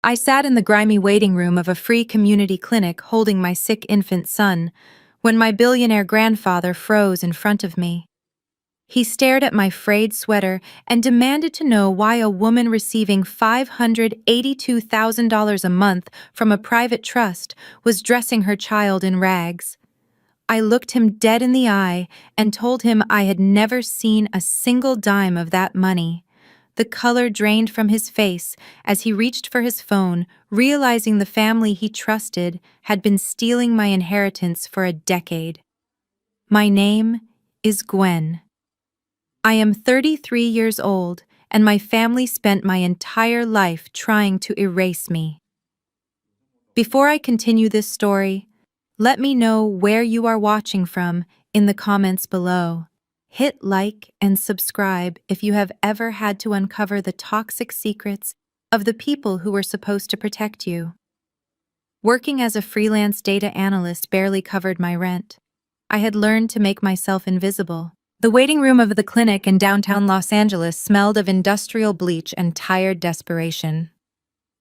I sat in the grimy waiting room of a free community clinic holding my sick infant son when my billionaire grandfather froze in front of me. He stared at my frayed sweater and demanded to know why a woman receiving $582,000 a month from a private trust was dressing her child in rags. I looked him dead in the eye and told him I had never seen a single dime of that money. The color drained from his face as he reached for his phone, realizing the family he trusted had been stealing my inheritance for a decade. My name is Gwen. I am 33 years old, and my family spent my entire life trying to erase me. Before I continue this story, let me know where you are watching from in the comments below. Hit like and subscribe if you have ever had to uncover the toxic secrets of the people who were supposed to protect you. Working as a freelance data analyst barely covered my rent. I had learned to make myself invisible. The waiting room of the clinic in downtown Los Angeles smelled of industrial bleach and tired desperation.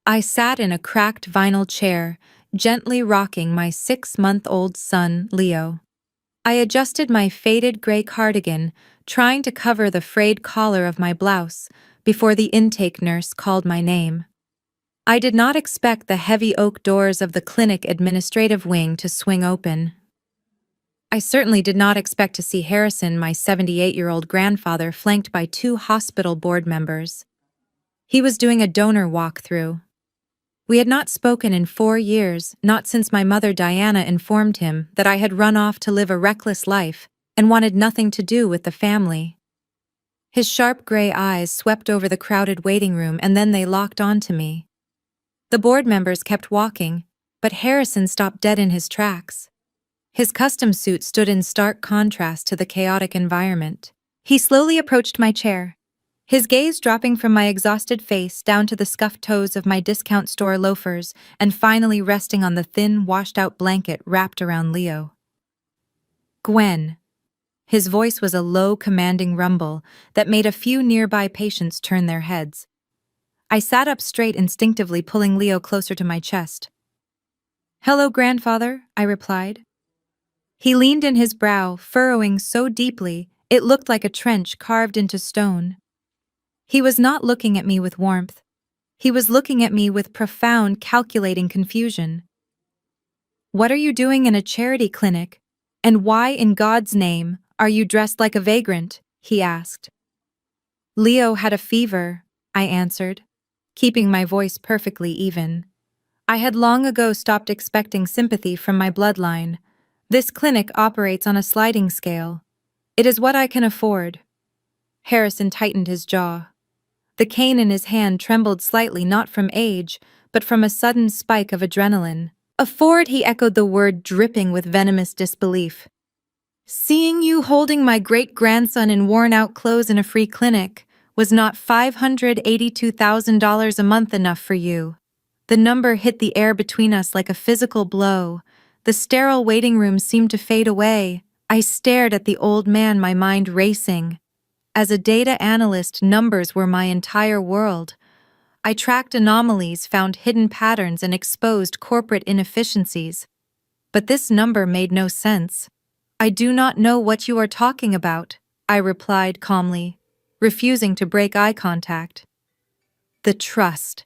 I sat in a cracked vinyl chair, gently rocking my 6-month-old son, Leo. I adjusted my faded gray cardigan, trying to cover the frayed collar of my blouse, before the intake nurse called my name. I did not expect the heavy oak doors of the clinic administrative wing to swing open. I certainly did not expect to see Harrison, my 78-year-old grandfather, flanked by 2 hospital board members. He was doing a donor walkthrough. We had not spoken in 4 years, not since my mother Diana informed him that I had run off to live a reckless life and wanted nothing to do with the family. His sharp gray eyes swept over the crowded waiting room and then they locked onto me. The board members kept walking, but Harrison stopped dead in his tracks. His custom suit stood in stark contrast to the chaotic environment. He slowly approached my chair, his gaze dropping from my exhausted face down to the scuffed toes of my discount store loafers and finally resting on the thin, washed-out blanket wrapped around Leo. Gwen. His voice was a low, commanding rumble that made a few nearby patients turn their heads. I sat up straight, instinctively pulling Leo closer to my chest. "Hello, grandfather," I replied. He leaned in, his brow furrowing so deeply it looked like a trench carved into stone. He was not looking at me with warmth. He was looking at me with profound, calculating confusion. "What are you doing in a charity clinic? And why, in God's name, are you dressed like a vagrant?" he asked. "Leo had a fever," I answered, keeping my voice perfectly even. I had long ago stopped expecting sympathy from my bloodline. This clinic operates on a sliding scale. It is what I can afford. Harrison tightened his jaw. The cane in his hand trembled slightly, not from age, but from a sudden spike of adrenaline. "Afford," he echoed the word, dripping with venomous disbelief. "Seeing you holding my great-grandson in worn-out clothes in a free clinic, was not $582,000 a month enough for you?" The number hit the air between us like a physical blow. The sterile waiting room seemed to fade away. I stared at the old man, my mind racing. As a data analyst, numbers were my entire world. I tracked anomalies, found hidden patterns, and exposed corporate inefficiencies. But this number made no sense. "I do not know what you are talking about," I replied calmly, refusing to break eye contact. "The trust."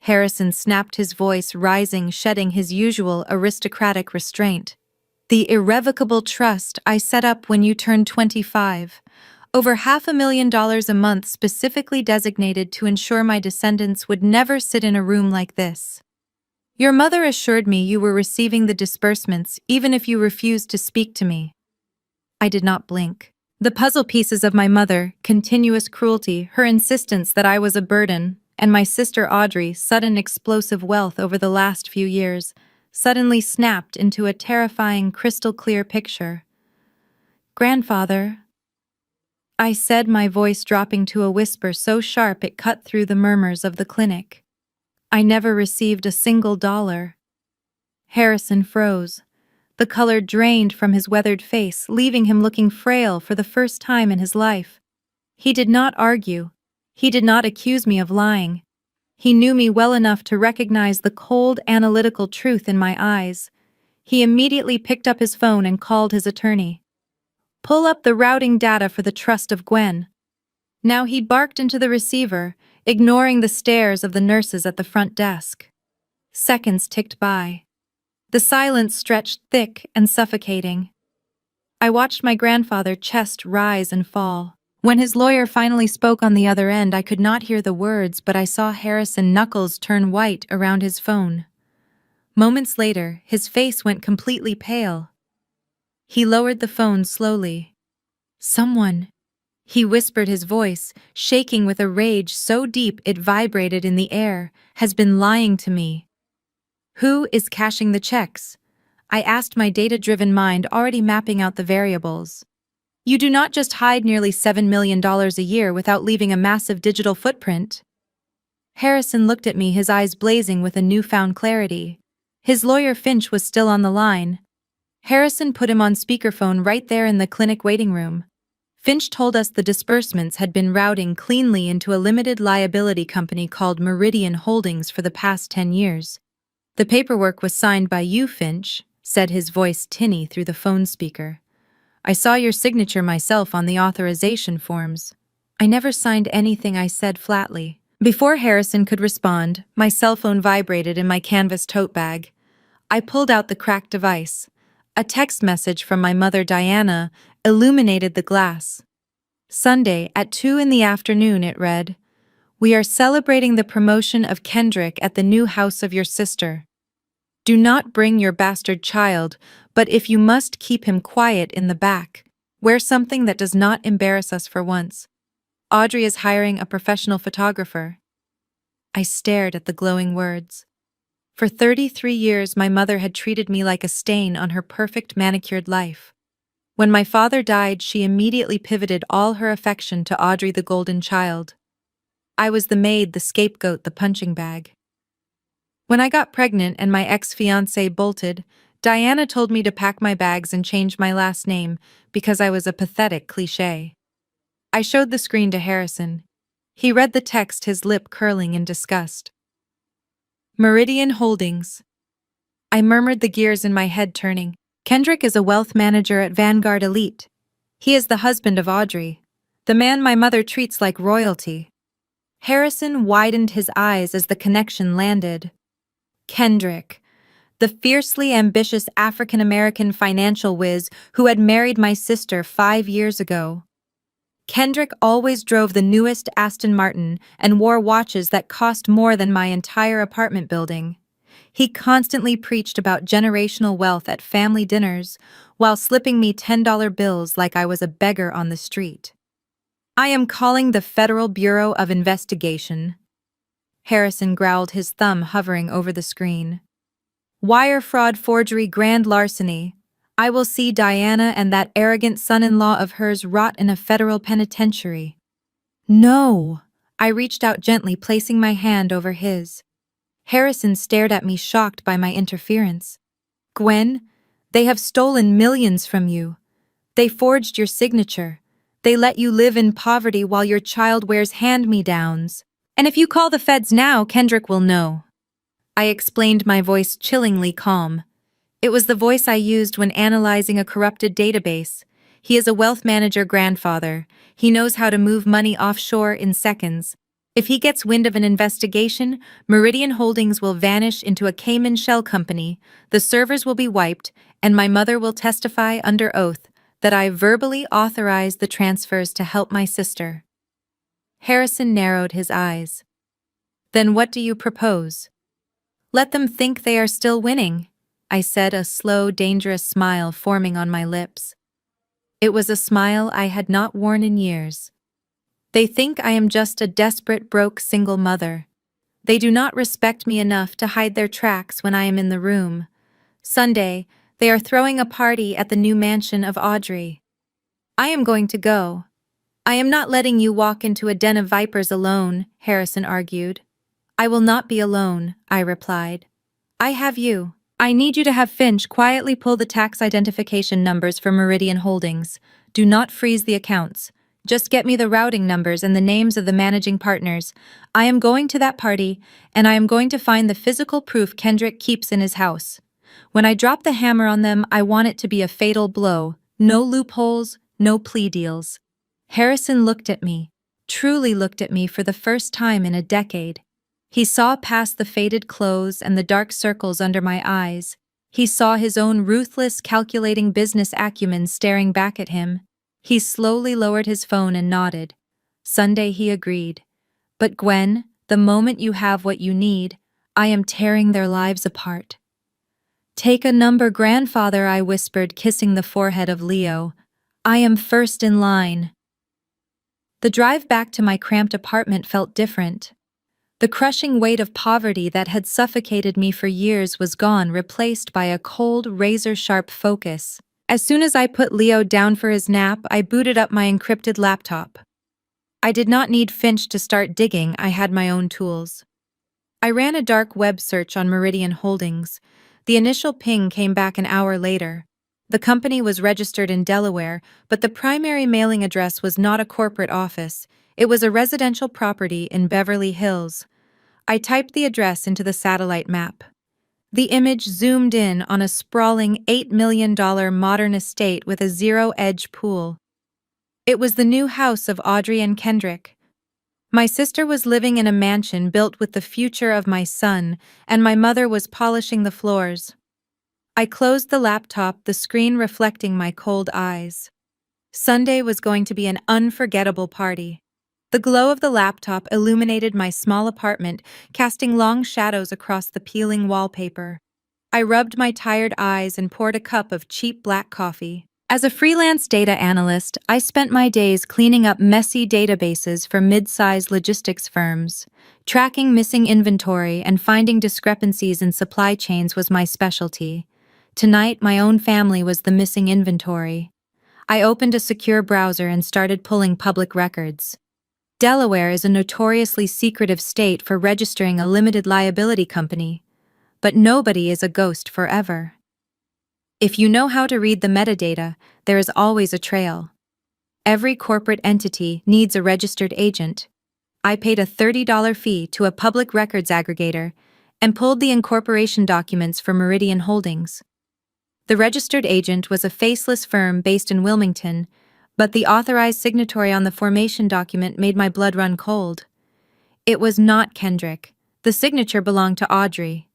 Harrison snapped, his voice rising, shedding his usual aristocratic restraint. "The irrevocable trust I set up when you turned 25. Over $500,000 a month specifically designated to ensure my descendants would never sit in a room like this. Your mother assured me you were receiving the disbursements even if you refused to speak to me." I did not blink. The puzzle pieces of my mother, continuous cruelty, her insistence that I was a burden, and my sister Audrey's sudden explosive wealth over the last few years, suddenly snapped into a terrifying, crystal-clear picture. "Grandfather," I said, my voice dropping to a whisper so sharp it cut through the murmurs of the clinic. "I never received a single dollar." Harrison froze. The color drained from his weathered face, leaving him looking frail for the first time in his life. He did not argue. He did not accuse me of lying. He knew me well enough to recognize the cold, analytical truth in my eyes. He immediately picked up his phone and called his attorney. "Pull up the routing data for the trust of Gwen." Now he barked into the receiver, ignoring the stares of the nurses at the front desk. Seconds ticked by. The silence stretched thick and suffocating. I watched my grandfather's chest rise and fall. When his lawyer finally spoke on the other end, I could not hear the words, but I saw Harrison knuckles turn white around his phone. Moments later, his face went completely pale. He lowered the phone slowly. "Someone," he whispered, his voice shaking with a rage so deep it vibrated in the air, "has been lying to me." "Who is cashing the checks?" I asked, my data-driven mind already mapping out the variables. "You do not just hide nearly $7 million a year without leaving a massive digital footprint." Harrison looked at me, his eyes blazing with a newfound clarity. His lawyer Finch was still on the line. Harrison put him on speakerphone right there in the clinic waiting room. Finch told us the disbursements had been routing cleanly into a limited liability company called Meridian Holdings for the past 10 years. "The paperwork was signed by you, Finch," said his voice tinny through the phone speaker. "I saw your signature myself on the authorization forms." "I never signed anything," I said flatly. Before Harrison could respond, my cell phone vibrated in my canvas tote bag. I pulled out the cracked device. A text message from my mother, Diana, illuminated the glass. "Sunday at 2 in the afternoon," it read. "We are celebrating the promotion of Kendrick at the new house of your sister. Do not bring your bastard child, but if you must, keep him quiet in the back. Wear something that does not embarrass us for once. Audrey is hiring a professional photographer." I stared at the glowing words. For 33 years, my mother had treated me like a stain on her perfect manicured life. When my father died, she immediately pivoted all her affection to Audrey, the golden child. I was the maid, the scapegoat, the punching bag. When I got pregnant and my ex-fiancé bolted, Diana told me to pack my bags and change my last name because I was a pathetic cliché. I showed the screen to Harrison. He read the text, his lip curling in disgust. "Meridian Holdings." I murmured, the gears in my head turning. "Kendrick is a wealth manager at Vanguard Elite. He is the husband of Audrey, the man my mother treats like royalty." Harrison widened his eyes as the connection landed. Kendrick, the fiercely ambitious African-American financial whiz who had married my sister 5 years ago. Kendrick always drove the newest Aston Martin and wore watches that cost more than my entire apartment building. He constantly preached about generational wealth at family dinners while slipping me $10 bills like I was a beggar on the street. "I am calling the Federal Bureau of Investigation." Harrison growled, his thumb hovering over the screen. "Wire fraud, forgery, grand larceny. I will see Diana and that arrogant son-in-law of hers rot in a federal penitentiary." "No!" I reached out gently, placing my hand over his. Harrison stared at me, shocked by my interference. "Gwen, they have stolen millions from you. They forged your signature. They let you live in poverty while your child wears hand-me-downs. And if you call the feds now, Kendrick will know." I explained, my voice chillingly calm. It was the voice I used when analyzing a corrupted database. He is a wealth manager grandfather. He knows how to move money offshore in seconds. If he gets wind of an investigation, Meridian Holdings will vanish into a Cayman shell company, the servers will be wiped, and my mother will testify under oath that I verbally authorized the transfers to help my sister. Harrison narrowed his eyes. "Then what do you propose?" "Let them think they are still winning," I said, a slow, dangerous smile forming on my lips. It was a smile I had not worn in years. "They think I am just a desperate, broke, single mother. They do not respect me enough to hide their tracks when I am in the room. Sunday, they are throwing a party at the new mansion of Audrey. I am going to go." "I am not letting you walk into a den of vipers alone," Harrison argued. "I will not be alone," I replied. "I have you. I need you to have Finch quietly pull the tax identification numbers for Meridian Holdings. Do not freeze the accounts. Just get me the routing numbers and the names of the managing partners. I am going to that party, and I am going to find the physical proof Kendrick keeps in his house. When I drop the hammer on them, I want it to be a fatal blow. No loopholes, no plea deals. Harrison looked at me, truly looked at me for the first time in a decade. He saw past the faded clothes and the dark circles under my eyes. He saw his own ruthless, calculating business acumen staring back at him. He slowly lowered his phone and nodded. Sunday, he agreed. But Gwen, the moment you have what you need, I am tearing their lives apart. Take a number, grandfather, I whispered, kissing the forehead of Leo. I am first in line. The drive back to my cramped apartment felt different. The crushing weight of poverty that had suffocated me for years was gone, replaced by a cold, razor-sharp focus. As soon as I put Leo down for his nap, I booted up my encrypted laptop. I did not need Finch to start digging, I had my own tools. I ran a dark web search on Meridian Holdings. The initial ping came back an hour later. The company was registered in Delaware, but the primary mailing address was not a corporate office. It was a residential property in Beverly Hills. I typed the address into the satellite map. The image zoomed in on a sprawling $8 million modern estate with a zero-edge pool. It was the new house of Audrey and Kendrick. My sister was living in a mansion built with the future of my son, and my mother was polishing the floors. I closed the laptop, the screen reflecting my cold eyes. Sunday was going to be an unforgettable party. The glow of the laptop illuminated my small apartment, casting long shadows across the peeling wallpaper. I rubbed my tired eyes and poured a cup of cheap black coffee. As a freelance data analyst, I spent my days cleaning up messy databases for mid-sized logistics firms. Tracking missing inventory and finding discrepancies in supply chains was my specialty. Tonight, my own family was the missing inventory. I opened a secure browser and started pulling public records. Delaware is a notoriously secretive state for registering a limited liability company, but nobody is a ghost forever. If you know how to read the metadata, there is always a trail. Every corporate entity needs a registered agent. I paid a $30 fee to a public records aggregator and pulled the incorporation documents for Meridian Holdings. The registered agent was a faceless firm based in Wilmington, but the authorized signatory on the formation document made my blood run cold. It was not Kendrick. The signature belonged to Audrey.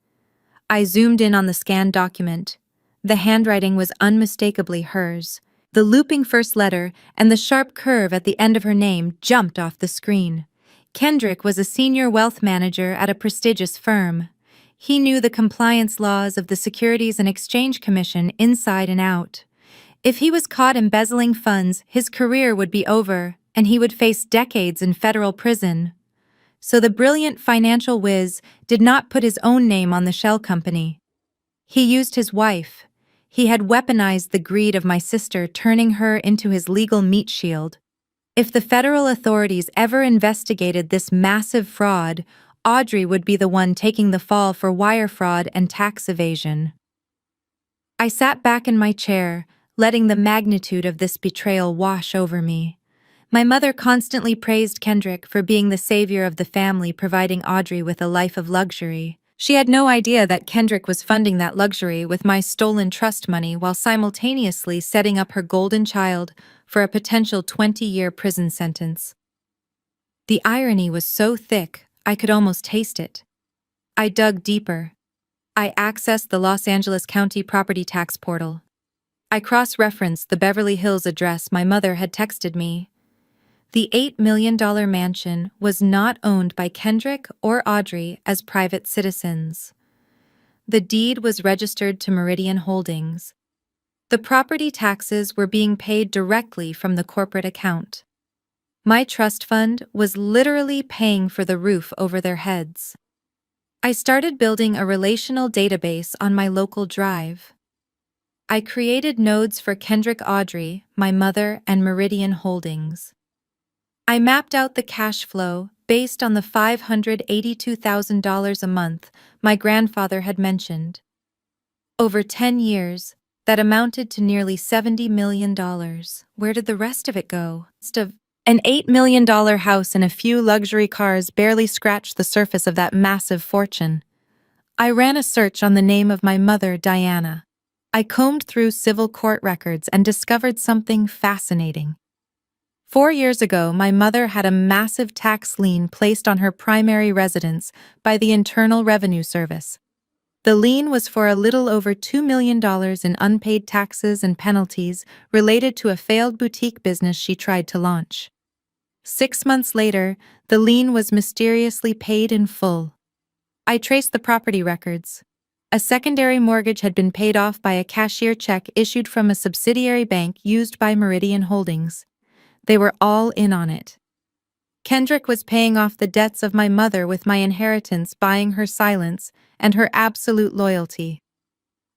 I zoomed in on the scanned document. The handwriting was unmistakably hers. The looping first letter and the sharp curve at the end of her name jumped off the screen. Kendrick was a senior wealth manager at a prestigious firm. He knew the compliance laws of the Securities and Exchange Commission inside and out. If he was caught embezzling funds, his career would be over, and he would face decades in federal prison. So the brilliant financial whiz did not put his own name on the shell company. He used his wife. He had weaponized the greed of my sister, turning her into his legal meat shield. If the federal authorities ever investigated this massive fraud, Audrey would be the one taking the fall for wire fraud and tax evasion. I sat back in my chair, letting the magnitude of this betrayal wash over me. My mother constantly praised Kendrick for being the savior of the family, providing Audrey with a life of luxury. She had no idea that Kendrick was funding that luxury with my stolen trust money while simultaneously setting up her golden child for a potential 20-year prison sentence. The irony was so thick, I could almost taste it. I dug deeper. I accessed the Los Angeles County Property Tax Portal. I cross-referenced the Beverly Hills address my mother had texted me. The $8 million mansion was not owned by Kendrick or Audrey as private citizens. The deed was registered to Meridian Holdings. The property taxes were being paid directly from the corporate account. My trust fund was literally paying for the roof over their heads. I started building a relational database on my local drive. I created nodes for Kendrick, Audrey, my mother, and Meridian Holdings. I mapped out the cash flow based on the $582,000 a month my grandfather had mentioned. Over 10 years, that amounted to nearly $70 million. Where did the rest of it go? An $8 million house and a few luxury cars barely scratched the surface of that massive fortune. I ran a search on the name of my mother, Diana. I combed through civil court records and discovered something fascinating. 4 years ago, my mother had a massive tax lien placed on her primary residence by the Internal Revenue Service. The lien was for a little over $2 million in unpaid taxes and penalties related to a failed boutique business she tried to launch. 6 months later, the lien was mysteriously paid in full. I traced the property records. A secondary mortgage had been paid off by a cashier check issued from a subsidiary bank used by Meridian Holdings. They were all in on it. Kendrick was paying off the debts of my mother with my inheritance, buying her silence and her absolute loyalty.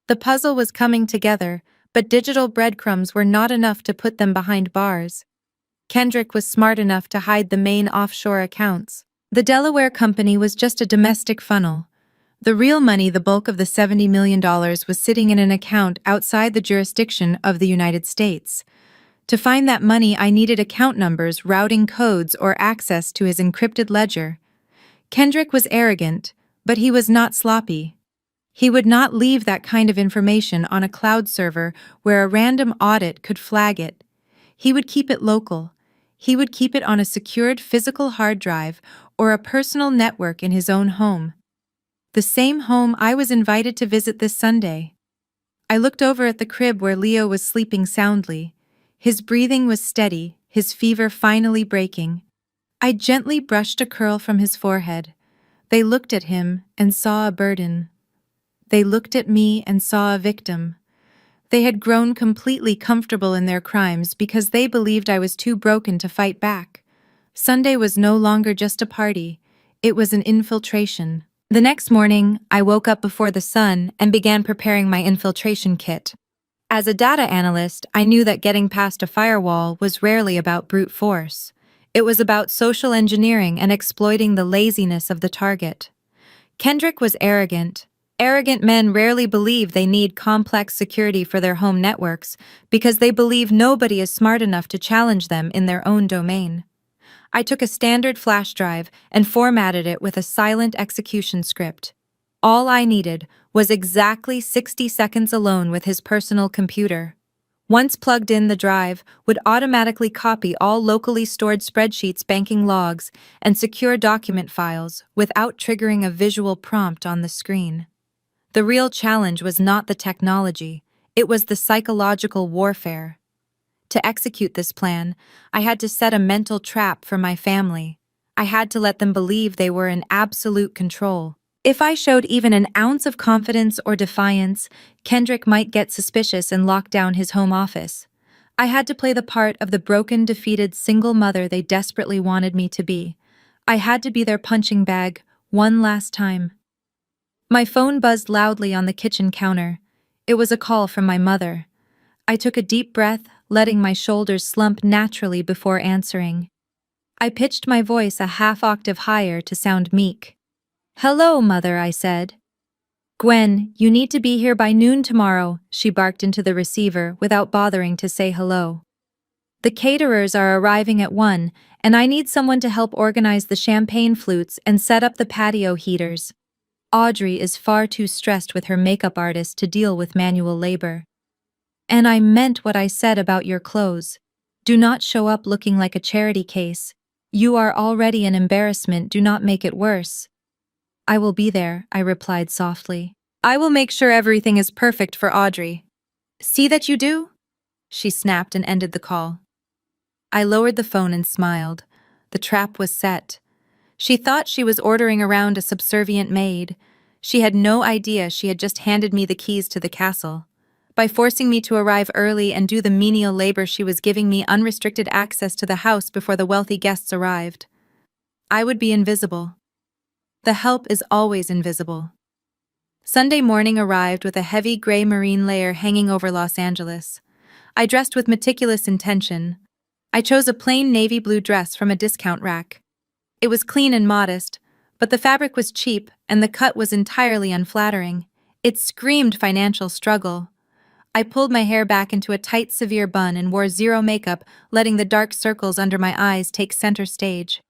The puzzle was coming together, but digital breadcrumbs were not enough to put them behind bars. Kendrick was smart enough to hide the main offshore accounts. The Delaware company was just a domestic funnel. The real money, the bulk of the $70 million, was sitting in an account outside the jurisdiction of the United States. To find that money, I needed account numbers, routing codes, or access to his encrypted ledger. Kendrick was arrogant, but he was not sloppy. He would not leave that kind of information on a cloud server where a random audit could flag it. He would keep it local. He would keep it on a secured physical hard drive or a personal network in his own home. The same home I was invited to visit this Sunday. I looked over at the crib where Leo was sleeping soundly. His breathing was steady, his fever finally breaking. I gently brushed a curl from his forehead. They looked at him and saw a burden. They looked at me and saw a victim. They had grown completely comfortable in their crimes because they believed I was too broken to fight back. Sunday was no longer just a party. It was an infiltration. The next morning, I woke up before the sun and began preparing my infiltration kit. As a data analyst, I knew that getting past a firewall was rarely about brute force. It was about social engineering and exploiting the laziness of the target. Kendrick was arrogant. Arrogant men rarely believe they need complex security for their home networks because they believe nobody is smart enough to challenge them in their own domain. I took a standard flash drive and formatted it with a silent execution script. All I needed was exactly 60 seconds alone with his personal computer. Once plugged in, the drive would automatically copy all locally stored spreadsheets, banking logs, and secure document files without triggering a visual prompt on the screen. The real challenge was not the technology, it was the psychological warfare. To execute this plan, I had to set a mental trap for my family. I had to let them believe they were in absolute control. If I showed even an ounce of confidence or defiance, Kendrick might get suspicious and lock down his home office. I had to play the part of the broken, defeated single mother they desperately wanted me to be. I had to be their punching bag one last time. My phone buzzed loudly on the kitchen counter. It was a call from my mother. I took a deep breath, letting my shoulders slump naturally before answering. I pitched my voice a half-octave higher to sound meek. "Hello, Mother," I said. "Gwen, you need to be here by noon tomorrow," she barked into the receiver without bothering to say hello. "The caterers are arriving at 1, and I need someone to help organize the champagne flutes and set up the patio heaters. Audrey is far too stressed with her makeup artist to deal with manual labor. And I meant what I said about your clothes. Do not show up looking like a charity case. You are already an embarrassment, do not make it worse." "I will be there," I replied softly. "I will make sure everything is perfect for Audrey." "See that you do?" she snapped and ended the call. I lowered the phone and smiled. The trap was set. She thought she was ordering around a subservient maid. She had no idea she had just handed me the keys to the castle. By forcing me to arrive early and do the menial labor, she was giving me unrestricted access to the house before the wealthy guests arrived. I would be invisible. The help is always invisible. Sunday morning arrived with a heavy gray marine layer hanging over Los Angeles. I dressed with meticulous intention. I chose a plain navy blue dress from a discount rack. It was clean and modest, but the fabric was cheap and the cut was entirely unflattering. It screamed financial struggle. I pulled my hair back into a tight, severe bun and wore zero makeup, letting the dark circles under my eyes take center stage.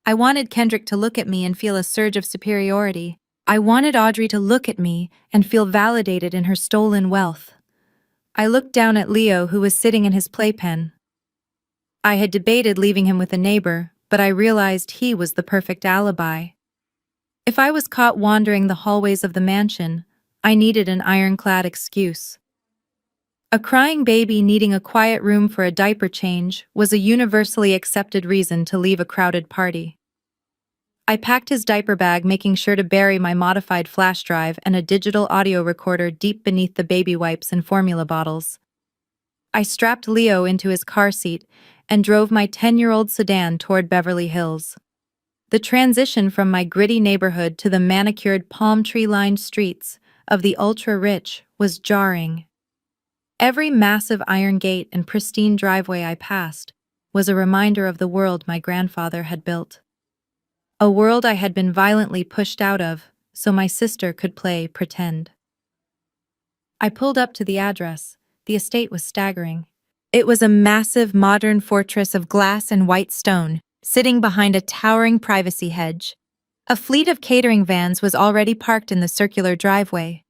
I wanted Kendrick to look at me and feel a surge of superiority. I wanted Audrey to look at me and feel validated in her stolen wealth. I looked down at Leo, who was sitting in his playpen. I had debated leaving him with a neighbor, but I realized he was the perfect alibi. If I was caught wandering the hallways of the mansion, I needed an ironclad excuse. A crying baby needing a quiet room for a diaper change was a universally accepted reason to leave a crowded party. I packed his diaper bag, making sure to bury my modified flash drive and a digital audio recorder deep beneath the baby wipes and formula bottles. I strapped Leo into his car seat and drove my 10-year-old sedan toward Beverly Hills. The transition from my gritty neighborhood to the manicured palm tree-lined streets of the ultra-rich was jarring. Every massive iron gate and pristine driveway I passed was a reminder of the world my grandfather had built. A world I had been violently pushed out of so my sister could play pretend. I pulled up to the address. The estate was staggering. It was a massive modern fortress of glass and white stone, sitting behind a towering privacy hedge. A fleet of catering vans was already parked in the circular driveway.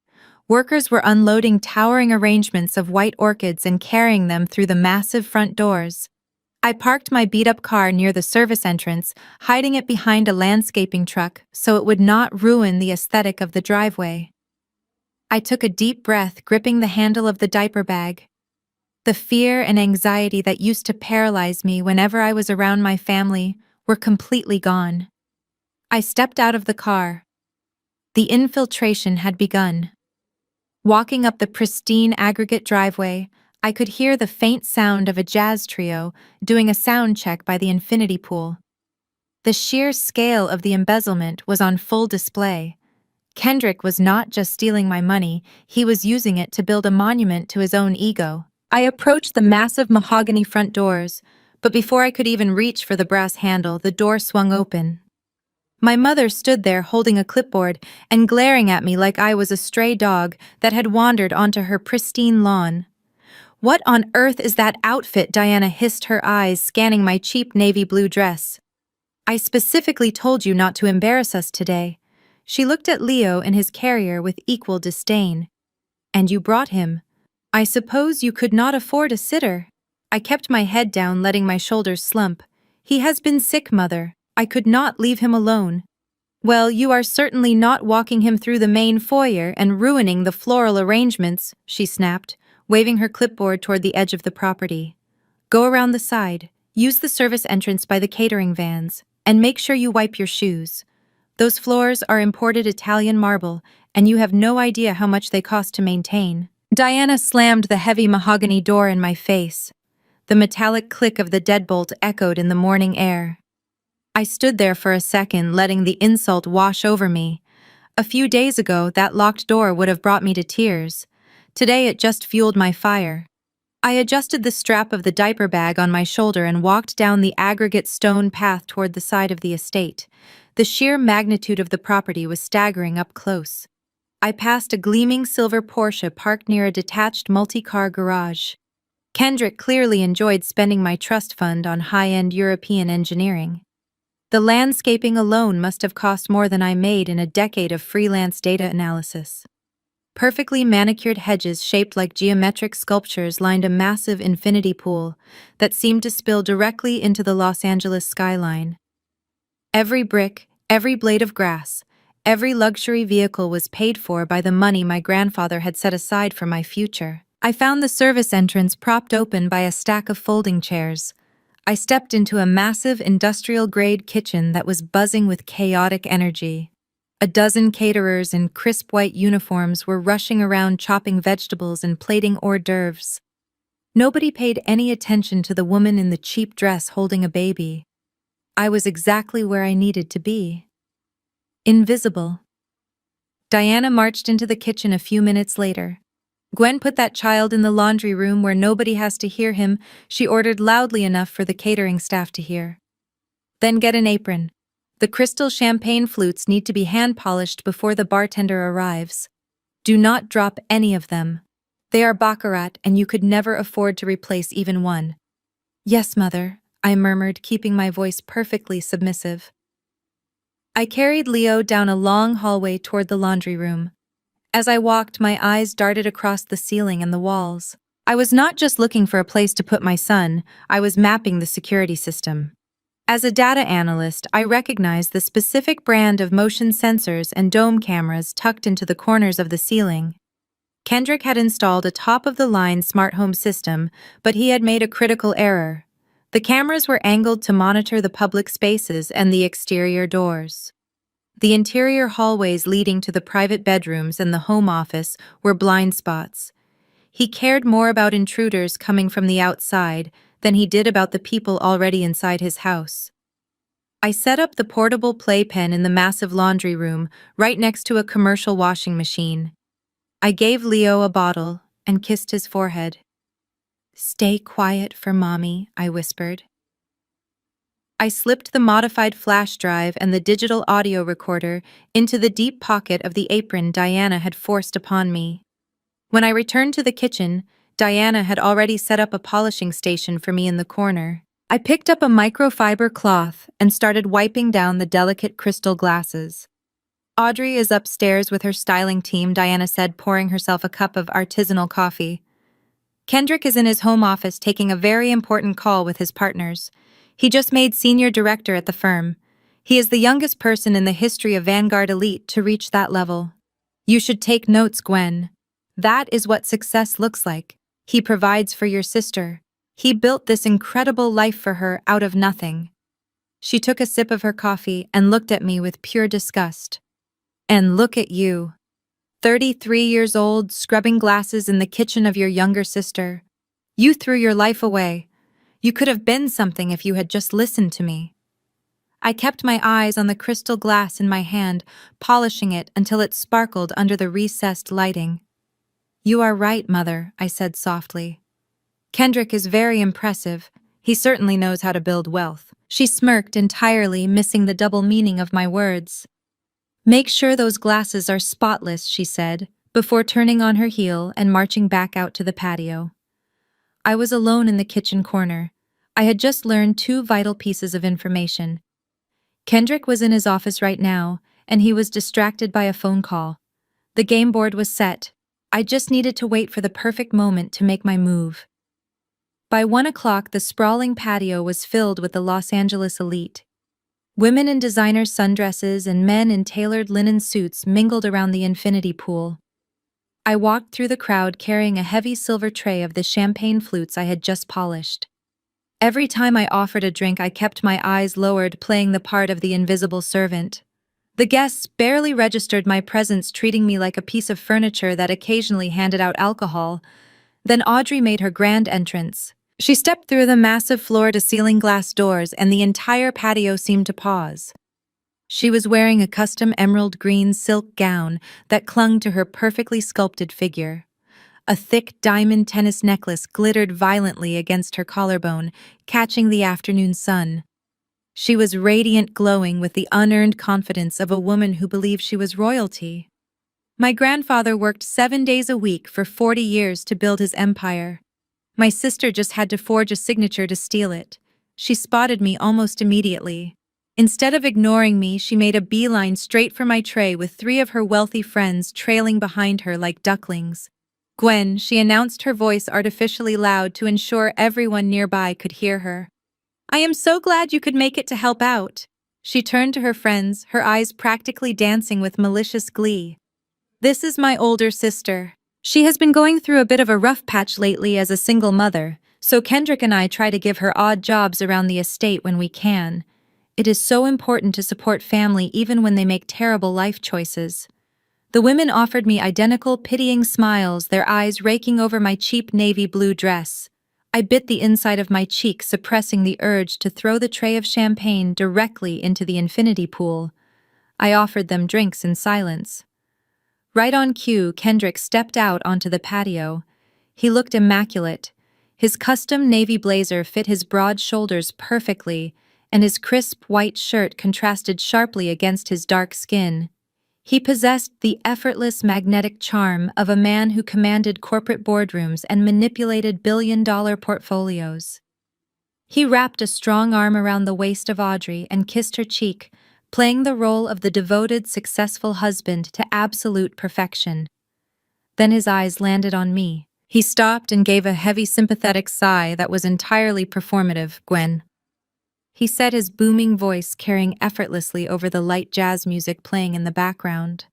Workers were unloading towering arrangements of white orchids and carrying them through the massive front doors. I parked my beat-up car near the service entrance, hiding it behind a landscaping truck so it would not ruin the aesthetic of the driveway. I took a deep breath, gripping the handle of the diaper bag. The fear and anxiety that used to paralyze me whenever I was around my family were completely gone. I stepped out of the car. The infiltration had begun. Walking up the pristine aggregate driveway, I could hear the faint sound of a jazz trio doing a sound check by the infinity pool. The sheer scale of the embezzlement was on full display. Kendrick was not just stealing my money, he was using it to build a monument to his own ego. I approached the massive mahogany front doors, but before I could even reach for the brass handle, the door swung open. My mother stood there holding a clipboard and glaring at me like I was a stray dog that had wandered onto her pristine lawn. "What on earth is that outfit?" Diana hissed, her eyes scanning my cheap navy blue dress. "I specifically told you not to embarrass us today." She looked at Leo in his carrier with equal disdain. "And you brought him. I suppose you could not afford a sitter." I kept my head down, letting my shoulders slump. "He has been sick, Mother. I could not leave him alone." "Well, you are certainly not walking him through the main foyer and ruining the floral arrangements," she snapped, waving her clipboard toward the edge of the property. "Go around the side, use the service entrance by the catering vans, and make sure you wipe your shoes. Those floors are imported Italian marble, and you have no idea how much they cost to maintain." Diana slammed the heavy mahogany door in my face. The metallic click of the deadbolt echoed in the morning air. I stood there for a second, letting the insult wash over me. A few days ago, that locked door would have brought me to tears. Today, it just fueled my fire. I adjusted the strap of the diaper bag on my shoulder and walked down the aggregate stone path toward the side of the estate. The sheer magnitude of the property was staggering up close. I passed a gleaming silver Porsche parked near a detached multi-car garage. Kendrick clearly enjoyed spending my trust fund on high-end European engineering. The landscaping alone must have cost more than I made in a decade of freelance data analysis. Perfectly manicured hedges shaped like geometric sculptures lined a massive infinity pool that seemed to spill directly into the Los Angeles skyline. Every brick, every blade of grass, every luxury vehicle was paid for by the money my grandfather had set aside for my future. I found the service entrance propped open by a stack of folding chairs. I stepped into a massive industrial-grade kitchen that was buzzing with chaotic energy. A dozen caterers in crisp white uniforms were rushing around chopping vegetables and plating hors d'oeuvres. Nobody paid any attention to the woman in the cheap dress holding a baby. I was exactly where I needed to be. Invisible. Diana marched into the kitchen a few minutes later. "Gwen, put that child in the laundry room where nobody has to hear him," she ordered loudly enough for the catering staff to hear. "Then get an apron. The crystal champagne flutes need to be hand-polished before the bartender arrives. Do not drop any of them." They are baccarat, and you could never afford to replace even one. Yes, mother, I murmured, keeping my voice perfectly submissive. I carried Leo down a long hallway toward the laundry room. As I walked, my eyes darted across the ceiling and the walls. I was not just looking for a place to put my son, I was mapping the security system. As a data analyst, I recognized the specific brand of motion sensors and dome cameras tucked into the corners of the ceiling. Kendrick had installed a top-of-the-line smart home system, but he had made a critical error. The cameras were angled to monitor the public spaces and the exterior doors. The interior hallways leading to the private bedrooms and the home office were blind spots. He cared more about intruders coming from the outside than he did about the people already inside his house. I set up the portable playpen in the massive laundry room, right next to a commercial washing machine. I gave Leo a bottle and kissed his forehead. "Stay quiet for Mommy," I whispered. I slipped the modified flash drive and the digital audio recorder into the deep pocket of the apron Diana had forced upon me. When I returned to the kitchen, Diana had already set up a polishing station for me in the corner. I picked up a microfiber cloth and started wiping down the delicate crystal glasses. "Audrey is upstairs with her styling team," Diana said, pouring herself a cup of artisanal coffee. "Kendrick is in his home office taking a very important call with his partners. He just made senior director at the firm. He is the youngest person in the history of Vanguard Elite to reach that level. You should take notes, Gwen. That is what success looks like. He provides for your sister. He built this incredible life for her out of nothing." She took a sip of her coffee and looked at me with pure disgust. "And look at you. 33 years old, scrubbing glasses in the kitchen of your younger sister. You threw your life away. You could have been something if you had just listened to me." I kept my eyes on the crystal glass in my hand, polishing it until it sparkled under the recessed lighting. "You are right, Mother," I said softly. "Kendrick is very impressive. He certainly knows how to build wealth." She smirked, entirely missing the double meaning of my words. "Make sure those glasses are spotless," she said, before turning on her heel and marching back out to the patio. I was alone in the kitchen corner. I had just learned two vital pieces of information. Kendrick was in his office right now, and he was distracted by a phone call. The game board was set. I just needed to wait for the perfect moment to make my move. By 1 o'clock, the sprawling patio was filled with the Los Angeles elite. Women in designer sundresses and men in tailored linen suits mingled around the infinity pool. I walked through the crowd carrying a heavy silver tray of the champagne flutes I had just polished. Every time I offered a drink, I kept my eyes lowered, playing the part of the invisible servant. The guests barely registered my presence, treating me like a piece of furniture that occasionally handed out alcohol. Then Audrey made her grand entrance. She stepped through the massive floor-to-ceiling glass doors, and the entire patio seemed to pause. She was wearing a custom emerald green silk gown that clung to her perfectly sculpted figure. A thick diamond tennis necklace glittered violently against her collarbone, catching the afternoon sun. She was radiant, glowing with the unearned confidence of a woman who believed she was royalty. My grandfather worked 7 days a week for 40 years to build his empire. My sister just had to forge a signature to steal it. She spotted me almost immediately. Instead of ignoring me, she made a beeline straight for my tray with 3 of her wealthy friends trailing behind her like ducklings. "Gwen," she announced, her voice artificially loud to ensure everyone nearby could hear her. "I am so glad you could make it to help out." She turned to her friends, her eyes practically dancing with malicious glee. "This is my older sister. She has been going through a bit of a rough patch lately as a single mother, so Kendrick and I try to give her odd jobs around the estate when we can. It is so important to support family even when they make terrible life choices." The women offered me identical, pitying smiles, their eyes raking over my cheap navy blue dress. I bit the inside of my cheek, suppressing the urge to throw the tray of champagne directly into the infinity pool. I offered them drinks in silence. Right on cue, Kendrick stepped out onto the patio. He looked immaculate. His custom navy blazer fit his broad shoulders perfectly, and his crisp white shirt contrasted sharply against his dark skin. He possessed the effortless magnetic charm of a man who commanded corporate boardrooms and manipulated billion-dollar portfolios. He wrapped a strong arm around the waist of Audrey and kissed her cheek, playing the role of the devoted, successful husband to absolute perfection. Then his eyes landed on me. He stopped and gave a heavy, sympathetic sigh that was entirely performative. "Gwen," he said, his booming voice carrying effortlessly over the light jazz music playing in the background.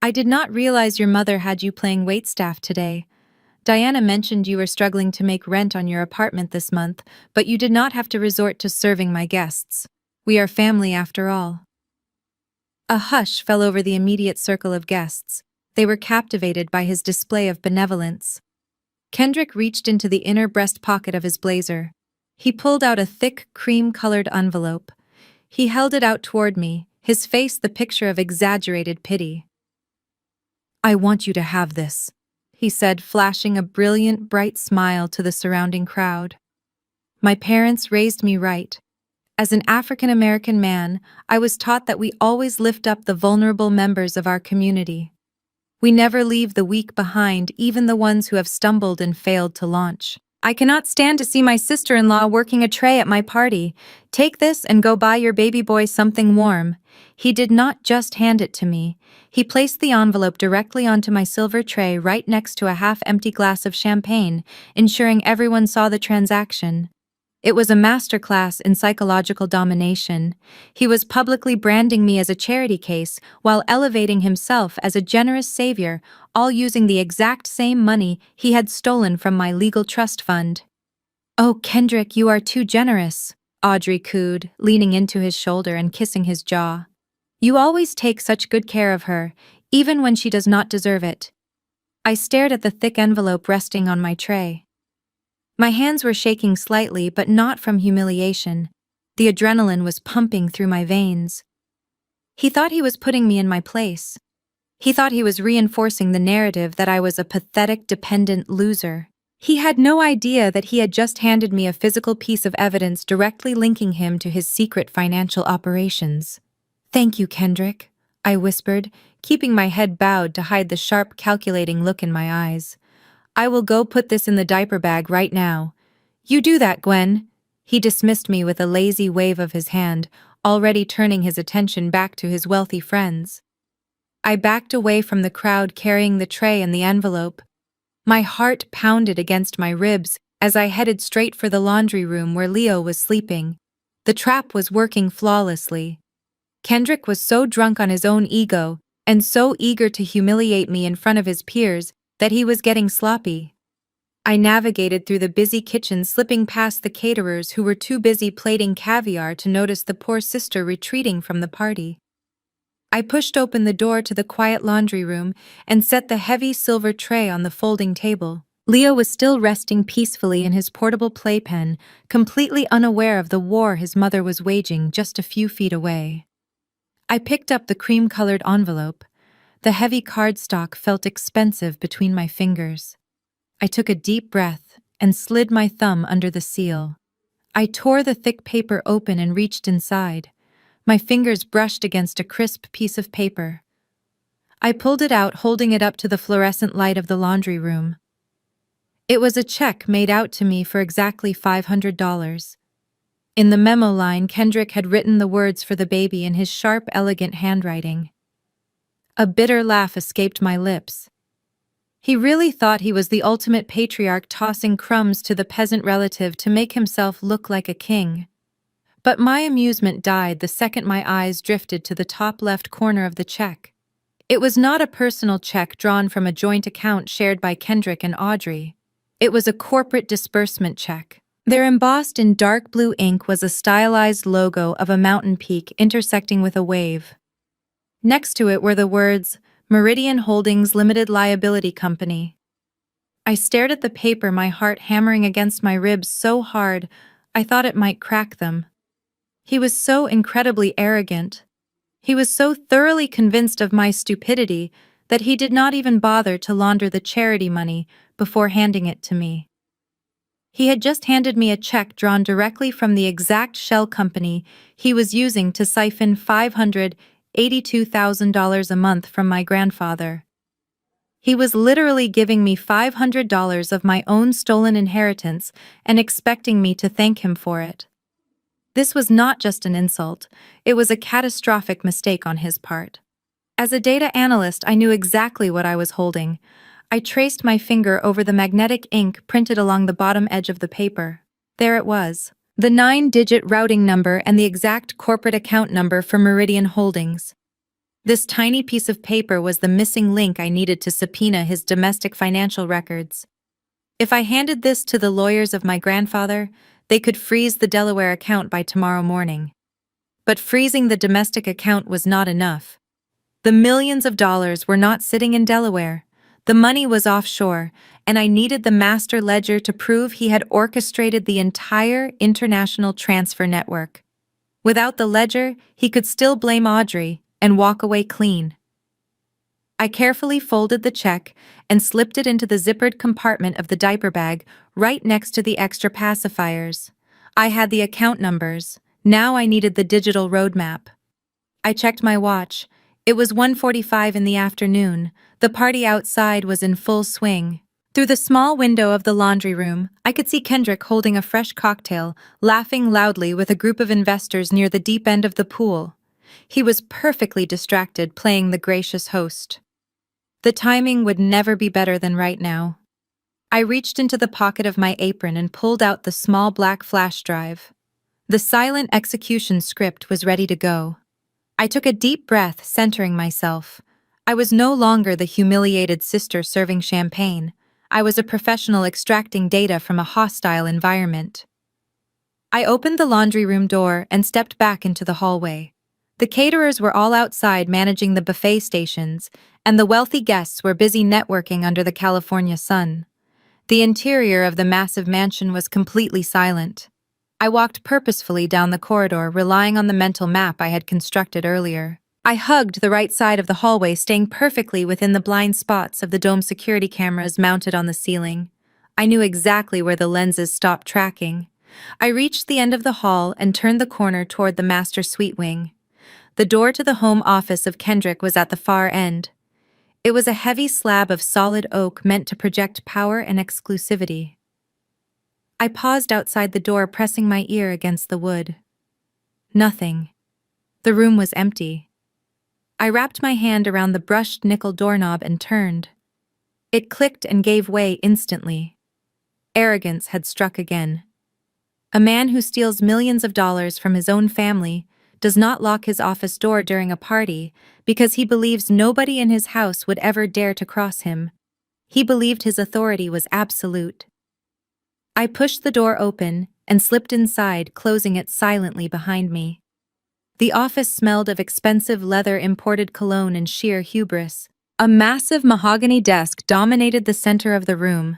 "I did not realize your mother had you playing waitstaff today. Diana mentioned you were struggling to make rent on your apartment this month, but you did not have to resort to serving my guests. We are family after all." A hush fell over the immediate circle of guests. They were captivated by his display of benevolence. Kendrick reached into the inner breast pocket of his blazer. He pulled out a thick, cream-colored envelope. He held it out toward me, his face the picture of exaggerated pity. "I want you to have this," he said, flashing a brilliant, bright smile to the surrounding crowd. "My parents raised me right. As an African-American man, I was taught that we always lift up the vulnerable members of our community. We never leave the weak behind, even the ones who have stumbled and failed to launch. I cannot stand to see my sister-in-law working a tray at my party. Take this and go buy your baby boy something warm." He did not just hand it to me. He placed the envelope directly onto my silver tray right next to a half-empty glass of champagne, ensuring everyone saw the transaction. It was a masterclass in psychological domination. He was publicly branding me as a charity case while elevating himself as a generous savior, all using the exact same money he had stolen from my legal trust fund. "Oh, Kendrick, you are too generous," Audrey cooed, leaning into his shoulder and kissing his jaw. "You always take such good care of her, even when she does not deserve it." I stared at the thick envelope resting on my tray. My hands were shaking slightly, but not from humiliation. The adrenaline was pumping through my veins. He thought he was putting me in my place. He thought he was reinforcing the narrative that I was a pathetic, dependent loser. He had no idea that he had just handed me a physical piece of evidence directly linking him to his secret financial operations. "Thank you, Kendrick," I whispered, keeping my head bowed to hide the sharp, calculating look in my eyes. "I will go put this in the diaper bag right now." "You do that, Gwen." He dismissed me with a lazy wave of his hand, already turning his attention back to his wealthy friends. I backed away from the crowd carrying the tray and the envelope. My heart pounded against my ribs as I headed straight for the laundry room where Leo was sleeping. The trap was working flawlessly. Kendrick was so drunk on his own ego and so eager to humiliate me in front of his peers that he was getting sloppy. I navigated through the busy kitchen, slipping past the caterers who were too busy plating caviar to notice the poor sister retreating from the party. I pushed open the door to the quiet laundry room and set the heavy silver tray on the folding table. Leo was still resting peacefully in his portable playpen, completely unaware of the war his mother was waging just a few feet away. I picked up the cream-colored envelope. The heavy cardstock felt expensive between my fingers. I took a deep breath and slid my thumb under the seal. I tore the thick paper open and reached inside. My fingers brushed against a crisp piece of paper. I pulled it out, holding it up to the fluorescent light of the laundry room. It was a check made out to me for exactly $500. In the memo line, Kendrick had written the words for the baby in his sharp, elegant handwriting. A bitter laugh escaped my lips. He really thought he was the ultimate patriarch, tossing crumbs to the peasant relative to make himself look like a king. But my amusement died the second my eyes drifted to the top left corner of the check. It was not a personal check drawn from a joint account shared by Kendrick and Audrey. It was a corporate disbursement check. There, embossed in dark blue ink, was a stylized logo of a mountain peak intersecting with a wave. Next to it were the words, "Meridian Holdings Limited Liability Company." I stared at the paper, my heart hammering against my ribs so hard I thought it might crack them. He was so incredibly arrogant. He was so thoroughly convinced of my stupidity that he did not even bother to launder the charity money before handing it to me. He had just handed me a check drawn directly from the exact shell company he was using to siphon $500 $82,000 a month from my grandfather. He was literally giving me $500 of my own stolen inheritance and expecting me to thank him for it. This was not just an insult, it was a catastrophic mistake on his part. As a data analyst, I knew exactly what I was holding. I traced my finger over the magnetic ink printed along the bottom edge of the paper. There it was. The 9-digit routing number and the exact corporate account number for Meridian Holdings. This tiny piece of paper was the missing link I needed to subpoena his domestic financial records. If I handed this to the lawyers of my grandfather, they could freeze the Delaware account by tomorrow morning. But freezing the domestic account was not enough. The millions of dollars were not sitting in Delaware. The money was offshore, and I needed the master ledger to prove he had orchestrated the entire international transfer network. Without the ledger, he could still blame Audrey and walk away clean. I carefully folded the check and slipped it into the zippered compartment of the diaper bag right next to the extra pacifiers. I had the account numbers. Now I needed the digital roadmap. I checked my watch. It was 1:45 in the afternoon. The party outside was in full swing. Through the small window of the laundry room, I could see Kendrick holding a fresh cocktail, laughing loudly with a group of investors near the deep end of the pool. He was perfectly distracted playing the gracious host. The timing would never be better than right now. I reached into the pocket of my apron and pulled out the small black flash drive. The silent execution script was ready to go. I took a deep breath, centering myself. I was no longer the humiliated sister serving champagne. I was a professional extracting data from a hostile environment. I opened the laundry room door and stepped back into the hallway. The caterers were all outside managing the buffet stations, and the wealthy guests were busy networking under the California sun. The interior of the massive mansion was completely silent. I walked purposefully down the corridor, relying on the mental map I had constructed earlier. I hugged the right side of the hallway, staying perfectly within the blind spots of the dome security cameras mounted on the ceiling. I knew exactly where the lenses stopped tracking. I reached the end of the hall and turned the corner toward the master suite wing. The door to the home office of Kendrick was at the far end. It was a heavy slab of solid oak meant to project power and exclusivity. I paused outside the door, pressing my ear against the wood. Nothing. The room was empty. I wrapped my hand around the brushed nickel doorknob and turned. It clicked and gave way instantly. Arrogance had struck again. A man who steals millions of dollars from his own family does not lock his office door during a party because he believes nobody in his house would ever dare to cross him. He believed his authority was absolute. I pushed the door open and slipped inside, closing it silently behind me. The office smelled of expensive leather, imported cologne, and sheer hubris. A massive mahogany desk dominated the center of the room.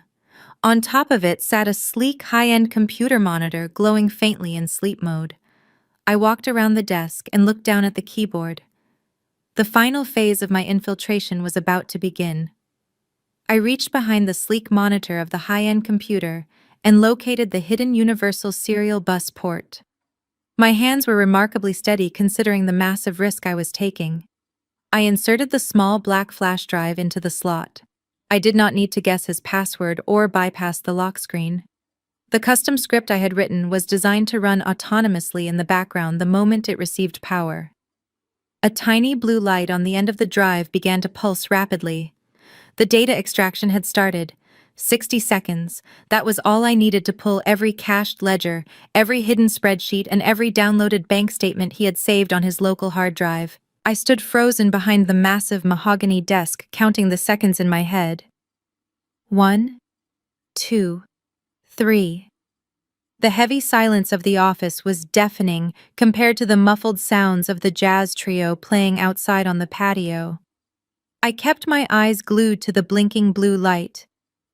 On top of it sat a sleek, high-end computer monitor glowing faintly in sleep mode. I walked around the desk and looked down at the keyboard. The final phase of my infiltration was about to begin. I reached behind the sleek monitor of the high-end computer and located the hidden universal serial bus port. My hands were remarkably steady considering the massive risk I was taking. I inserted the small black flash drive into the slot. I did not need to guess his password or bypass the lock screen. The custom script I had written was designed to run autonomously in the background the moment it received power. A tiny blue light on the end of the drive began to pulse rapidly. The data extraction had started. 60 seconds. That was all I needed to pull every cached ledger, every hidden spreadsheet, and every downloaded bank statement he had saved on his local hard drive. I stood frozen behind the massive mahogany desk, counting the seconds in my head. 1, 2, 3. The heavy silence of the office was deafening compared to the muffled sounds of the jazz trio playing outside on the patio. I kept my eyes glued to the blinking blue light.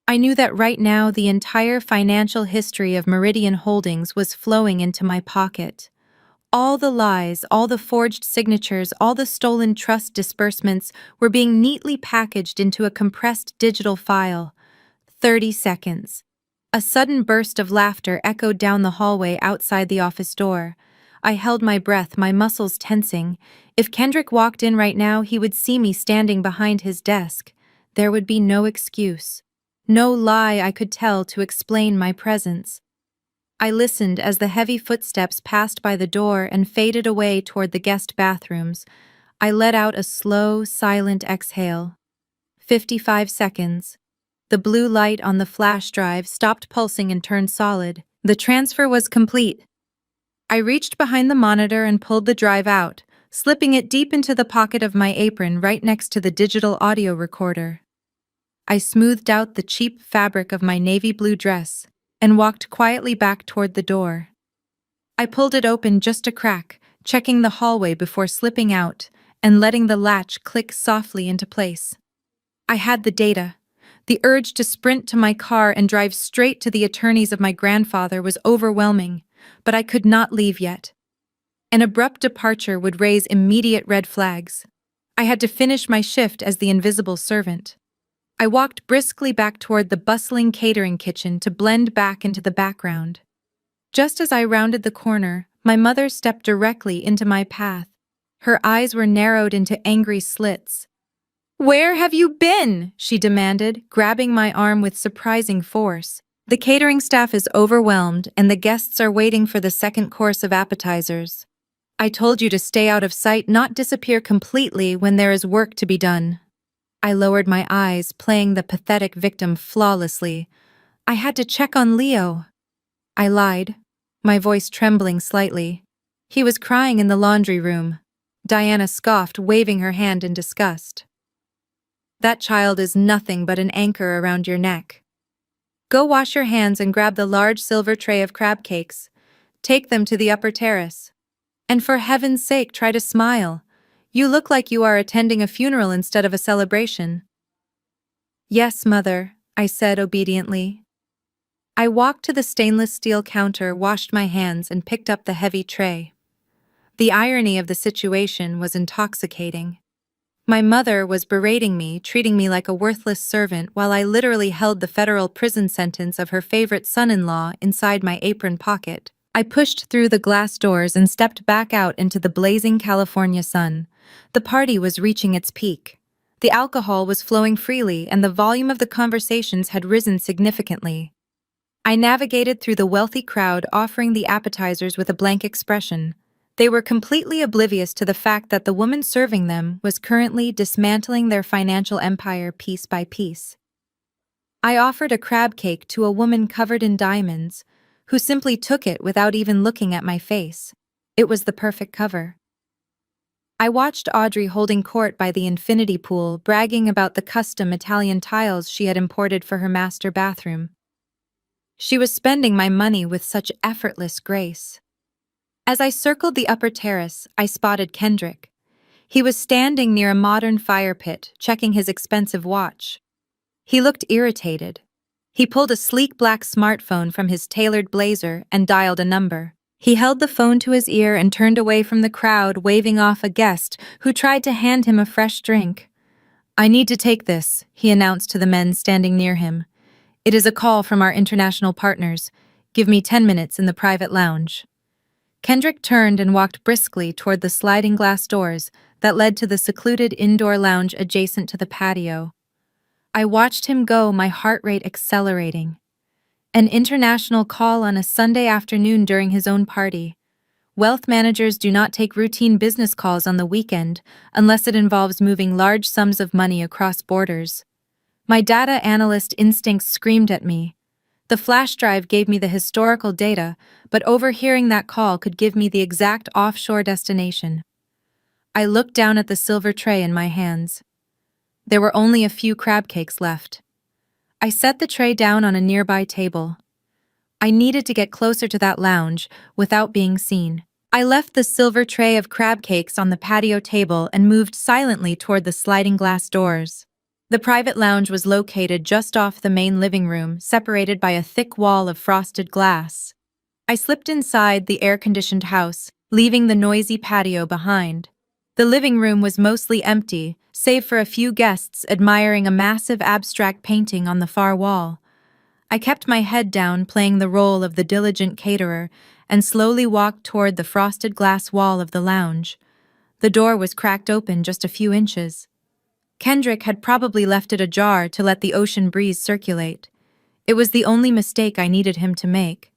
I knew that right now the entire financial history of Meridian Holdings was flowing into my pocket. All the lies, all the forged signatures, all the stolen trust disbursements were being neatly packaged into a compressed digital file. 30 seconds. A sudden burst of laughter echoed down the hallway outside the office door. I held my breath, my muscles tensing. If Kendrick walked in right now, he would see me standing behind his desk. There would be no excuse. No lie I could tell to explain my presence. I listened as the heavy footsteps passed by the door and faded away toward the guest bathrooms. I let out a slow, silent exhale. 55 seconds. The blue light on the flash drive stopped pulsing and turned solid. The transfer was complete. I reached behind the monitor and pulled the drive out, slipping it deep into the pocket of my apron right next to the digital audio recorder. I smoothed out the cheap fabric of my navy blue dress and walked quietly back toward the door. I pulled it open just a crack, checking the hallway before slipping out and letting the latch click softly into place. I had the data. The urge to sprint to my car and drive straight to the attorneys of my grandfather was overwhelming, but I could not leave yet. An abrupt departure would raise immediate red flags. I had to finish my shift as the invisible servant. I walked briskly back toward the bustling catering kitchen to blend back into the background. Just as I rounded the corner, my mother stepped directly into my path. Her eyes were narrowed into angry slits. "Where have you been?" she demanded, grabbing my arm with surprising force. "The catering staff is overwhelmed, and the guests are waiting for the second course of appetizers. I told you to stay out of sight, not disappear completely when there is work to be done." I lowered my eyes, playing the pathetic victim flawlessly. "I had to check on Leo." I lied, my voice trembling slightly. "He was crying in the laundry room." Diana scoffed, waving her hand in disgust. "That child is nothing but an anchor around your neck. Go wash your hands and grab the large silver tray of crab cakes. Take them to the upper terrace. And for heaven's sake, try to smile. You look like you are attending a funeral instead of a celebration." "Yes, Mother," I said obediently. I walked to the stainless steel counter, washed my hands, and picked up the heavy tray. The irony of the situation was intoxicating. My mother was berating me, treating me like a worthless servant, while I literally held the federal prison sentence of her favorite son-in-law inside my apron pocket. I pushed through the glass doors and stepped back out into the blazing California sun. The party was reaching its peak. The alcohol was flowing freely, and the volume of the conversations had risen significantly. I navigated through the wealthy crowd, offering the appetizers with a blank expression. They were completely oblivious to the fact that the woman serving them was currently dismantling their financial empire piece by piece. I offered a crab cake to a woman covered in diamonds, who simply took it without even looking at my face. It was the perfect cover. I watched Audrey holding court by the infinity pool, bragging about the custom Italian tiles she had imported for her master bathroom. She was spending my money with such effortless grace. As I circled the upper terrace, I spotted Kendrick. He was standing near a modern fire pit, checking his expensive watch. He looked irritated. He pulled a sleek black smartphone from his tailored blazer and dialed a number. He held the phone to his ear and turned away from the crowd, waving off a guest who tried to hand him a fresh drink. "I need to take this," he announced to the men standing near him. "It is a call from our international partners. Give me 10 minutes in the private lounge." Kendrick turned and walked briskly toward the sliding glass doors that led to the secluded indoor lounge adjacent to the patio. I watched him go, my heart rate accelerating. An international call on a Sunday afternoon during his own party. Wealth managers do not take routine business calls on the weekend unless it involves moving large sums of money across borders. My data analyst instincts screamed at me. The flash drive gave me the historical data, but overhearing that call could give me the exact offshore destination. I looked down at the silver tray in my hands. There were only a few crab cakes left. I set the tray down on a nearby table. I needed to get closer to that lounge without being seen. I left the silver tray of crab cakes on the patio table and moved silently toward the sliding glass doors. The private lounge was located just off the main living room, separated by a thick wall of frosted glass. I slipped inside the air-conditioned house, leaving the noisy patio behind. The living room was mostly empty, save for a few guests admiring a massive abstract painting on the far wall. I kept my head down, playing the role of the diligent caterer, and slowly walked toward the frosted glass wall of the lounge. The door was cracked open just a few inches. Kendrick had probably left it ajar to let the ocean breeze circulate. It was the only mistake I needed him to make.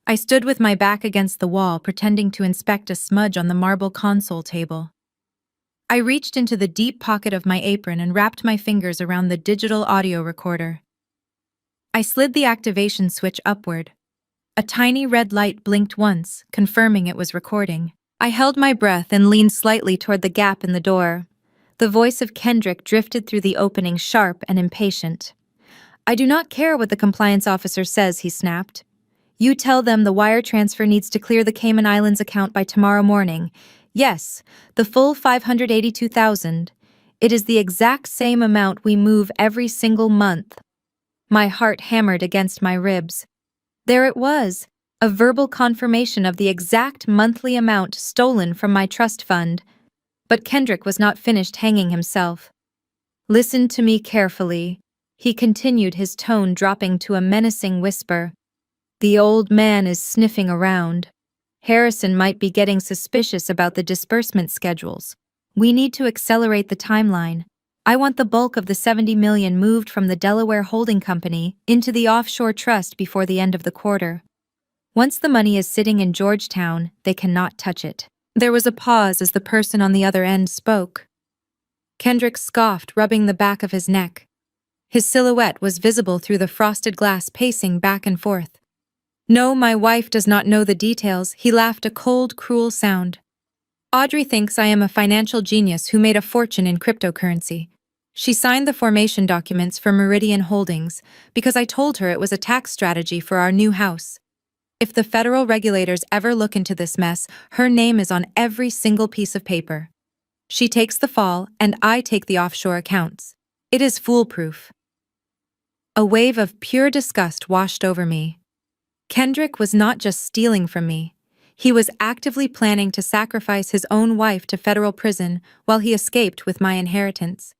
I stood with my back against the wall, pretending to inspect a smudge on the marble console table. I reached into the deep pocket of my apron and wrapped my fingers around the digital audio recorder. I slid the activation switch upward. A tiny red light blinked once, confirming it was recording. I held my breath and leaned slightly toward the gap in the door. The voice of Kendrick drifted through the opening, sharp and impatient. "I do not care what the compliance officer says," he snapped. "You tell them the wire transfer needs to clear the Cayman Islands account by tomorrow morning. Yes, the full $582,000. It is the exact same amount we move every single month." My heart hammered against my ribs. There it was, a verbal confirmation of the exact monthly amount stolen from my trust fund. But Kendrick was not finished hanging himself. "Listen to me carefully," he continued, his tone dropping to a menacing whisper. "The old man is sniffing around. Harrison might be getting suspicious about the disbursement schedules. We need to accelerate the timeline. I want the bulk of the $70 million moved from the Delaware holding company into the offshore trust before the end of the quarter. Once the money is sitting in Georgetown, they cannot touch it." There was a pause as the person on the other end spoke. Kendrick scoffed, rubbing the back of his neck. His silhouette was visible through the frosted glass, pacing back and forth. "No, my wife does not know the details," he laughed, a cold, cruel sound. "Audrey thinks I am a financial genius who made a fortune in cryptocurrency. She signed the formation documents for Meridian Holdings because I told her it was a tax strategy for our new house. If the federal regulators ever look into this mess, her name is on every single piece of paper. She takes the fall, and I take the offshore accounts. It is foolproof." A wave of pure disgust washed over me. Kendrick was not just stealing from me. He was actively planning to sacrifice his own wife to federal prison while he escaped with my inheritance.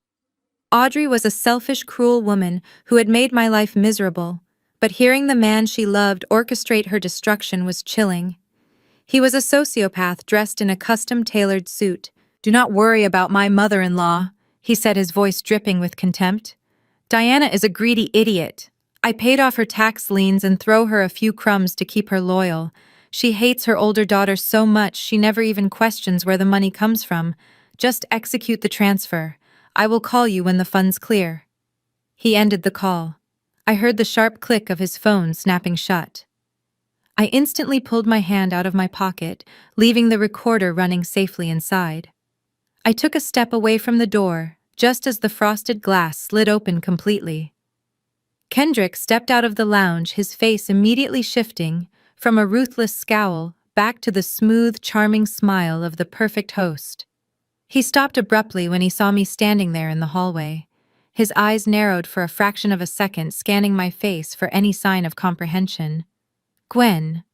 Audrey was a selfish, cruel woman who had made my life miserable, but hearing the man she loved orchestrate her destruction was chilling. He was a sociopath dressed in a custom-tailored suit. "Do not worry about my mother-in-law," he said, his voice dripping with contempt. "Diana is a greedy idiot. I paid off her tax liens and throw her a few crumbs to keep her loyal. She hates her older daughter so much she never even questions where the money comes from. Just execute the transfer. I will call you when the funds clear." He ended the call. I heard the sharp click of his phone snapping shut. I instantly pulled my hand out of my pocket, leaving the recorder running safely inside. I took a step away from the door, just as the frosted glass slid open completely. Kendrick stepped out of the lounge, his face immediately shifting from a ruthless scowl back to the smooth, charming smile of the perfect host. He stopped abruptly when he saw me standing there in the hallway. His eyes narrowed for a fraction of a second, scanning my face for any sign of comprehension. "Gwen,"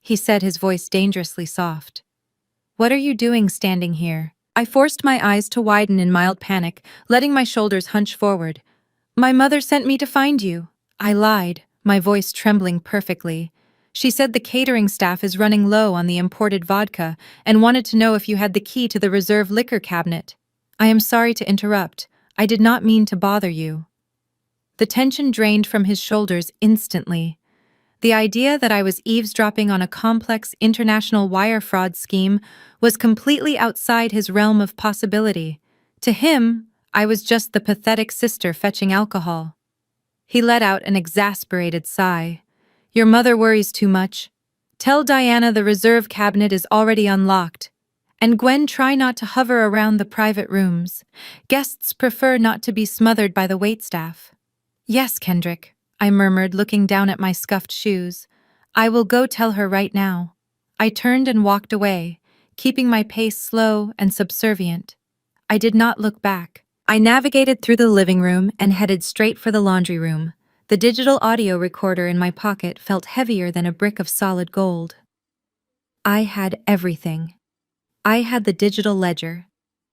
he said, his voice dangerously soft. "What are you doing standing here?" I forced my eyes to widen in mild panic, letting my shoulders hunch forward. "My mother sent me to find you." I lied, my voice trembling perfectly. "She said the catering staff is running low on the imported vodka and wanted to know if you had the key to the reserve liquor cabinet. I am sorry to interrupt. I did not mean to bother you." The tension drained from his shoulders instantly. The idea that I was eavesdropping on a complex international wire fraud scheme was completely outside his realm of possibility. To him, I was just the pathetic sister fetching alcohol. He let out an exasperated sigh. "Your mother worries too much. Tell Diana the reserve cabinet is already unlocked. And Gwen, try not to hover around the private rooms. Guests prefer not to be smothered by the waitstaff." "Yes, Kendrick," I murmured, looking down at my scuffed shoes. "I will go tell her right now." I turned and walked away, keeping my pace slow and subservient. I did not look back. I navigated through the living room and headed straight for the laundry room. The digital audio recorder in my pocket felt heavier than a brick of solid gold. I had everything. I had the digital ledger,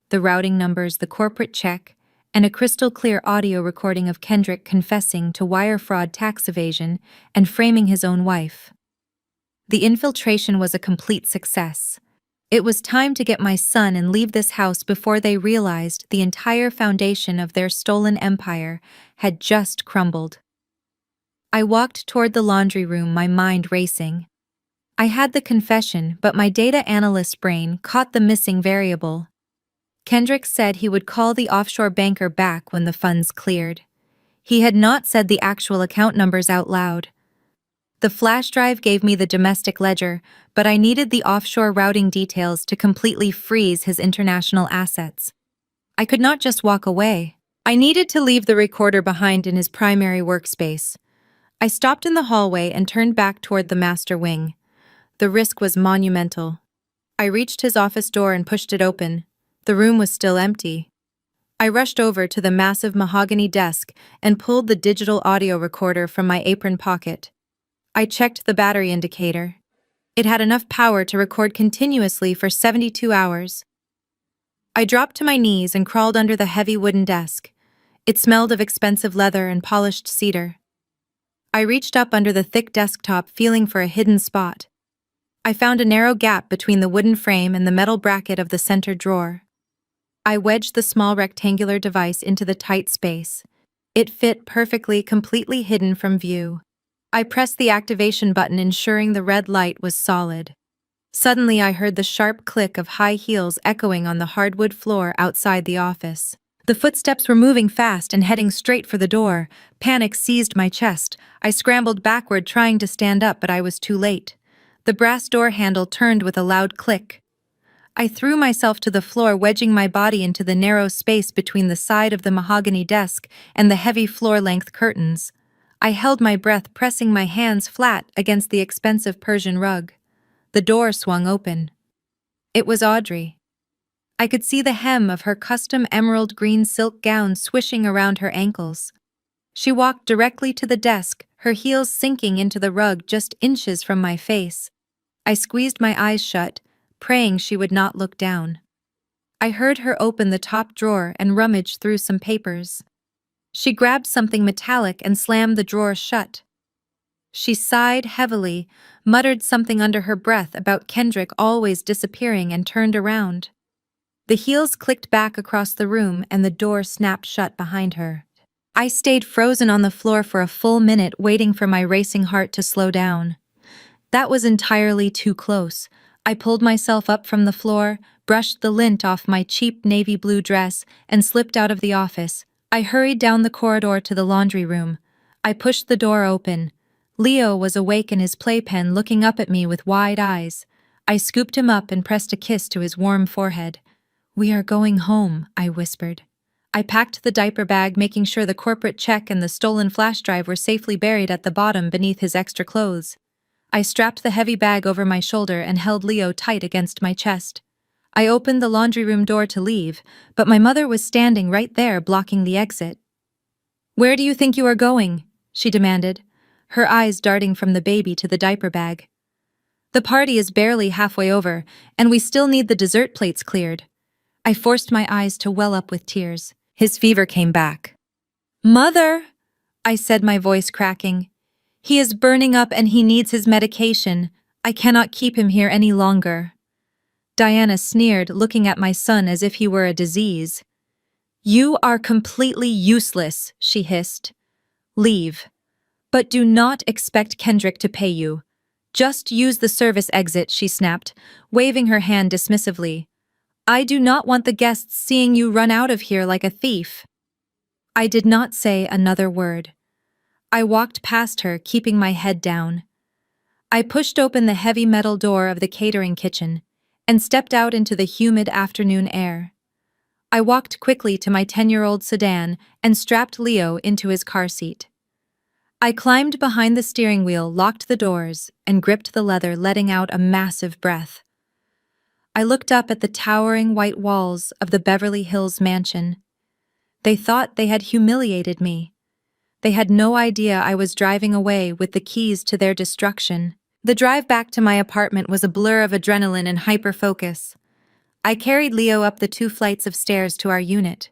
the routing numbers, the corporate check, and a crystal-clear audio recording of Kendrick confessing to wire fraud, tax evasion, and framing his own wife. The infiltration was a complete success. It was time to get my son and leave this house before they realized the entire foundation of their stolen empire had just crumbled. I walked toward the laundry room, my mind racing. I had the confession, but my data analyst's brain caught the missing variable. Kendrick said he would call the offshore banker back when the funds cleared. He had not said the actual account numbers out loud. The flash drive gave me the domestic ledger, but I needed the offshore routing details to completely freeze his international assets. I could not just walk away. I needed to leave the recorder behind in his primary workspace. I stopped in the hallway and turned back toward the master wing. The risk was monumental. I reached his office door and pushed it open. The room was still empty. I rushed over to the massive mahogany desk and pulled the digital audio recorder from my apron pocket. I checked the battery indicator. It had enough power to record continuously for 72 hours. I dropped to my knees and crawled under the heavy wooden desk. It smelled of expensive leather and polished cedar. I reached up under the thick desktop, feeling for a hidden spot. I found a narrow gap between the wooden frame and the metal bracket of the center drawer. I wedged the small rectangular device into the tight space. It fit perfectly, completely hidden from view. I pressed the activation button, ensuring the red light was solid. Suddenly, I heard the sharp click of high heels echoing on the hardwood floor outside the office. The footsteps were moving fast and heading straight for the door. Panic seized my chest. I scrambled backward, trying to stand up, but I was too late. The brass door handle turned with a loud click. I threw myself to the floor, wedging my body into the narrow space between the side of the mahogany desk and the heavy floor-length curtains. I held my breath, pressing my hands flat against the expensive Persian rug. The door swung open. It was Audrey. I could see the hem of her custom emerald green silk gown swishing around her ankles. She walked directly to the desk, her heels sinking into the rug just inches from my face. I squeezed my eyes shut, praying she would not look down. I heard her open the top drawer and rummage through some papers. She grabbed something metallic and slammed the drawer shut. She sighed heavily, muttered something under her breath about Kendrick always disappearing, and turned around. The heels clicked back across the room and the door snapped shut behind her. I stayed frozen on the floor for a full minute, waiting for my racing heart to slow down. That was entirely too close. I pulled myself up from the floor, brushed the lint off my cheap navy blue dress, and slipped out of the office. I hurried down the corridor to the laundry room. I pushed the door open. Leo was awake in his playpen, looking up at me with wide eyes. I scooped him up and pressed a kiss to his warm forehead. "We are going home," I whispered. I packed the diaper bag, making sure the corporate check and the stolen flash drive were safely buried at the bottom beneath his extra clothes. I strapped the heavy bag over my shoulder and held Leo tight against my chest. I opened the laundry room door to leave, but my mother was standing right there, blocking the exit. "Where do you think you are going?" she demanded, her eyes darting from the baby to the diaper bag. "The party is barely halfway over, and we still need the dessert plates cleared." I forced my eyes to well up with tears. His fever came back. "Mother," I said, my voice cracking. "He is burning up and he needs his medication. I cannot keep him here any longer." Diana sneered, looking at my son as if he were a disease. "You are completely useless," she hissed. "Leave. But do not expect Kendrick to pay you. Just use the service exit," she snapped, waving her hand dismissively. "I do not want the guests seeing you run out of here like a thief." I did not say another word. I walked past her, keeping my head down. I pushed open the heavy metal door of the catering kitchen and stepped out into the humid afternoon air. I walked quickly to my 10-year-old sedan and strapped Leo into his car seat. I climbed behind the steering wheel, locked the doors, and gripped the leather, letting out a massive breath. I looked up at the towering white walls of the Beverly Hills mansion. They thought they had humiliated me. They had no idea I was driving away with the keys to their destruction. The drive back to my apartment was a blur of adrenaline and hyper-focus. I carried Leo up the 2 flights of stairs to our unit.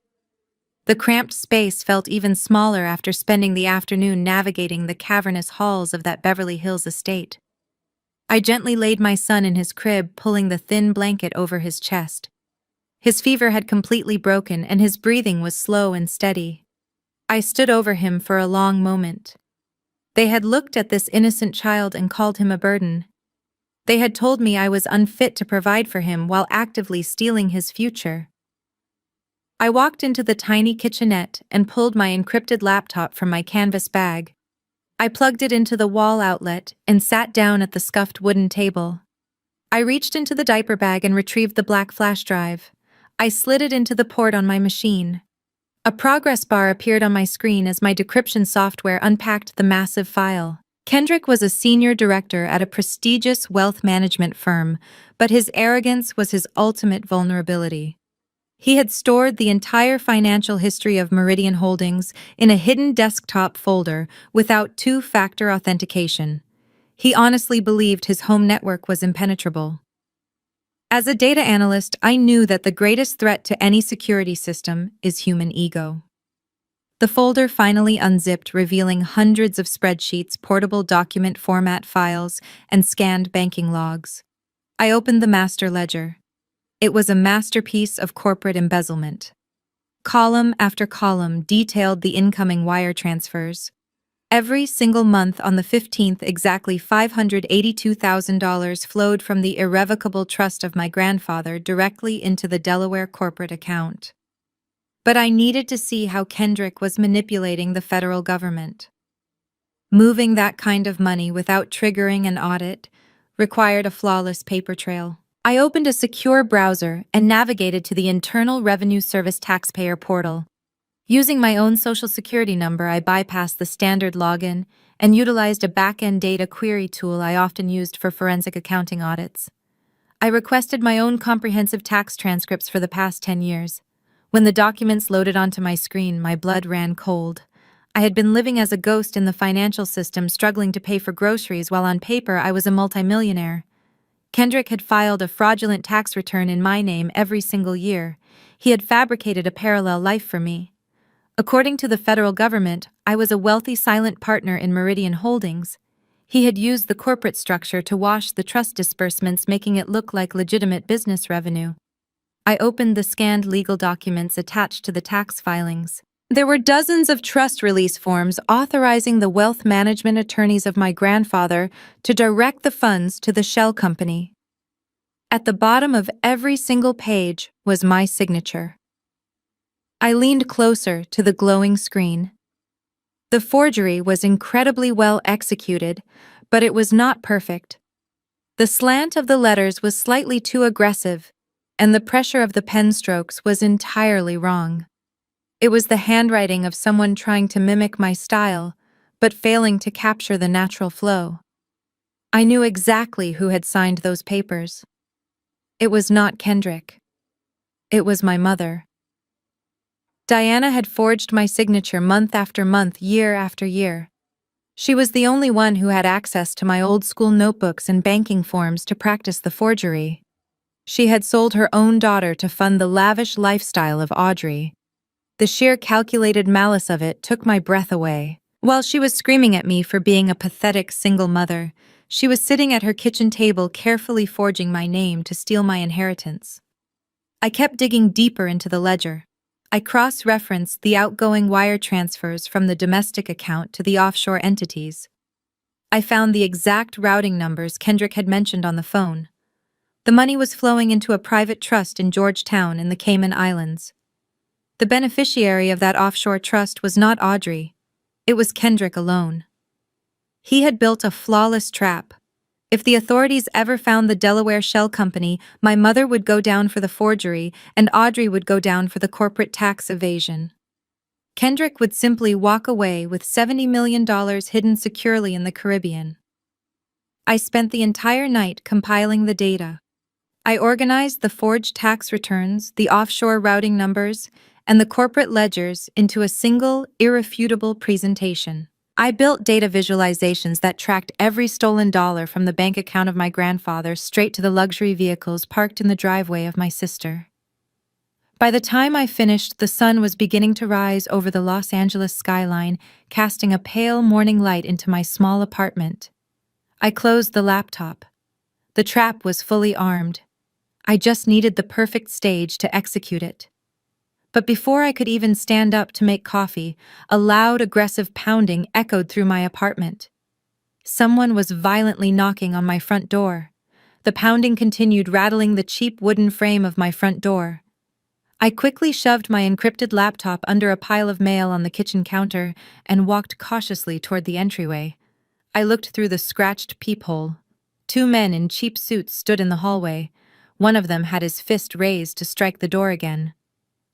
The cramped space felt even smaller after spending the afternoon navigating the cavernous halls of that Beverly Hills estate. I gently laid my son in his crib, pulling the thin blanket over his chest. His fever had completely broken and his breathing was slow and steady. I stood over him for a long moment. They had looked at this innocent child and called him a burden. They had told me I was unfit to provide for him while actively stealing his future. I walked into the tiny kitchenette and pulled my encrypted laptop from my canvas bag. I plugged it into the wall outlet and sat down at the scuffed wooden table. I reached into the diaper bag and retrieved the black flash drive. I slid it into the port on my machine. A progress bar appeared on my screen as my decryption software unpacked the massive file. Kendrick was a senior director at a prestigious wealth management firm, but his arrogance was his ultimate vulnerability. He had stored the entire financial history of Meridian Holdings in a hidden desktop folder without two-factor authentication. He honestly believed his home network was impenetrable. As a data analyst, I knew that the greatest threat to any security system is human ego. The folder finally unzipped, revealing hundreds of spreadsheets, portable document format files, and scanned banking logs. I opened the master ledger. It was a masterpiece of corporate embezzlement. Column after column detailed the incoming wire transfers. Every single month on the 15th, exactly $582,000 flowed from the irrevocable trust of my grandfather directly into the Delaware corporate account. But I needed to see how Kendrick was manipulating the federal government. Moving that kind of money without triggering an audit required a flawless paper trail. I opened a secure browser and navigated to the Internal Revenue Service taxpayer portal. Using my own social security number, I bypassed the standard login and utilized a back-end data query tool I often used for forensic accounting audits. I requested my own comprehensive tax transcripts for the past 10 years. When the documents loaded onto my screen, my blood ran cold. I had been living as a ghost in the financial system, struggling to pay for groceries while on paper I was a multimillionaire. Kendrick had filed a fraudulent tax return in my name every single year. He had fabricated a parallel life for me. According to the federal government, I was a wealthy silent partner in Meridian Holdings. He had used the corporate structure to wash the trust disbursements, making it look like legitimate business revenue. I opened the scanned legal documents attached to the tax filings. There were dozens of trust release forms authorizing the wealth management attorneys of my grandfather to direct the funds to the shell company. At the bottom of every single page was my signature. I leaned closer to the glowing screen. The forgery was incredibly well executed, but it was not perfect. The slant of the letters was slightly too aggressive, and the pressure of the pen strokes was entirely wrong. It was the handwriting of someone trying to mimic my style, but failing to capture the natural flow. I knew exactly who had signed those papers. It was not Kendrick. It was my mother. Diana had forged my signature month after month, year after year. She was the only one who had access to my old-school notebooks and banking forms to practice the forgery. She had sold her own daughter to fund the lavish lifestyle of Audrey. The sheer calculated malice of it took my breath away. While she was screaming at me for being a pathetic single mother, she was sitting at her kitchen table carefully forging my name to steal my inheritance. I kept digging deeper into the ledger. I cross-referenced the outgoing wire transfers from the domestic account to the offshore entities. I found the exact routing numbers Kendrick had mentioned on the phone. The money was flowing into a private trust in Georgetown in the Cayman Islands. The beneficiary of that offshore trust was not Audrey. It was Kendrick alone. He had built a flawless trap. If the authorities ever found the Delaware shell company, my mother would go down for the forgery, and Audrey would go down for the corporate tax evasion. Kendrick would simply walk away with $70 million hidden securely in the Caribbean. I spent the entire night compiling the data. I organized the forged tax returns, the offshore routing numbers, and the corporate ledgers into a single, irrefutable presentation. I built data visualizations that tracked every stolen dollar from the bank account of my grandfather straight to the luxury vehicles parked in the driveway of my sister. By the time I finished, the sun was beginning to rise over the Los Angeles skyline, casting a pale morning light into my small apartment. I closed the laptop. The trap was fully armed. I just needed the perfect stage to execute it. But before I could even stand up to make coffee, a loud, aggressive pounding echoed through my apartment. Someone was violently knocking on my front door. The pounding continued, rattling the cheap wooden frame of my front door. I quickly shoved my encrypted laptop under a pile of mail on the kitchen counter and walked cautiously toward the entryway. I looked through the scratched peephole. 2 men in cheap suits stood in the hallway. One of them had his fist raised to strike the door again.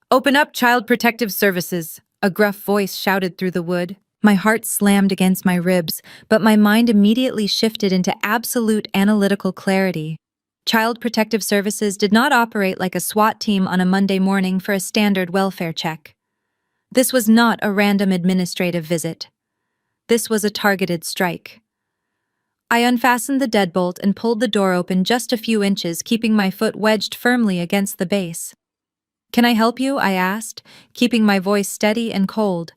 "Open up, Child Protective Services!" a gruff voice shouted through the wood. My heart slammed against my ribs, but my mind immediately shifted into absolute analytical clarity. Child Protective Services did not operate like a SWAT team on a Monday morning for a standard welfare check. This was not a random administrative visit. This was a targeted strike. I unfastened the deadbolt and pulled the door open just a few inches, keeping my foot wedged firmly against the base. "Can I help you?" I asked, keeping my voice steady and cold.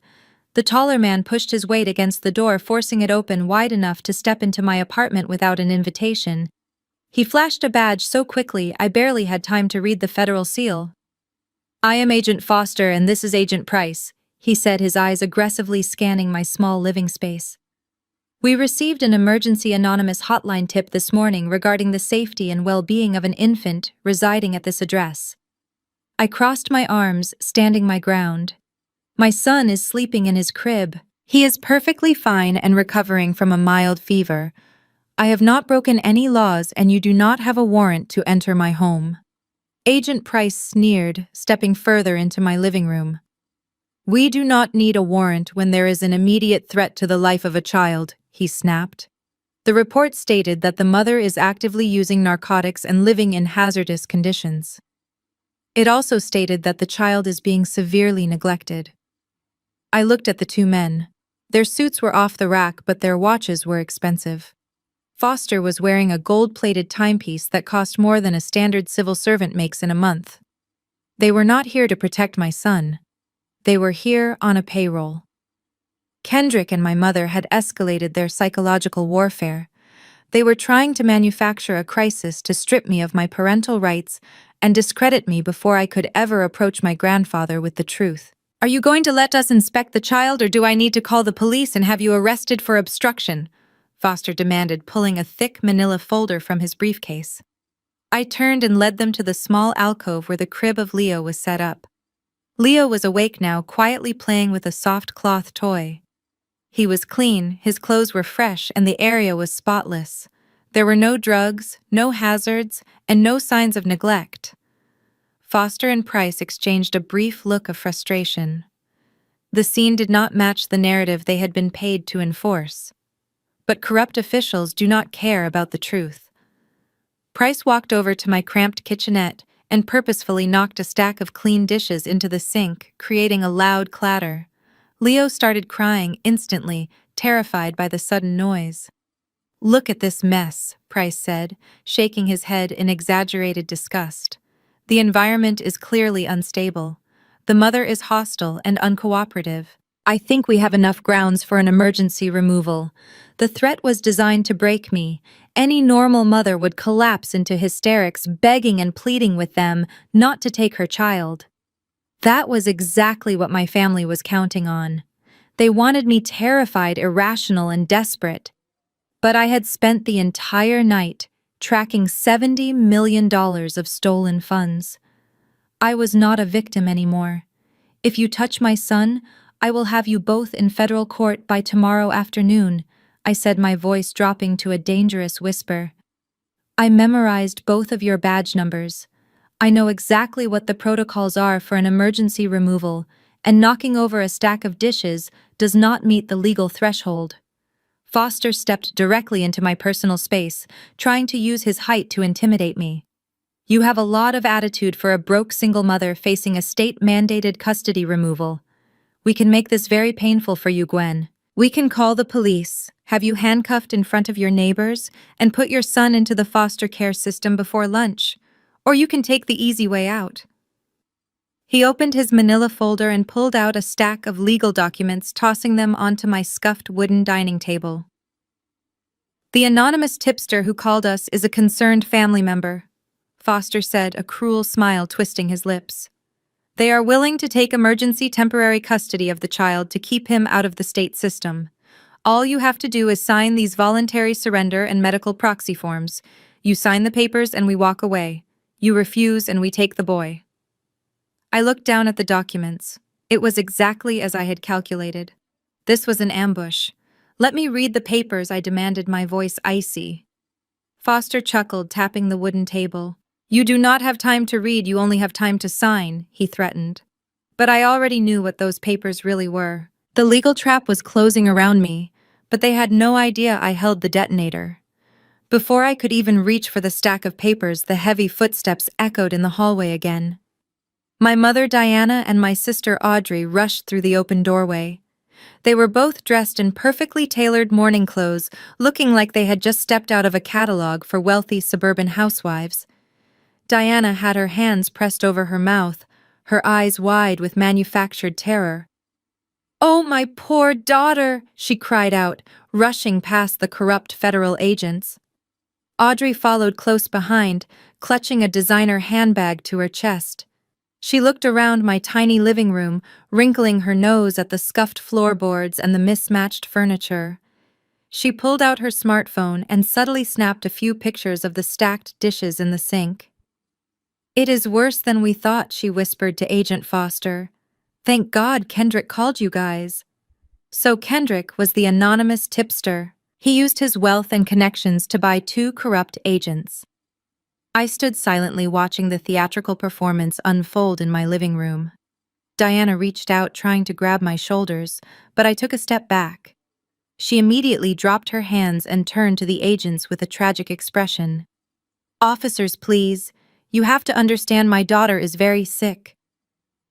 The taller man pushed his weight against the door, forcing it open wide enough to step into my apartment without an invitation. He flashed a badge so quickly I barely had time to read the federal seal. "I am Agent Foster and this is Agent Price," he said, his eyes aggressively scanning my small living space. "We received an emergency anonymous hotline tip this morning regarding the safety and well-being of an infant residing at this address." I crossed my arms, standing my ground. "My son is sleeping in his crib. He is perfectly fine and recovering from a mild fever. I have not broken any laws and you do not have a warrant to enter my home." Agent Price sneered, stepping further into my living room. "We do not need a warrant when there is an immediate threat to the life of a child," he snapped. "The report stated that the mother is actively using narcotics and living in hazardous conditions. It also stated that the child is being severely neglected." I looked at the 2 men. Their suits were off the rack, but their watches were expensive. Foster was wearing a gold-plated timepiece that cost more than a standard civil servant makes in a month. They were not here to protect my son. They were here on a payroll. Kendrick and my mother had escalated their psychological warfare. They were trying to manufacture a crisis to strip me of my parental rights and discredit me before I could ever approach my grandfather with the truth. "Are you going to let us inspect the child, or do I need to call the police and have you arrested for obstruction?" Foster demanded, pulling a thick manila folder from his briefcase. I turned and led them to the small alcove where the crib of Leo was set up. Leo was awake now, quietly playing with a soft cloth toy. He was clean, his clothes were fresh, and the area was spotless. There were no drugs, no hazards, and no signs of neglect. Foster and Price exchanged a brief look of frustration. The scene did not match the narrative they had been paid to enforce. But corrupt officials do not care about the truth. Price walked over to my cramped kitchenette and purposefully knocked a stack of clean dishes into the sink, creating a loud clatter. Leo started crying instantly, terrified by the sudden noise. "Look at this mess," Price said, shaking his head in exaggerated disgust. "The environment is clearly unstable. The mother is hostile and uncooperative. I think we have enough grounds for an emergency removal. The threat was designed to break me. Any normal mother would collapse into hysterics, begging and pleading with them not to take her child." That was exactly what my family was counting on. They wanted me terrified, irrational, and desperate. But I had spent the entire night tracking $70 million of stolen funds. I was not a victim anymore. "If you touch my son, I will have you both in federal court by tomorrow afternoon," I said, my voice dropping to a dangerous whisper. "I memorized both of your badge numbers. I know exactly what the protocols are for an emergency removal, and knocking over a stack of dishes does not meet the legal threshold." Foster stepped directly into my personal space, trying to use his height to intimidate me. "You have a lot of attitude for a broke single mother facing a state-mandated custody removal. We can make this very painful for you, Gwen. We can call the police, have you handcuffed in front of your neighbors, and put your son into the foster care system before lunch. Or you can take the easy way out." He opened his manila folder and pulled out a stack of legal documents, tossing them onto my scuffed wooden dining table. The anonymous tipster who called us is a concerned family member, Foster said, a cruel smile twisting his lips. They are willing to take emergency temporary custody of the child to keep him out of the state system. All you have to do is sign these voluntary surrender and medical proxy forms. You sign the papers and we walk away. You refuse and we take the boy. I looked down at the documents. It was exactly as I had calculated. This was an ambush. Let me read the papers, I demanded, my voice icy. Foster chuckled, tapping the wooden table. You do not have time to read, you only have time to sign, he threatened. But I already knew what those papers really were. The legal trap was closing around me, but they had no idea I held the detonator. Before I could even reach for the stack of papers, the heavy footsteps echoed in the hallway again. My mother Diana and my sister Audrey rushed through the open doorway. They were both dressed in perfectly tailored morning clothes, looking like they had just stepped out of a catalog for wealthy suburban housewives. Diana had her hands pressed over her mouth, her eyes wide with manufactured terror. "Oh, my poor daughter!" she cried out, rushing past the corrupt federal agents. Audrey followed close behind, clutching a designer handbag to her chest. She looked around my tiny living room, wrinkling her nose at the scuffed floorboards and the mismatched furniture. She pulled out her smartphone and subtly snapped a few pictures of the stacked dishes in the sink. "It is worse than we thought," she whispered to Agent Foster. "Thank God Kendrick called you guys." So Kendrick was the anonymous tipster. He used his wealth and connections to buy 2 corrupt agents. I stood silently watching the theatrical performance unfold in my living room. Diana reached out, trying to grab my shoulders, but I took a step back. She immediately dropped her hands and turned to the agents with a tragic expression. "Officers, please. You have to understand my daughter is very sick."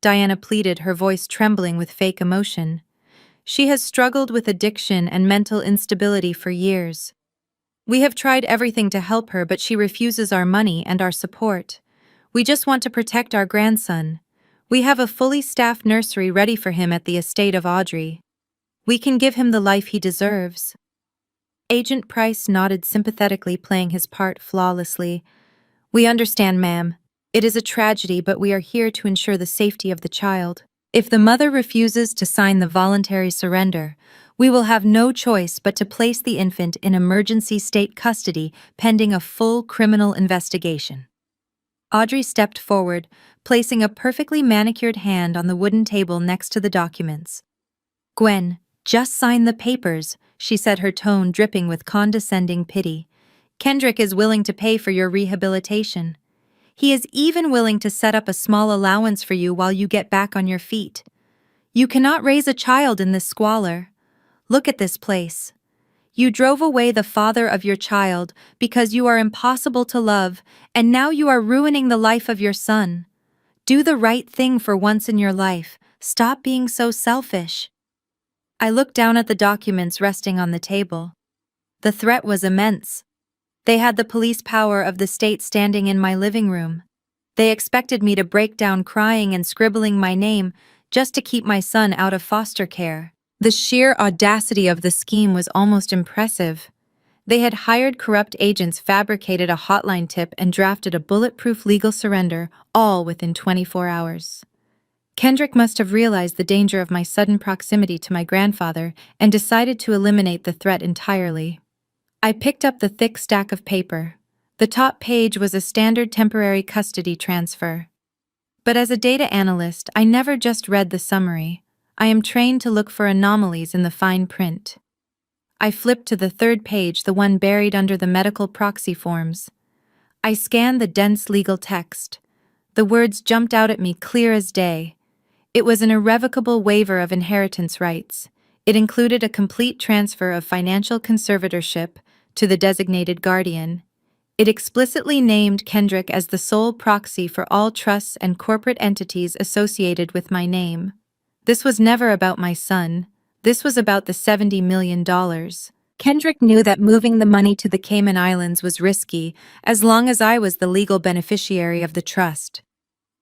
Diana pleaded, her voice trembling with fake emotion. "She has struggled with addiction and mental instability for years. We have tried everything to help her, but she refuses our money and our support. We just want to protect our grandson. We have a fully staffed nursery ready for him at the estate of Audrey. We can give him the life he deserves." Agent Price nodded sympathetically, playing his part flawlessly. "We understand, ma'am. It is a tragedy, but we are here to ensure the safety of the child. If the mother refuses to sign the voluntary surrender, we will have no choice but to place the infant in emergency state custody pending a full criminal investigation." Audrey stepped forward, placing a perfectly manicured hand on the wooden table next to the documents. "Gwen, just sign the papers," she said, her tone dripping with condescending pity. "Kendrick is willing to pay for your rehabilitation. He is even willing to set up a small allowance for you while you get back on your feet. You cannot raise a child in this squalor. Look at this place. You drove away the father of your child because you are impossible to love, and now you are ruining the life of your son. Do the right thing for once in your life. Stop being so selfish." I looked down at the documents resting on the table. The threat was immense. They had the police power of the state standing in my living room. They expected me to break down crying and scribbling my name just to keep my son out of foster care. The sheer audacity of the scheme was almost impressive. They had hired corrupt agents, fabricated a hotline tip, and drafted a bulletproof legal surrender, all within 24 hours. Kendrick must have realized the danger of my sudden proximity to my grandfather and decided to eliminate the threat entirely. I picked up the thick stack of paper. The top page was a standard temporary custody transfer. But as a data analyst, I never just read the summary. I am trained to look for anomalies in the fine print. I flipped to the 3rd page, the one buried under the medical proxy forms. I scanned the dense legal text. The words jumped out at me clear as day. It was an irrevocable waiver of inheritance rights. It included a complete transfer of financial conservatorship to the designated guardian. It explicitly named Kendrick as the sole proxy for all trusts and corporate entities associated with my name. This was never about my son. This was about the $70 million. Kendrick knew that moving the money to the Cayman Islands was risky, as long as I was the legal beneficiary of the trust.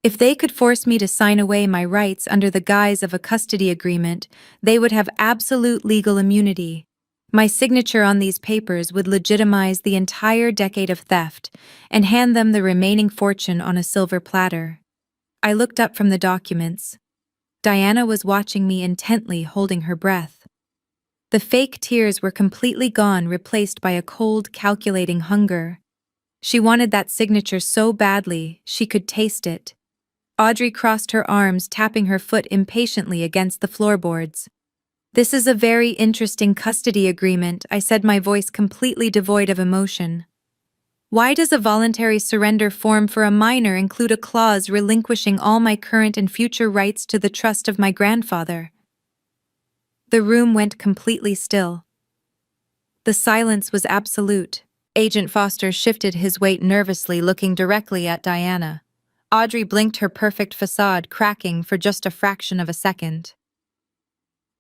If they could force me to sign away my rights under the guise of a custody agreement, they would have absolute legal immunity. My signature on these papers would legitimize the entire decade of theft and hand them the remaining fortune on a silver platter. I looked up from the documents. Diana was watching me intently, holding her breath. The fake tears were completely gone, replaced by a cold, calculating hunger. She wanted that signature so badly, she could taste it. Audrey crossed her arms, tapping her foot impatiently against the floorboards. "This is a very interesting custody agreement," I said, my voice completely devoid of emotion. "Why does a voluntary surrender form for a minor include a clause relinquishing all my current and future rights to the trust of my grandfather?" The room went completely still. The silence was absolute. Agent Foster shifted his weight nervously, looking directly at Diana. Audrey blinked, her perfect facade cracking for just a fraction of a second.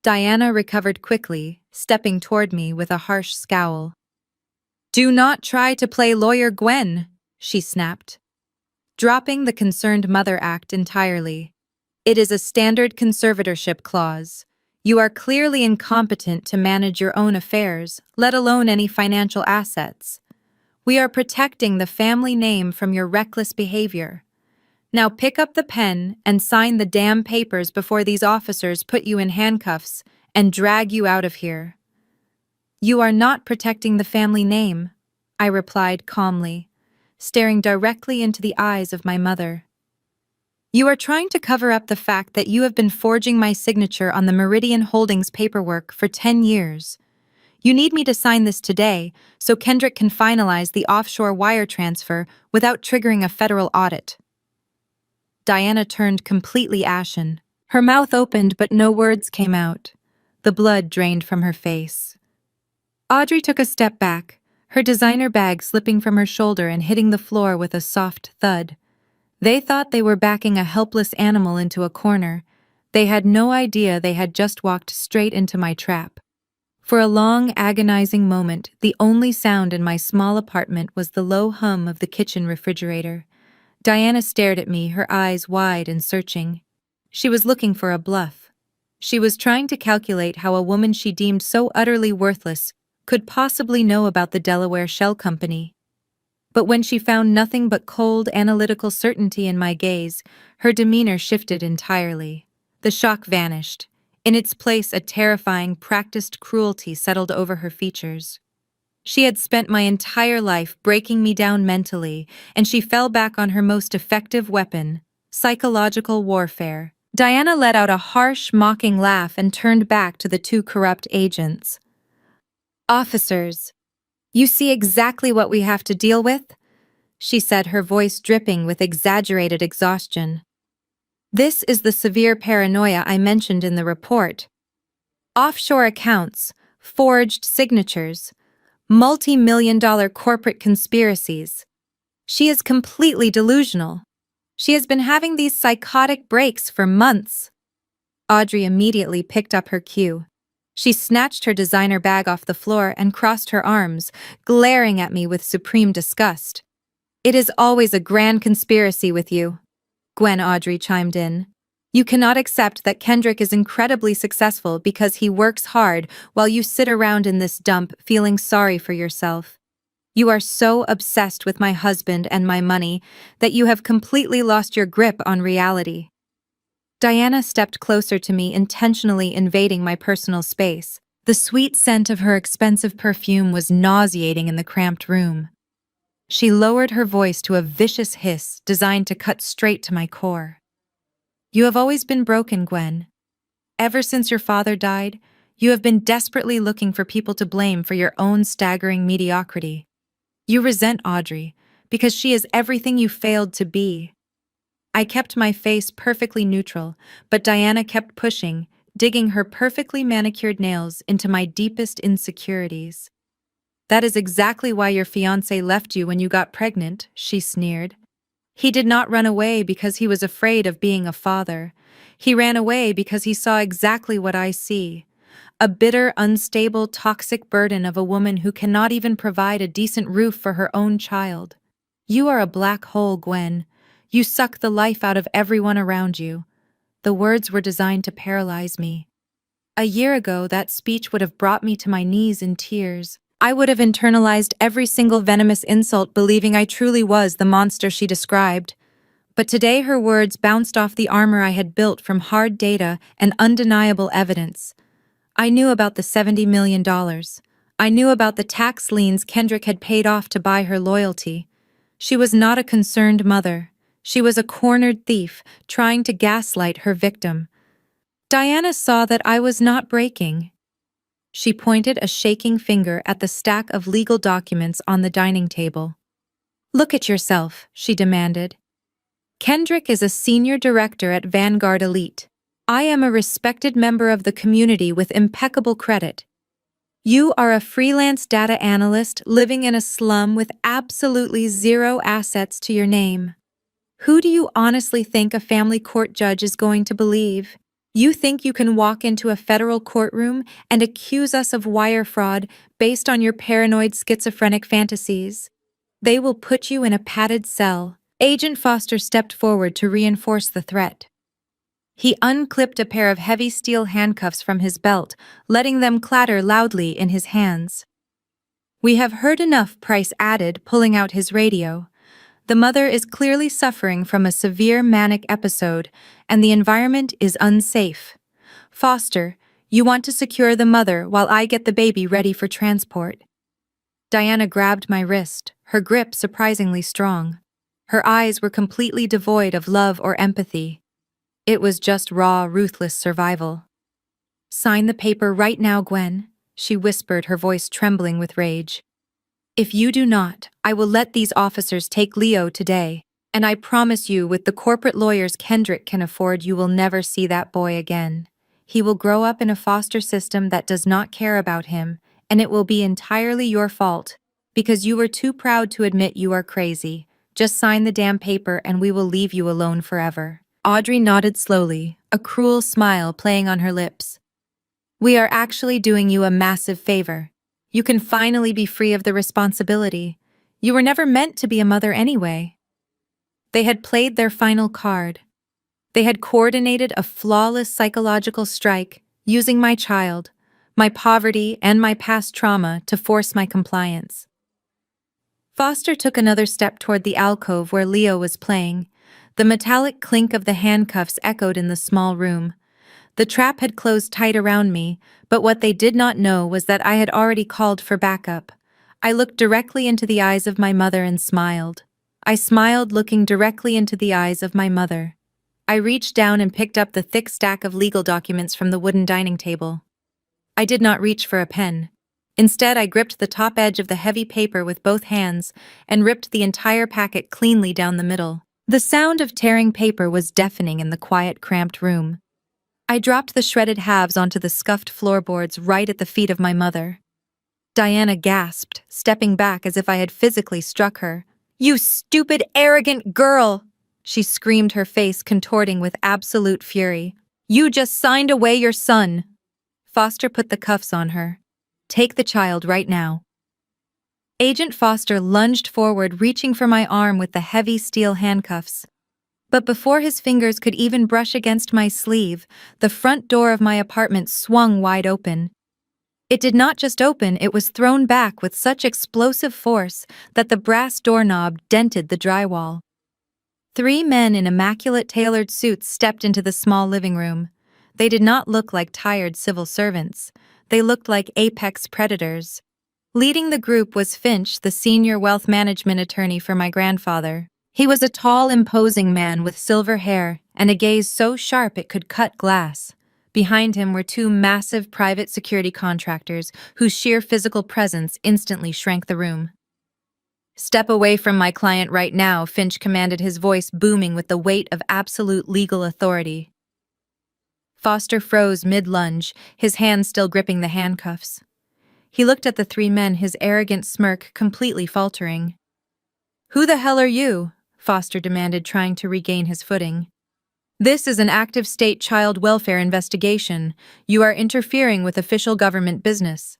Diana recovered quickly, stepping toward me with a harsh scowl. "Do not try to play Lawyer Gwen," she snapped, dropping the concerned mother act entirely. "It is a standard conservatorship clause. You are clearly incompetent to manage your own affairs, let alone any financial assets. We are protecting the family name from your reckless behavior. Now pick up the pen and sign the damn papers before these officers put you in handcuffs and drag you out of here." "You are not protecting the family name," I replied calmly, staring directly into the eyes of my mother. "You are trying to cover up the fact that you have been forging my signature on the Meridian Holdings paperwork for 10 years. You need me to sign this today so Kendrick can finalize the offshore wire transfer without triggering a federal audit." Diana turned completely ashen. Her mouth opened, but no words came out. The blood drained from her face. Audrey took a step back, her designer bag slipping from her shoulder and hitting the floor with a soft thud. They thought they were backing a helpless animal into a corner. They had no idea they had just walked straight into my trap. For a long, agonizing moment, the only sound in my small apartment was the low hum of the kitchen refrigerator. Diana stared at me, her eyes wide and searching. She was looking for a bluff. She was trying to calculate how a woman she deemed so utterly worthless could possibly know about the Delaware Shell Company. But when she found nothing but cold, analytical certainty in my gaze, her demeanor shifted entirely. The shock vanished. In its place, a terrifying, practiced cruelty settled over her features. She had spent my entire life breaking me down mentally, and she fell back on her most effective weapon, psychological warfare. Diana let out a harsh, mocking laugh and turned back to the two corrupt agents. "Officers, you see exactly what we have to deal with?" she said, her voice dripping with exaggerated exhaustion. "This is the severe paranoia I mentioned in the report. Offshore accounts, forged signatures, multi-million-dollar corporate conspiracies. She is completely delusional. She has been having these psychotic breaks for months." Audrey immediately picked up her cue. She snatched her designer bag off the floor and crossed her arms, glaring at me with supreme disgust. "It is always a grand conspiracy with you," Gwen Audrey chimed in. "You cannot accept that Kendrick is incredibly successful because he works hard while you sit around in this dump feeling sorry for yourself. You are so obsessed with my husband and my money that you have completely lost your grip on reality." Diana stepped closer to me, intentionally invading my personal space. The sweet scent of her expensive perfume was nauseating in the cramped room. She lowered her voice to a vicious hiss designed to cut straight to my core. "You have always been broken, Gwen. Ever since your father died, you have been desperately looking for people to blame for your own staggering mediocrity. You resent Audrey because she is everything you failed to be." I kept my face perfectly neutral, but Diana kept pushing, digging her perfectly manicured nails into my deepest insecurities. "That is exactly why your fiancé left you when you got pregnant," she sneered. "He did not run away because he was afraid of being a father. He ran away because he saw exactly what I see. A bitter, unstable, toxic burden of a woman who cannot even provide a decent roof for her own child. You are a black hole, Gwen. You suck the life out of everyone around you." The words were designed to paralyze me. A year ago, that speech would have brought me to my knees in tears. I would have internalized every single venomous insult, believing I truly was the monster she described. But today her words bounced off the armor I had built from hard data and undeniable evidence. I knew about the $70 million. I knew about the tax liens Kendrick had paid off to buy her loyalty. She was not a concerned mother. She was a cornered thief trying to gaslight her victim. Diana saw that I was not breaking. She pointed a shaking finger at the stack of legal documents on the dining table. "Look at yourself," she demanded. "Kendrick is a senior director at Vanguard Elite. I am a respected member of the community with impeccable credit. You are a freelance data analyst living in a slum with absolutely zero assets to your name. Who do you honestly think a family court judge is going to believe? You think you can walk into a federal courtroom and accuse us of wire fraud based on your paranoid schizophrenic fantasies? They will put you in a padded cell." Agent Foster stepped forward to reinforce the threat. He unclipped a pair of heavy steel handcuffs from his belt, letting them clatter loudly in his hands. "We have heard enough," Price added, pulling out his radio. "The mother is clearly suffering from a severe manic episode, and the environment is unsafe. Foster, you want to secure the mother while I get the baby ready for transport." Diana grabbed my wrist, her grip surprisingly strong. Her eyes were completely devoid of love or empathy. It was just raw, ruthless survival. "Sign the paper right now, Gwen," she whispered, her voice trembling with rage. "If you do not, I will let these officers take Leo today, and I promise you, with the corporate lawyers Kendrick can afford, you will never see that boy again. He will grow up in a foster system that does not care about him, and it will be entirely your fault, because you were too proud to admit you are crazy. Just sign the damn paper and we will leave you alone forever." Audrey nodded slowly, a cruel smile playing on her lips. "We are actually doing you a massive favor. You can finally be free of the responsibility. You were never meant to be a mother anyway." They had played their final card. They had coordinated a flawless psychological strike, using my child, my poverty, and my past trauma to force my compliance. Foster took another step toward the alcove where Leo was playing. The metallic clink of the handcuffs echoed in the small room. The trap had closed tight around me, but what they did not know was that I had already called for backup. I looked directly into the eyes of my mother and smiled. I smiled, looking directly into the eyes of my mother. I reached down and picked up the thick stack of legal documents from the wooden dining table. I did not reach for a pen. Instead, I gripped the top edge of the heavy paper with both hands and ripped the entire packet cleanly down the middle. The sound of tearing paper was deafening in the quiet, cramped room. I dropped the shredded halves onto the scuffed floorboards right at the feet of my mother. Diana gasped, stepping back as if I had physically struck her. "You stupid, arrogant girl!" she screamed, her face contorting with absolute fury. "You just signed away your son!" Foster put the cuffs on her. "Take the child right now." Agent Foster lunged forward, reaching for my arm with the heavy steel handcuffs. But before his fingers could even brush against my sleeve, the front door of my apartment swung wide open. It did not just open, it was thrown back with such explosive force that the brass doorknob dented the drywall. 3 men in immaculate tailored suits stepped into the small living room. They did not look like tired civil servants. They looked like apex predators. Leading the group was Finch, the senior wealth management attorney for my grandfather. He was a tall, imposing man with silver hair and a gaze so sharp it could cut glass. Behind him were 2 massive private security contractors whose sheer physical presence instantly shrank the room. "Step away from my client right now," Finch commanded, his voice booming with the weight of absolute legal authority. Foster froze mid-lunge, his hand still gripping the handcuffs. He looked at the 3 men, his arrogant smirk completely faltering. "Who the hell are you?" Foster demanded, trying to regain his footing. "This is an active state child welfare investigation. You are interfering with official government business."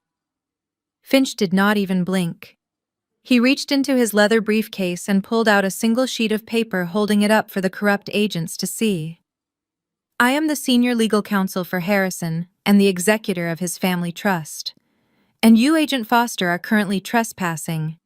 Finch did not even blink. He reached into his leather briefcase and pulled out a single sheet of paper, holding it up for the corrupt agents to see. I am the senior legal counsel for Harrison and the executor of his family trust. And you, Agent Foster, are currently trespassing.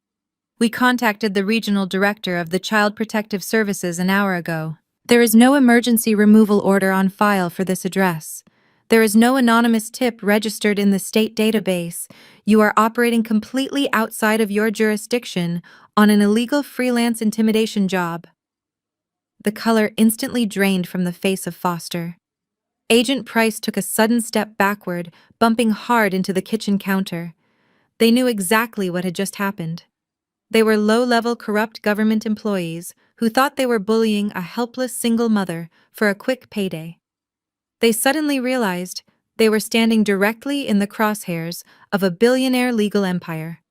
We contacted the regional director of the Child Protective Services an hour ago. There is no emergency removal order on file for this address. There is no anonymous tip registered in the state database. You are operating completely outside of your jurisdiction on an illegal freelance intimidation job. The color instantly drained from the face of Foster. Agent Price took a sudden step backward, bumping hard into the kitchen counter. They knew exactly what had just happened. They were low-level corrupt government employees who thought they were bullying a helpless single mother for a quick payday. They suddenly realized they were standing directly in the crosshairs of a billionaire legal empire.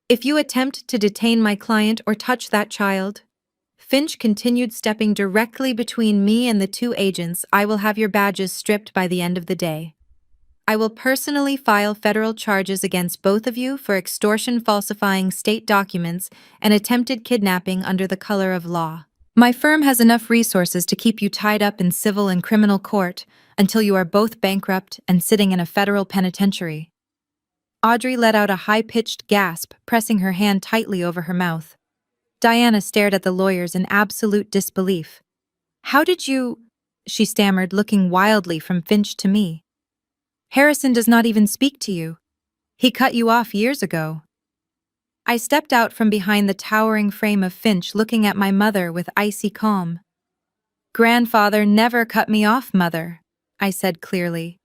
If you attempt to detain my client or touch that child, Finch continued, stepping directly between me and the two agents, I will have your badges stripped by the end of the day. I will personally file federal charges against both of you for extortion, falsifying state documents, and attempted kidnapping under the color of law. My firm has enough resources to keep you tied up in civil and criminal court until you are both bankrupt and sitting in a federal penitentiary. Audrey let out a high-pitched gasp, pressing her hand tightly over her mouth. Diana stared at the lawyers in absolute disbelief. How did you... she stammered, looking wildly from Finch to me. Harrison does not even speak to you. He cut you off years ago. I stepped out from behind the towering frame of Finch, looking at my mother with icy calm. Grandfather never cut me off, Mother, I said clearly.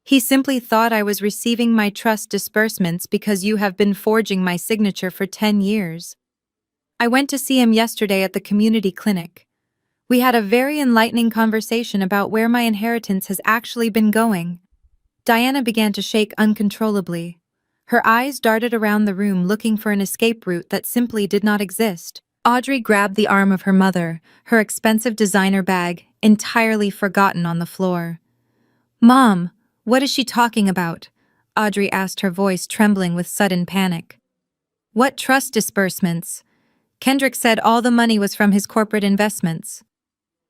He simply thought I was receiving my trust disbursements because you have been forging my signature for 10 years. I went to see him yesterday at the community clinic. We had a very enlightening conversation about where my inheritance has actually been going. Diana began to shake uncontrollably. Her eyes darted around the room, looking for an escape route that simply did not exist. Audrey grabbed the arm of her mother, her expensive designer bag entirely forgotten on the floor. Mom, what is she talking about? Audrey asked, her voice trembling with sudden panic. What trust disbursements? Kendrick said all the money was from his corporate investments.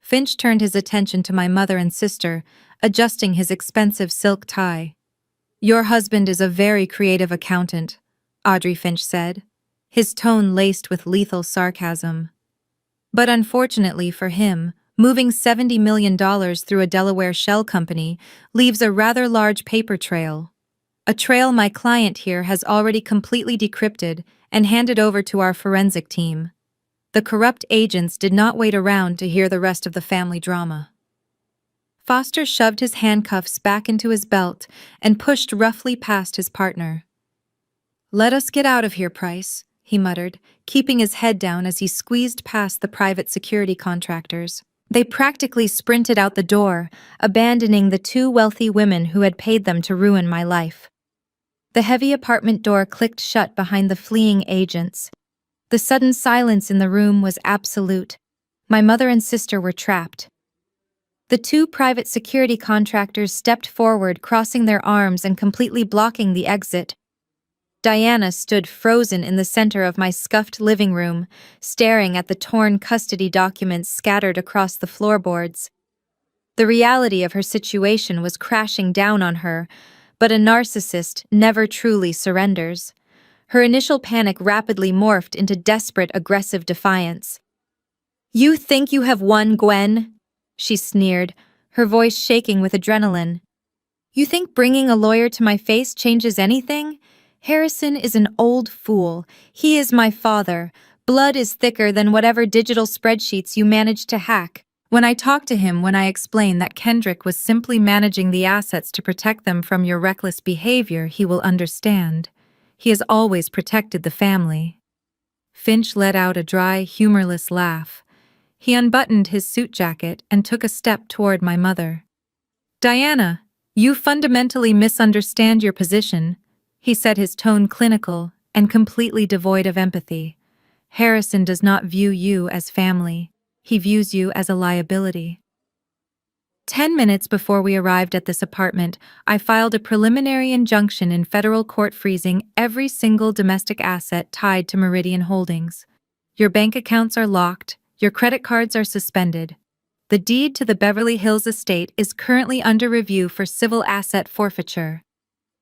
Finch turned his attention to my mother and sister, adjusting his expensive silk tie. Your husband is a very creative accountant, Audrey Finch said, his tone laced with lethal sarcasm. But unfortunately for him, moving $70 million through a Delaware shell company leaves a rather large paper trail. A trail my client here has already completely decrypted and handed over to our forensic team. The corrupt agents did not wait around to hear the rest of the family drama. Foster shoved his handcuffs back into his belt and pushed roughly past his partner. Let us get out of here, Price, he muttered, keeping his head down as he squeezed past the private security contractors. They practically sprinted out the door, abandoning the two wealthy women who had paid them to ruin my life. The heavy apartment door clicked shut behind the fleeing agents. The sudden silence in the room was absolute. My mother and sister were trapped. The two private security contractors stepped forward, crossing their arms and completely blocking the exit. Diana stood frozen in the center of my scuffed living room, staring at the torn custody documents scattered across the floorboards. The reality of her situation was crashing down on her, but a narcissist never truly surrenders. Her initial panic rapidly morphed into desperate, aggressive defiance. You think you have won, Gwen? She sneered, her voice shaking with adrenaline. You think bringing a lawyer to my face changes anything? Harrison is an old fool. He is my father. Blood is thicker than whatever digital spreadsheets you managed to hack. When I explain that Kendrick was simply managing the assets to protect them from your reckless behavior, he will understand. He has always protected the family. Finch let out a dry, humorless laugh. He unbuttoned his suit jacket and took a step toward my mother. Diana, you fundamentally misunderstand your position, he said, his tone clinical and completely devoid of empathy. Harrison does not view you as family. He views you as a liability. 10 minutes before we arrived at this apartment, I filed a preliminary injunction in federal court freezing every single domestic asset tied to Meridian Holdings. Your bank accounts are locked, your credit cards are suspended. The deed to the Beverly Hills estate is currently under review for civil asset forfeiture.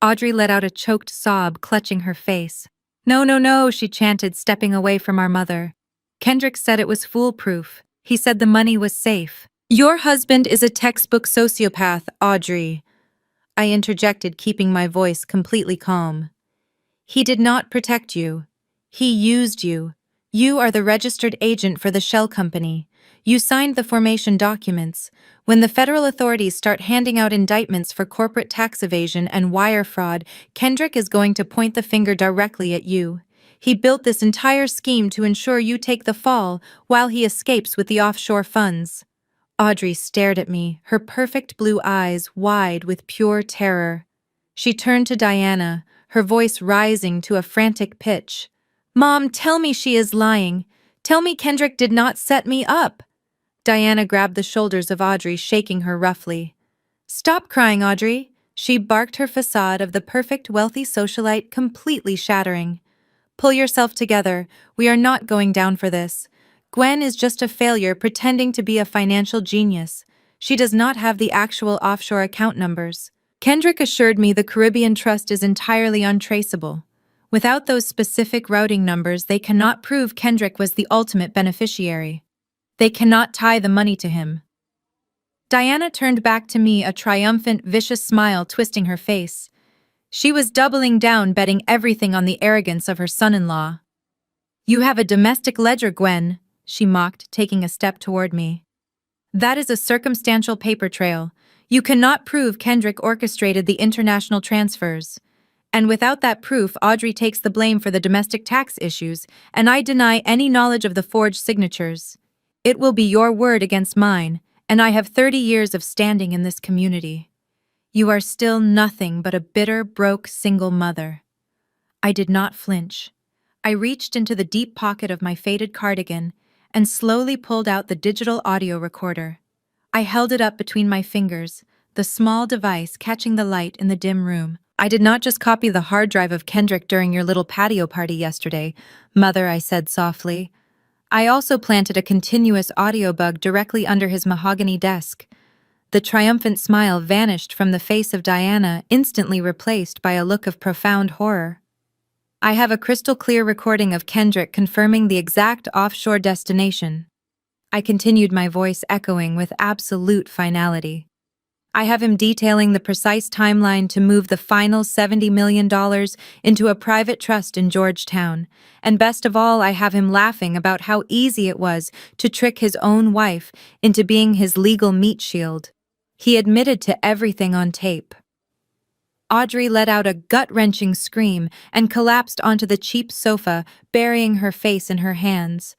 Audrey let out a choked sob, clutching her face. No, no, no, she chanted, stepping away from our mother. Kendrick said it was foolproof. He said the money was safe. Your husband is a textbook sociopath, Audrey, I interjected, keeping my voice completely calm. He did not protect you. He used you. You are the registered agent for the shell company. You signed the formation documents. When the federal authorities start handing out indictments for corporate tax evasion and wire fraud, Kendrick is going to point the finger directly at you. He built this entire scheme to ensure you take the fall while he escapes with the offshore funds. Audrey stared at me, her perfect blue eyes wide with pure terror. She turned to Diana, her voice rising to a frantic pitch. Mom, tell me she is lying. Tell me Kendrick did not set me up. Diana grabbed the shoulders of Audrey, shaking her roughly. Stop crying, Audrey, she barked, her facade of the perfect wealthy socialite completely shattering. Pull yourself together, we are not going down for this. Gwen is just a failure pretending to be a financial genius. She does not have the actual offshore account numbers. Kendrick assured me the Caribbean Trust is entirely untraceable. Without those specific routing numbers, they cannot prove Kendrick was the ultimate beneficiary. They cannot tie the money to him. Diana turned back to me, a triumphant, vicious smile twisting her face. She was doubling down, betting everything on the arrogance of her son-in-law. You have a domestic ledger, Gwen, she mocked, taking a step toward me. That is a circumstantial paper trail. You cannot prove Kendrick orchestrated the international transfers. And without that proof, Audrey takes the blame for the domestic tax issues, and I deny any knowledge of the forged signatures. It will be your word against mine, and I have 30 years of standing in this community. You are still nothing but a bitter, broke, single mother. I did not flinch. I reached into the deep pocket of my faded cardigan and slowly pulled out the digital audio recorder. I held it up between my fingers, the small device catching the light in the dim room. I did not just copy the hard drive of Kendrick during your little patio party yesterday, Mother, I said softly. I also planted a continuous audio bug directly under his mahogany desk. The triumphant smile vanished from the face of Diana, instantly replaced by a look of profound horror. I have a crystal-clear recording of Kendrick confirming the exact offshore destination. I continued, my voice echoing with absolute finality. I have him detailing the precise timeline to move the final $70 million into a private trust in Georgetown, and best of all, I have him laughing about how easy it was to trick his own wife into being his legal meat shield. He admitted to everything on tape. Audrey let out a gut-wrenching scream and collapsed onto the cheap sofa, burying her face in her hands.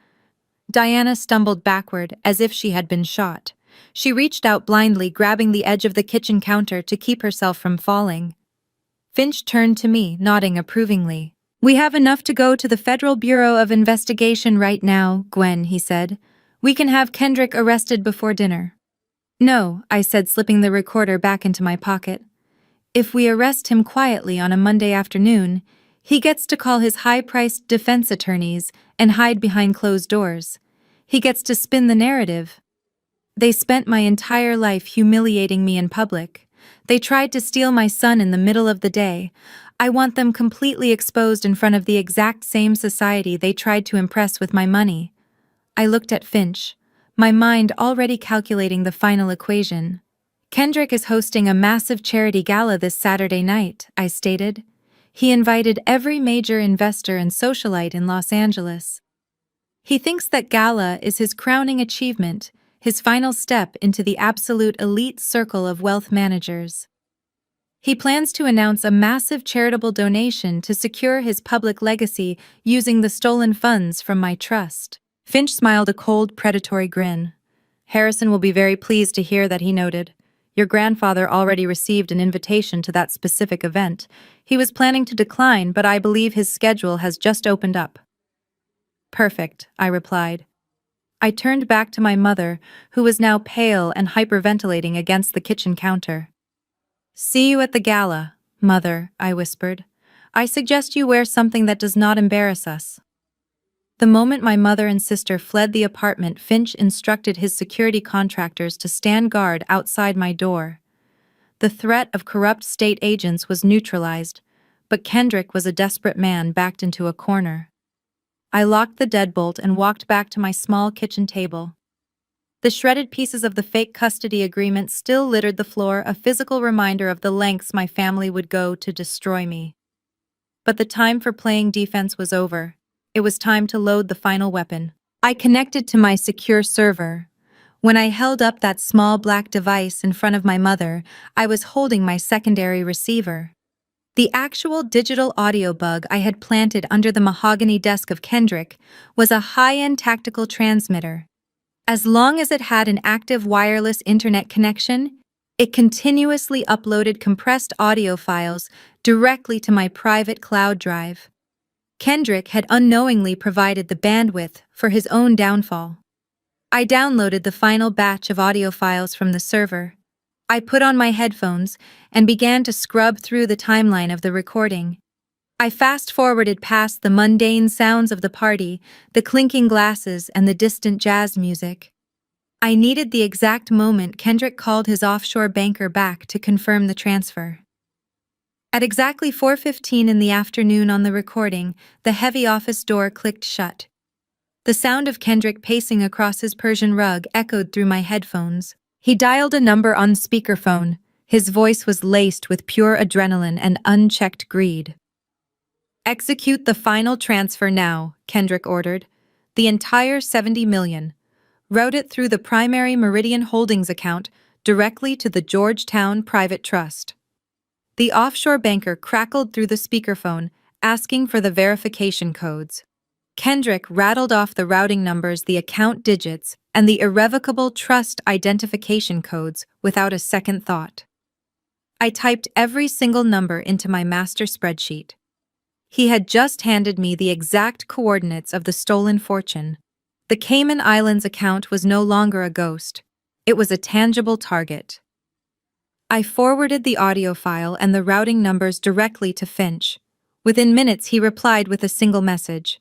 Diana stumbled backward as if she had been shot. She reached out blindly, grabbing the edge of the kitchen counter to keep herself from falling. Finch turned to me, nodding approvingly. We have enough to go to the Federal Bureau of Investigation right now, Gwen, he said. We can have Kendrick arrested before dinner. No, I said, slipping the recorder back into my pocket. If we arrest him quietly on a Monday afternoon, he gets to call his high-priced defense attorneys and hide behind closed doors. He gets to spin the narrative. They spent my entire life humiliating me in public. They tried to steal my son in the middle of the day. I want them completely exposed in front of the exact same society they tried to impress with my money. I looked at Finch, my mind already calculating the final equation. Kendrick is hosting a massive charity gala this Saturday night, I stated. He invited every major investor and socialite in Los Angeles. He thinks that gala is his crowning achievement, his final step into the absolute elite circle of wealth managers. He plans to announce a massive charitable donation to secure his public legacy using the stolen funds from my trust. Finch smiled a cold, predatory grin. Harrison will be very pleased to hear that, he noted. Your grandfather already received an invitation to that specific event. He was planning to decline, but I believe his schedule has just opened up. Perfect, I replied. I turned back to my mother, who was now pale and hyperventilating against the kitchen counter. See you at the gala, Mother, I whispered. I suggest you wear something that does not embarrass us. The moment my mother and sister fled the apartment, Finch instructed his security contractors to stand guard outside my door. The threat of corrupt state agents was neutralized, but Kendrick was a desperate man backed into a corner. I locked the deadbolt and walked back to my small kitchen table. The shredded pieces of the fake custody agreement still littered the floor, a physical reminder of the lengths my family would go to destroy me. But the time for playing defense was over. It was time to load the final weapon. I connected to my secure server. When I held up that small black device in front of my mother, I was holding my secondary receiver. The actual digital audio bug I had planted under the mahogany desk of Kendrick was a high-end tactical transmitter. As long as it had an active wireless internet connection, it continuously uploaded compressed audio files directly to my private cloud drive. Kendrick had unknowingly provided the bandwidth for his own downfall. I downloaded the final batch of audio files from the server. I put on my headphones and began to scrub through the timeline of the recording. I fast-forwarded past the mundane sounds of the party, the clinking glasses, and the distant jazz music. I needed the exact moment Kendrick called his offshore banker back to confirm the transfer. At exactly 4:15 in the afternoon on the recording, the heavy office door clicked shut. The sound of Kendrick pacing across his Persian rug echoed through my headphones. He dialed a number on speakerphone. His voice was laced with pure adrenaline and unchecked greed. "Execute the final transfer now," Kendrick ordered. "The entire $70 million. Route it through the primary Meridian Holdings account directly to the Georgetown Private Trust." The offshore banker crackled through the speakerphone, asking for the verification codes. Kendrick rattled off the routing numbers, the account digits, and the irrevocable trust identification codes without a second thought. I typed every single number into my master spreadsheet. He had just handed me the exact coordinates of the stolen fortune. The Cayman Islands account was no longer a ghost. It was a tangible target. I forwarded the audio file and the routing numbers directly to Finch. Within minutes, he replied with a single message.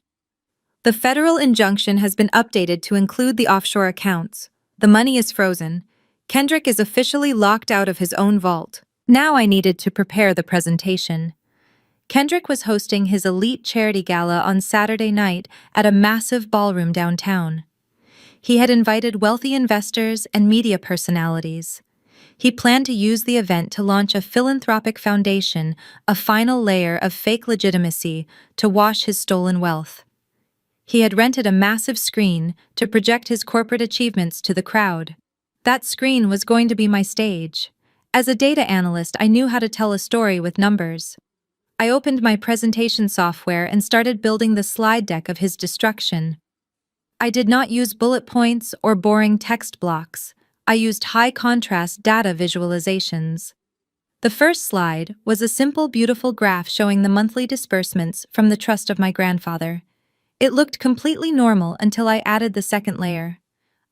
"The federal injunction has been updated to include the offshore accounts. The money is frozen. Kendrick is officially locked out of his own vault." Now I needed to prepare the presentation. Kendrick was hosting his elite charity gala on Saturday night at a massive ballroom downtown. He had invited wealthy investors and media personalities. He planned to use the event to launch a philanthropic foundation, a final layer of fake legitimacy to wash his stolen wealth. He had rented a massive screen to project his corporate achievements to the crowd. That screen was going to be my stage. As a data analyst, I knew how to tell a story with numbers. I opened my presentation software and started building the slide deck of his destruction. I did not use bullet points or boring text blocks. I used high-contrast data visualizations. The first slide was a simple, beautiful graph showing the monthly disbursements from the trust of my grandfather. It looked completely normal until I added the second layer.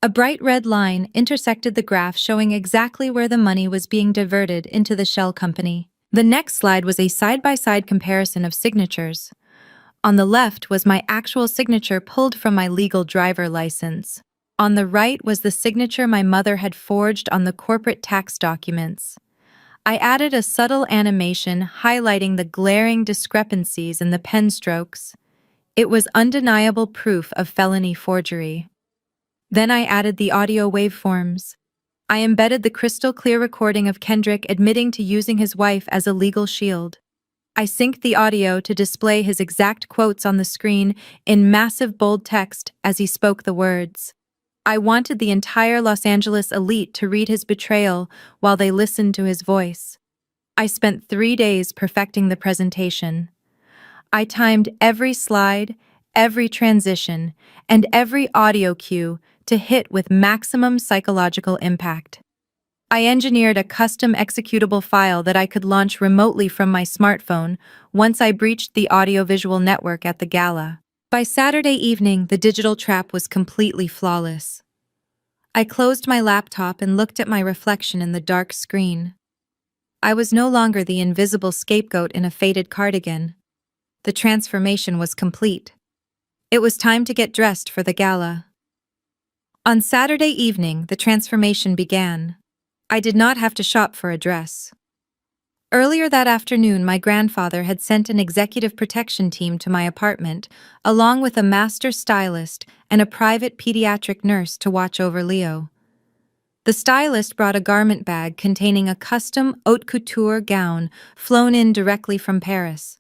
A bright red line intersected the graph showing exactly where the money was being diverted into the shell company. The next slide was a side-by-side comparison of signatures. On the left was my actual signature pulled from my legal driver license. On the right was the signature my mother had forged on the corporate tax documents. I added a subtle animation highlighting the glaring discrepancies in the pen strokes. It was undeniable proof of felony forgery. Then I added the audio waveforms. I embedded the crystal-clear recording of Kendrick admitting to using his wife as a legal shield. I synced the audio to display his exact quotes on the screen in massive bold text as he spoke the words. I wanted the entire Los Angeles elite to read his betrayal while they listened to his voice. I spent 3 days perfecting the presentation. I timed every slide, every transition, and every audio cue to hit with maximum psychological impact. I engineered a custom executable file that I could launch remotely from my smartphone once I breached the audiovisual network at the gala. By Saturday evening, the digital trap was completely flawless. I closed my laptop and looked at my reflection in the dark screen. I was no longer the invisible scapegoat in a faded cardigan. The transformation was complete. It was time to get dressed for the gala. On Saturday evening, the transformation began. I did not have to shop for a dress. Earlier that afternoon, my grandfather had sent an executive protection team to my apartment, along with a master stylist and a private pediatric nurse to watch over Leo. The stylist brought a garment bag containing a custom haute couture gown flown in directly from Paris.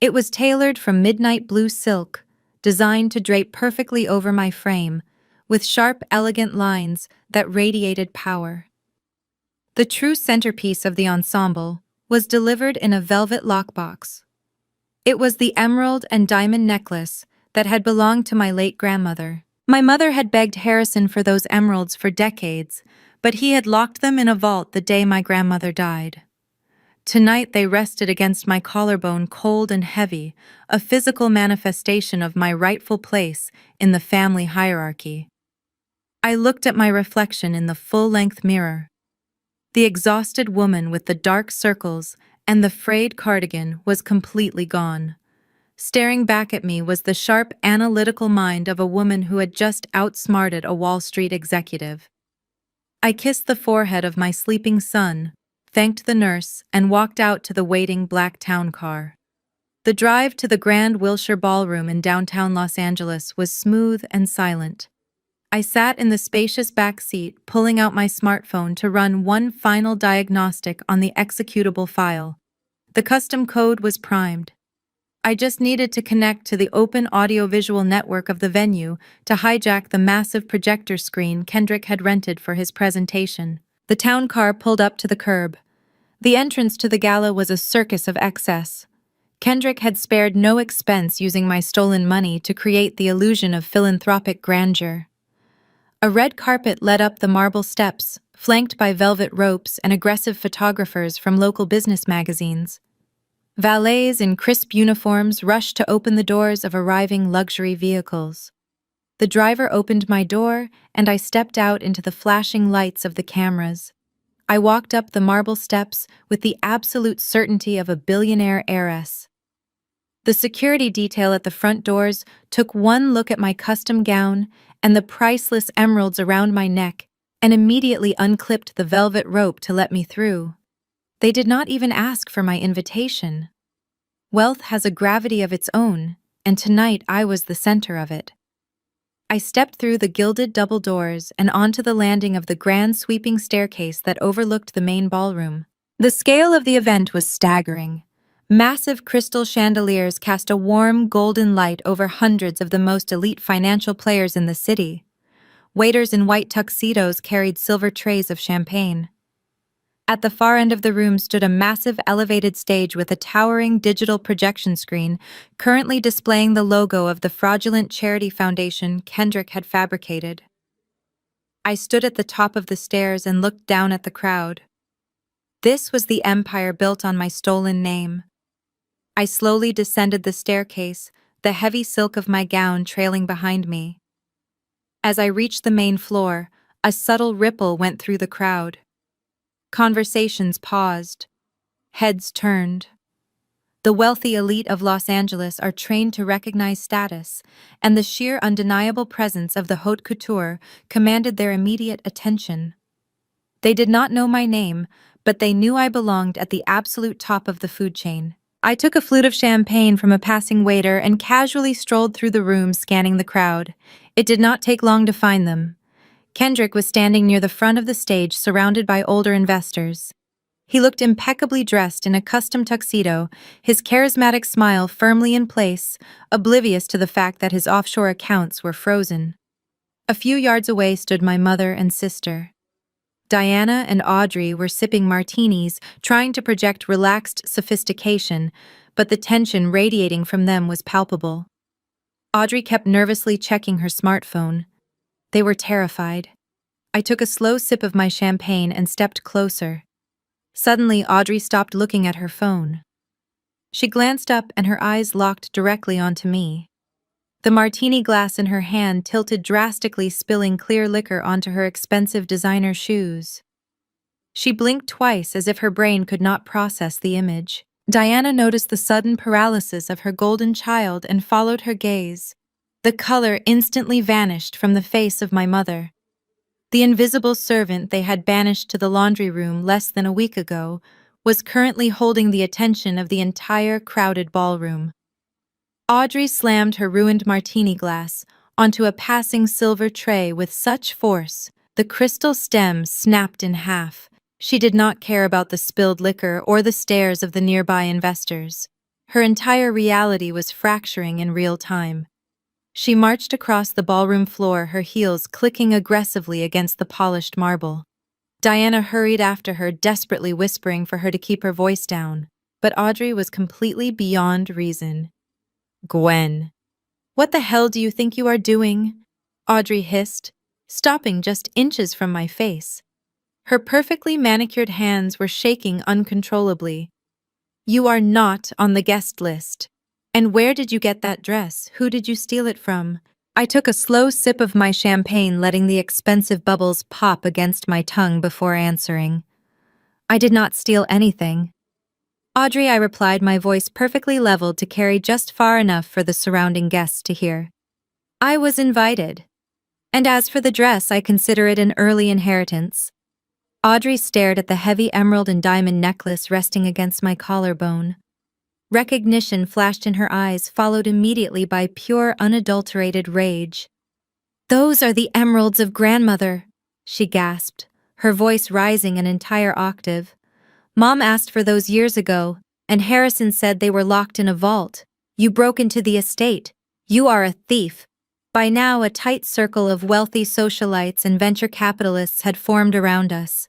It was tailored from midnight blue silk, designed to drape perfectly over my frame, with sharp, elegant lines that radiated power. The true centerpiece of the ensemble was delivered in a velvet lockbox. It was the emerald and diamond necklace that had belonged to my late grandmother. My mother had begged Harrison for those emeralds for decades, but he had locked them in a vault the day my grandmother died. Tonight they rested against my collarbone, cold and heavy, a physical manifestation of my rightful place in the family hierarchy. I looked at my reflection in the full-length mirror. The exhausted woman with the dark circles and the frayed cardigan was completely gone. Staring back at me was the sharp, analytical mind of a woman who had just outsmarted a Wall Street executive. I kissed the forehead of my sleeping son, thanked the nurse, and walked out to the waiting black town car. The drive to the Grand Wilshire Ballroom in downtown Los Angeles was smooth and silent. I sat in the spacious back seat, pulling out my smartphone to run one final diagnostic on the executable file. The custom code was primed. I just needed to connect to the open audiovisual network of the venue to hijack the massive projector screen Kendrick had rented for his presentation. The town car pulled up to the curb. The entrance to the gala was a circus of excess. Kendrick had spared no expense using my stolen money to create the illusion of philanthropic grandeur. A red carpet led up the marble steps, flanked by velvet ropes and aggressive photographers from local business magazines. Valets in crisp uniforms rushed to open the doors of arriving luxury vehicles. The driver opened my door, and I stepped out into the flashing lights of the cameras. I walked up the marble steps with the absolute certainty of a billionaire heiress. The security detail at the front doors took one look at my custom gown and the priceless emeralds around my neck and immediately unclipped the velvet rope to let me through. They did not even ask for my invitation. Wealth has a gravity of its own, and tonight I was the center of it. I stepped through the gilded double doors and onto the landing of the grand sweeping staircase that overlooked the main ballroom. The scale of the event was staggering. Massive crystal chandeliers cast a warm, golden light over hundreds of the most elite financial players in the city. Waiters in white tuxedos carried silver trays of champagne. At the far end of the room stood a massive elevated stage with a towering digital projection screen, currently displaying the logo of the fraudulent charity foundation Kendrick had fabricated. I stood at the top of the stairs and looked down at the crowd. This was the empire built on my stolen name. I slowly descended the staircase, the heavy silk of my gown trailing behind me. As I reached the main floor, a subtle ripple went through the crowd. Conversations paused. Heads turned. The wealthy elite of Los Angeles are trained to recognize status, and the sheer undeniable presence of the haute couture commanded their immediate attention. They did not know my name, but they knew I belonged at the absolute top of the food chain. I took a flute of champagne from a passing waiter and casually strolled through the room, scanning the crowd. It did not take long to find them. Kendrick was standing near the front of the stage, surrounded by older investors. He looked impeccably dressed in a custom tuxedo, his charismatic smile firmly in place, oblivious to the fact that his offshore accounts were frozen. A few yards away stood my mother and sister. Diana and Audrey were sipping martinis, trying to project relaxed sophistication, but the tension radiating from them was palpable. Audrey kept nervously checking her smartphone. They were terrified. I took a slow sip of my champagne and stepped closer. Suddenly, Audrey stopped looking at her phone. She glanced up and her eyes locked directly onto me. The martini glass in her hand tilted drastically, spilling clear liquor onto her expensive designer shoes. She blinked twice as if her brain could not process the image. Diana noticed the sudden paralysis of her golden child and followed her gaze. The color instantly vanished from the face of my mother. The invisible servant they had banished to the laundry room less than a week ago was currently holding the attention of the entire crowded ballroom. Audrey slammed her ruined martini glass onto a passing silver tray with such force, the crystal stem snapped in half. She did not care about the spilled liquor or the stares of the nearby investors. Her entire reality was fracturing in real time. She marched across the ballroom floor, her heels clicking aggressively against the polished marble. Diana hurried after her, desperately whispering for her to keep her voice down, but Audrey was completely beyond reason. "Gwen, what the hell do you think you are doing?" Audrey hissed, stopping just inches from my face. Her perfectly manicured hands were shaking uncontrollably. "You are not on the guest list. And where did you get that dress? Who did you steal it from?" I took a slow sip of my champagne, letting the expensive bubbles pop against my tongue before answering. "I did not steal anything." "Audrey," I replied, my voice perfectly leveled to carry just far enough for the surrounding guests to hear. "I was invited. And as for the dress, I consider it an early inheritance." Audrey stared at the heavy emerald and diamond necklace resting against my collarbone. Recognition flashed in her eyes, followed immediately by pure, unadulterated rage. "Those are the emeralds of grandmother," she gasped, her voice rising an entire octave. "Mom asked for those years ago, and Harrison said they were locked in a vault. You broke into the estate. You are a thief." By now, a tight circle of wealthy socialites and venture capitalists had formed around us.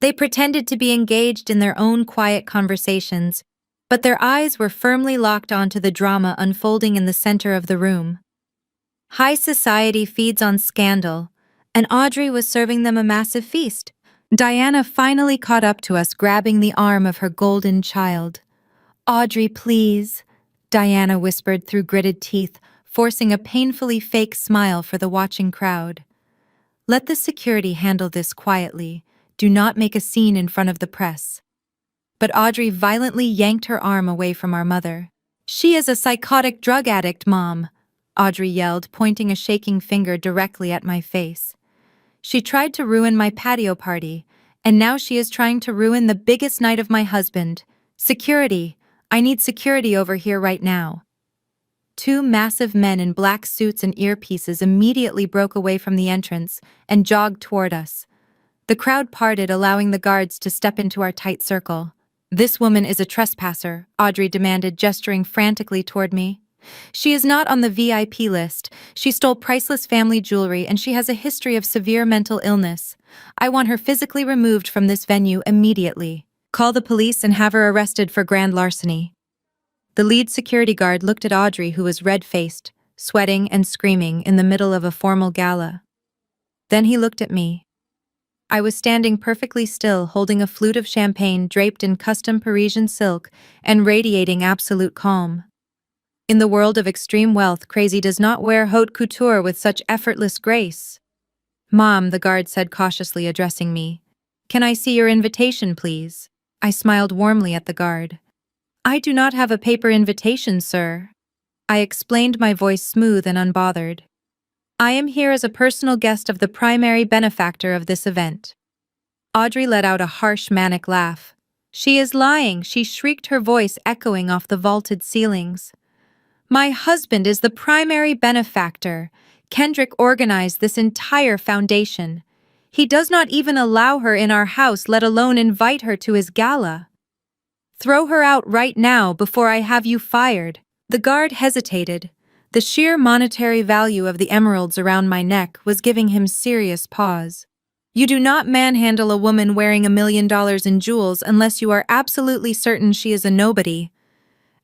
They pretended to be engaged in their own quiet conversations, but their eyes were firmly locked onto the drama unfolding in the center of the room. High society feeds on scandal, and Audrey was serving them a massive feast. Diana finally caught up to us, grabbing the arm of her golden child. "Audrey, please," Diana whispered through gritted teeth, forcing a painfully fake smile for the watching crowd. "Let the security handle this quietly. Do not make a scene in front of the press." But Audrey violently yanked her arm away from our mother. "She is a psychotic drug addict, Mom," Audrey yelled, pointing a shaking finger directly at my face. "She tried to ruin my patio party, and now she is trying to ruin the biggest night of my husband. Security! I need security over here right now." Two massive men in black suits and earpieces immediately broke away from the entrance and jogged toward us. The crowd parted, allowing the guards to step into our tight circle. "This woman is a trespasser," Audrey demanded, gesturing frantically toward me. "She is not on the VIP list. She stole priceless family jewelry, and she has a history of severe mental illness. I want her physically removed from this venue immediately. Call the police and have her arrested for grand larceny." The lead security guard looked at Audrey, who was red-faced, sweating and screaming in the middle of a formal gala. Then he looked at me. I was standing perfectly still, holding a flute of champagne draped in custom Parisian silk and radiating absolute calm. In the world of extreme wealth, crazy does not wear haute couture with such effortless grace. "Mom," the guard said cautiously, addressing me. "Can I see your invitation, please?" I smiled warmly at the guard. "I do not have a paper invitation, sir." I explained, my voice smooth and unbothered. "I am here as a personal guest of the primary benefactor of this event." Audrey let out a harsh, manic laugh. "She is lying," she shrieked, her voice echoing off the vaulted ceilings. "My husband is the primary benefactor. Kendrick organized this entire foundation. He does not even allow her in our house, let alone invite her to his gala. Throw her out right now before I have you fired." The guard hesitated. The sheer monetary value of the emeralds around my neck was giving him serious pause. "You do not manhandle a woman wearing $1 million in jewels unless you are absolutely certain she is a nobody."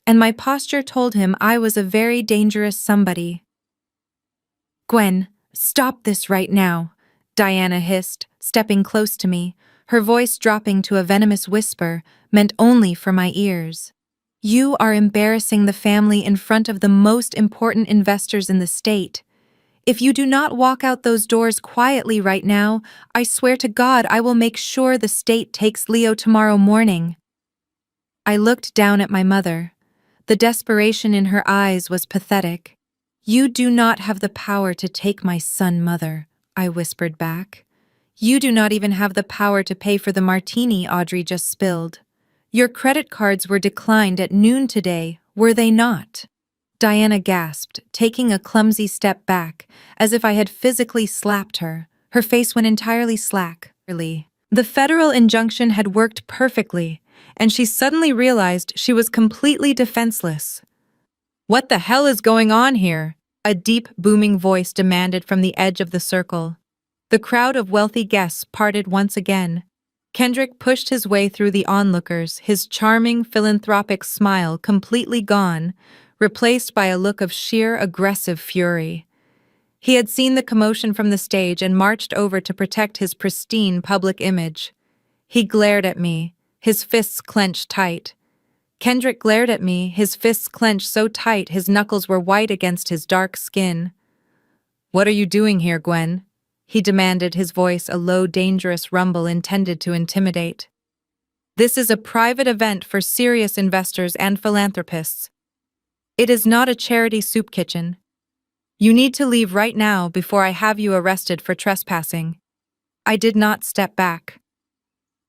And my posture told him I was a very dangerous somebody. "Gwen, stop this right now," Diana hissed, stepping close to me, her voice dropping to a venomous whisper meant only for my ears. "You are embarrassing the family in front of the most important investors in the state. If you do not walk out those doors quietly right now, I swear to God I will make sure the state takes Leo tomorrow morning." I looked down at my mother. The desperation in her eyes was pathetic. "You do not have the power to take my son, Mother," I whispered back. "You do not even have the power to pay for the martini Audrey just spilled. Your credit cards were declined at noon today, were they not?" Diana gasped, taking a clumsy step back, as if I had physically slapped her. Her face went entirely slack. The federal injunction had worked perfectly, and she suddenly realized she was completely defenseless. "What the hell is going on here?" a deep, booming voice demanded from the edge of the circle. The crowd of wealthy guests parted once again. Kendrick pushed his way through the onlookers, his charming, philanthropic smile completely gone, replaced by a look of sheer aggressive fury. He had seen the commotion from the stage and marched over to protect his pristine public image. He glared at me, his fists clenched tight. Kendrick glared at me, his fists clenched so tight his knuckles were white against his dark skin. "What are you doing here, Gwen?" he demanded, his voice a low, dangerous rumble intended to intimidate. "This is a private event for serious investors and philanthropists. It is not a charity soup kitchen. You need to leave right now before I have you arrested for trespassing." I did not step back.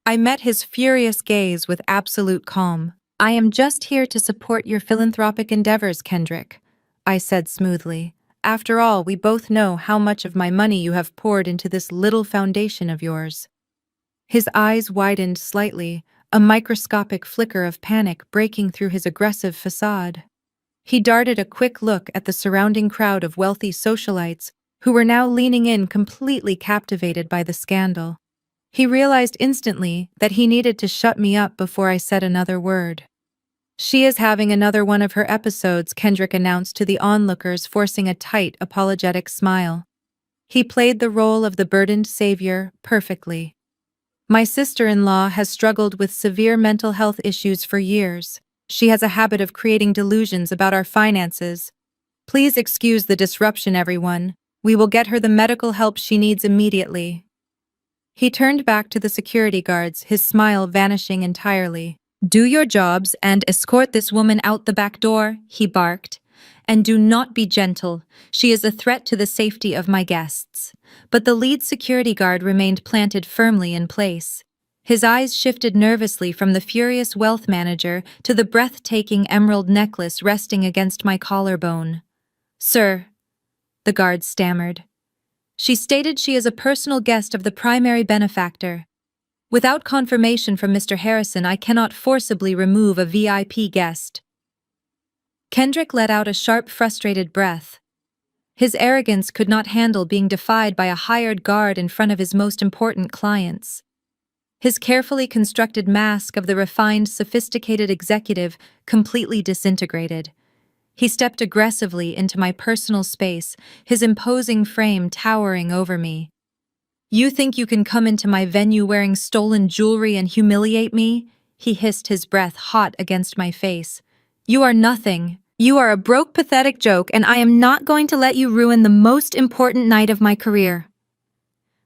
I met his furious gaze with absolute calm. "I am just here to support your philanthropic endeavors, Kendrick," I said smoothly. "After all, we both know how much of my money you have poured into this little foundation of yours." His eyes widened slightly, a microscopic flicker of panic breaking through his aggressive facade. He darted a quick look at the surrounding crowd of wealthy socialites who were now leaning in, completely captivated by the scandal. He realized instantly that he needed to shut me up before I said another word. "She is having another one of her episodes," Kendrick announced to the onlookers, forcing a tight, apologetic smile. He played the role of the burdened savior perfectly. "My sister-in-law has struggled with severe mental health issues for years. She has a habit of creating delusions about our finances. Please excuse the disruption, everyone. We will get her the medical help she needs immediately." He turned back to the security guards, his smile vanishing entirely. "Do your jobs and escort this woman out the back door," he barked. "And do not be gentle. She is a threat to the safety of my guests." But the lead security guard remained planted firmly in place. His eyes shifted nervously from the furious wealth manager to the breathtaking emerald necklace resting against my collarbone. "Sir," the guard stammered. "She stated she is a personal guest of the primary benefactor. Without confirmation from Mr. Harrison, I cannot forcibly remove a VIP guest." Kendrick let out a sharp, frustrated breath. His arrogance could not handle being defied by a hired guard in front of his most important clients. His carefully constructed mask of the refined, sophisticated executive completely disintegrated. He stepped aggressively into my personal space, his imposing frame towering over me. "You think you can come into my venue wearing stolen jewelry and humiliate me?" he hissed, his breath hot against my face. "You are nothing. You are a broke, pathetic joke, and I am not going to let you ruin the most important night of my career."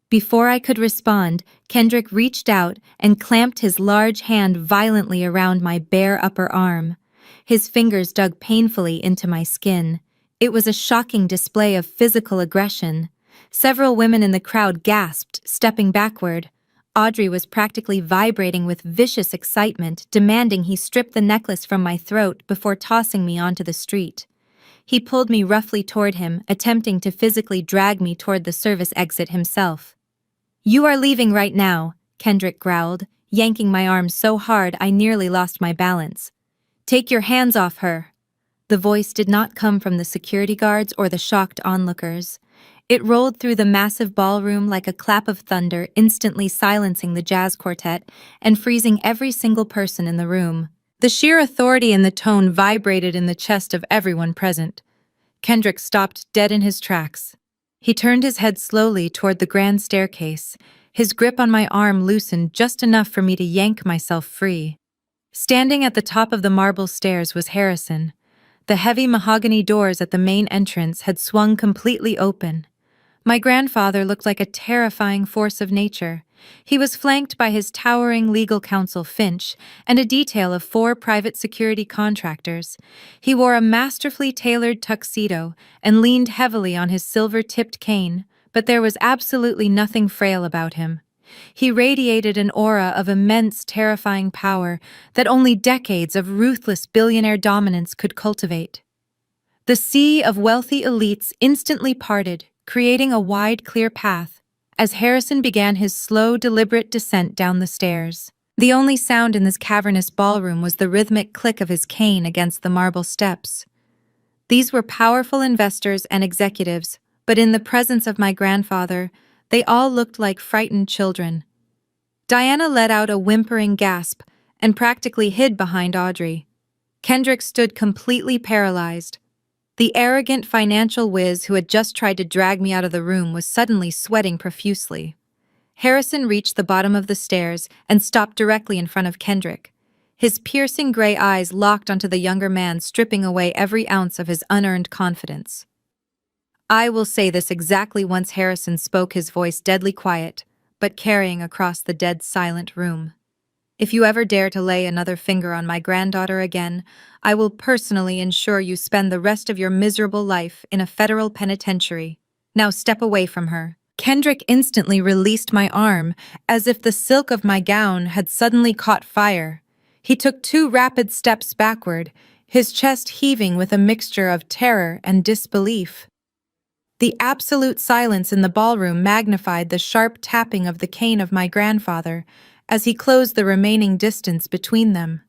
Before I could respond, Kendrick reached out and clamped his large hand violently around my bare upper arm. His fingers dug painfully into my skin. It was a shocking display of physical aggression. Several women in the crowd gasped, stepping backward. Audrey was practically vibrating with vicious excitement, demanding he strip the necklace from my throat before tossing me onto the street. He pulled me roughly toward him, attempting to physically drag me toward the service exit himself. "You are leaving right now," Kendrick growled, yanking my arm so hard I nearly lost my balance. "Take your hands off her." The voice did not come from the security guards or the shocked onlookers. It rolled through the massive ballroom like a clap of thunder, instantly silencing the jazz quartet and freezing every single person in the room. The sheer authority in the tone vibrated in the chest of everyone present. Kendrick stopped dead in his tracks. He turned his head slowly toward the grand staircase. His grip on my arm loosened just enough for me to yank myself free. Standing at the top of the marble stairs was Harrison. The heavy mahogany doors at the main entrance had swung completely open. My grandfather looked like a terrifying force of nature, He was flanked by his towering legal counsel Finch and a detail of 4 private security contractors. He wore a masterfully tailored tuxedo and leaned heavily on his silver-tipped cane, but there was absolutely nothing frail about him. He radiated an aura of immense, terrifying power that only decades of ruthless billionaire dominance could cultivate. The sea of wealthy elites instantly parted, creating a wide, clear path, as Harrison began his slow, deliberate descent down the stairs. The only sound in this cavernous ballroom was the rhythmic click of his cane against the marble steps. These were powerful investors and executives, but in the presence of my grandfather, they all looked like frightened children. Diana let out a whimpering gasp and practically hid behind Audrey. Kendrick stood completely paralyzed. The arrogant financial whiz who had just tried to drag me out of the room was suddenly sweating profusely. Harrison reached the bottom of the stairs and stopped directly in front of Kendrick. His piercing gray eyes locked onto the younger man, stripping away every ounce of his unearned confidence. I will say this exactly once Harrison spoke, his voice deadly quiet, but carrying across the dead silent room. If you ever dare to lay another finger on my granddaughter again, I will personally ensure you spend the rest of your miserable life in a federal penitentiary. Now step away from her. Kendrick instantly released my arm, as if the silk of my gown had suddenly caught fire. He took 2 rapid steps backward, his chest heaving with a mixture of terror and disbelief. The absolute silence in the ballroom magnified the sharp tapping of the cane of my grandfather as he closed the remaining distance between them.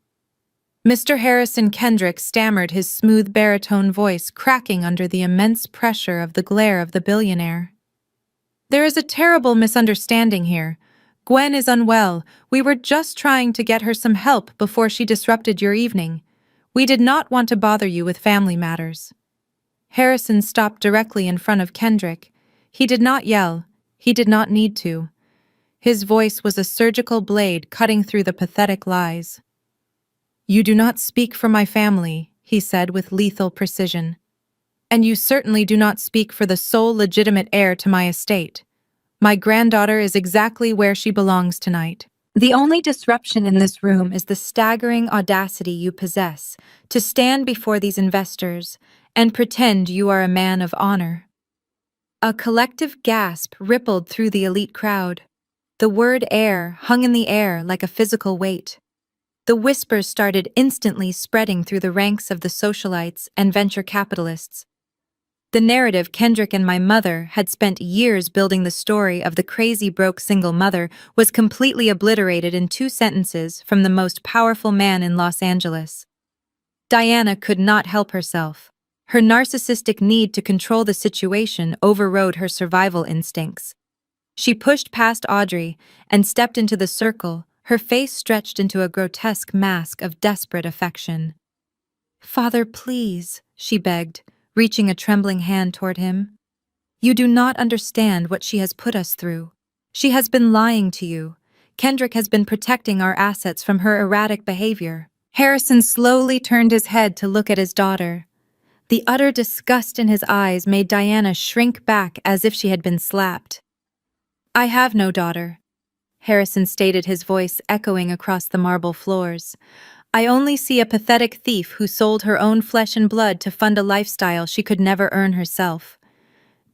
Mr. Harrison Kendrick stammered, his smooth baritone voice cracking under the immense pressure of the glare of the billionaire. There is a terrible misunderstanding here. Gwen is unwell. We were just trying to get her some help before she disrupted your evening. We did not want to bother you with family matters. Harrison stopped directly in front of Kendrick. He did not yell. He did not need to. His voice was a surgical blade cutting through the pathetic lies. You do not speak for my family, he said with lethal precision. And you certainly do not speak for the sole legitimate heir to my estate. My granddaughter is exactly where she belongs tonight. The only disruption in this room is the staggering audacity you possess to stand before these investors and pretend you are a man of honor. A collective gasp rippled through the elite crowd. The word heir hung in the air like a physical weight. The whispers started instantly spreading through the ranks of the socialites and venture capitalists. The narrative Kendrick and my mother had spent years building, the story of the crazy broke single mother, was completely obliterated in 2 sentences from the most powerful man in Los Angeles. Diana could not help herself. Her narcissistic need to control the situation overrode her survival instincts. She pushed past Audrey and stepped into the circle, her face stretched into a grotesque mask of desperate affection. Father, please, she begged, reaching a trembling hand toward him. You do not understand what she has put us through. She has been lying to you. Kendrick has been protecting our assets from her erratic behavior. Harrison slowly turned his head to look at his daughter. The utter disgust in his eyes made Diana shrink back as if she had been slapped. I have no daughter, Harrison stated, his voice echoing across the marble floors. I only see a pathetic thief who sold her own flesh and blood to fund a lifestyle she could never earn herself.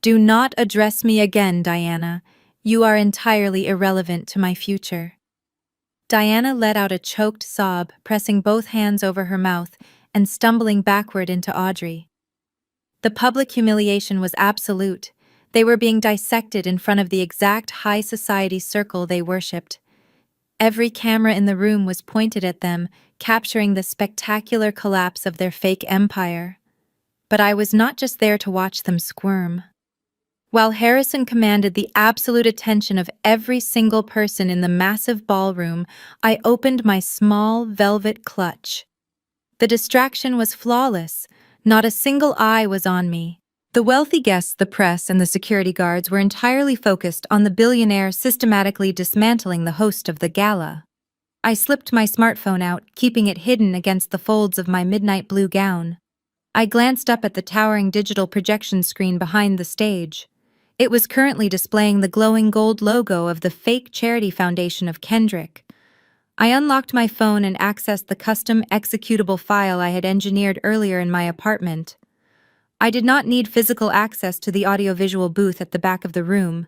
Do not address me again, Diana. You are entirely irrelevant to my future. Diana let out a choked sob, pressing both hands over her mouth and stumbling backward into Audrey. The public humiliation was absolute. They were being dissected in front of the exact high society circle they worshipped. Every camera in the room was pointed at them, capturing the spectacular collapse of their fake empire. But I was not just there to watch them squirm. While Harrison commanded the absolute attention of every single person in the massive ballroom, I opened my small velvet clutch. The distraction was flawless. Not a single eye was on me. The wealthy guests, the press, and the security guards were entirely focused on the billionaire systematically dismantling the host of the gala. I slipped my smartphone out, keeping it hidden against the folds of my midnight blue gown. I glanced up at the towering digital projection screen behind the stage. It was currently displaying the glowing gold logo of the fake charity foundation of Kendrick. I unlocked my phone and accessed the custom executable file I had engineered earlier in my apartment. I did not need physical access to the audiovisual booth at the back of the room.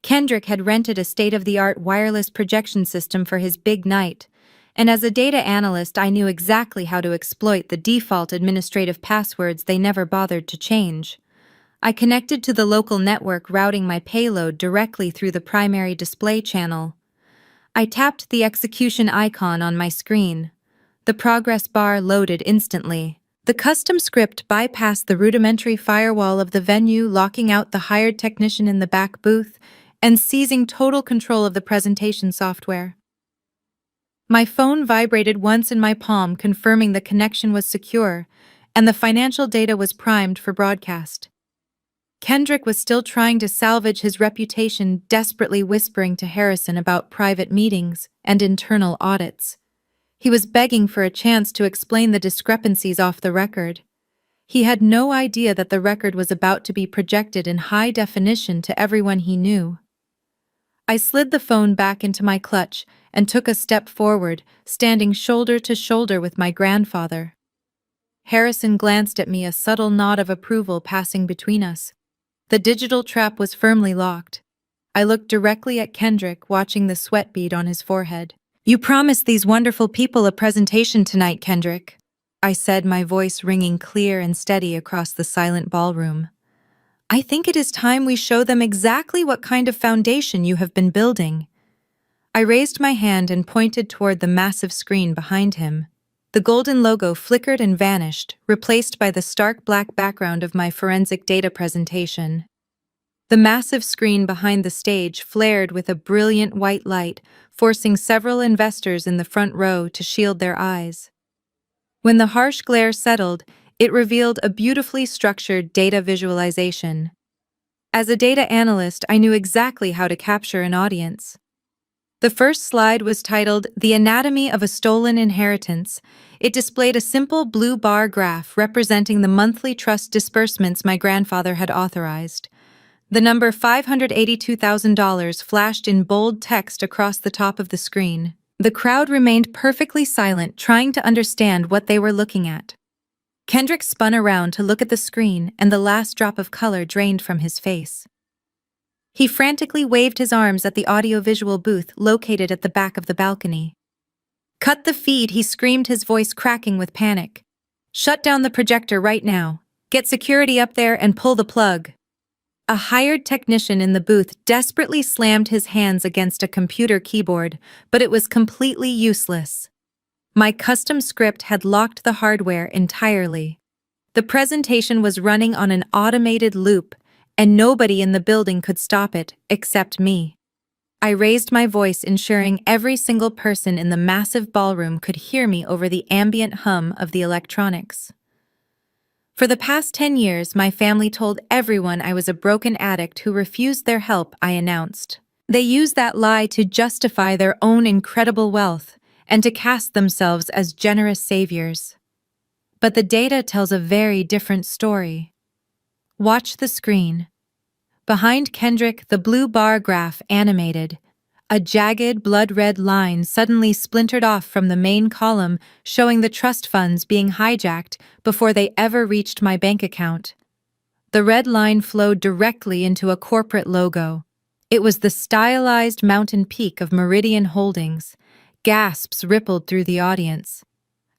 Kendrick had rented a state-of-the-art wireless projection system for his big night, and as a data analyst I knew exactly how to exploit the default administrative passwords they never bothered to change. I connected to the local network, routing my payload directly through the primary display channel. I tapped the execution icon on my screen. The progress bar loaded instantly. The custom script bypassed the rudimentary firewall of the venue, locking out the hired technician in the back booth and seizing total control of the presentation software. My phone vibrated once in my palm, confirming the connection was secure, and the financial data was primed for broadcast. Kendrick was still trying to salvage his reputation, desperately whispering to Harrison about private meetings and internal audits. He was begging for a chance to explain the discrepancies off the record. He had no idea that the record was about to be projected in high definition to everyone he knew. I slid the phone back into my clutch and took a step forward, standing shoulder to shoulder with my grandfather. Harrison glanced at me, a subtle nod of approval passing between us. The digital trap was firmly locked. I looked directly at Kendrick, watching the sweat bead on his forehead. "You promised these wonderful people a presentation tonight, Kendrick," I said, my voice ringing clear and steady across the silent ballroom. "I think it is time we show them exactly what kind of foundation you have been building." I raised my hand and pointed toward the massive screen behind him. The golden logo flickered and vanished, replaced by the stark black background of my forensic data presentation. The massive screen behind the stage flared with a brilliant white light, forcing several investors in the front row to shield their eyes. When the harsh glare settled, it revealed a beautifully structured data visualization. As a data analyst, I knew exactly how to capture an audience. The first slide was titled "The Anatomy of a Stolen Inheritance." It displayed a simple blue bar graph representing the monthly trust disbursements my grandfather had authorized. The number $582,000 flashed in bold text across the top of the screen. The crowd remained perfectly silent, trying to understand what they were looking at. Kendrick spun around to look at the screen, and the last drop of color drained from his face. He frantically waved his arms at the audiovisual booth located at the back of the balcony. "Cut the feed," he screamed, his voice cracking with panic. "Shut down the projector right now. Get security up there and pull the plug." A hired technician in the booth desperately slammed his hands against a computer keyboard, but it was completely useless. My custom script had locked the hardware entirely. The presentation was running on an automated loop, and nobody in the building could stop it, except me. I raised my voice, ensuring every single person in the massive ballroom could hear me over the ambient hum of the electronics. For the past 10 years, my family told everyone I was a broken addict who refused their help, I announced. They used that lie to justify their own incredible wealth and to cast themselves as generous saviors. But the data tells a very different story. Watch the screen. Behind Kendrick, the blue bar graph animated. A jagged, blood-red line suddenly splintered off from the main column, showing the trust funds being hijacked before they ever reached my bank account. The red line flowed directly into a corporate logo. It was the stylized mountain peak of Meridian Holdings. Gasps rippled through the audience.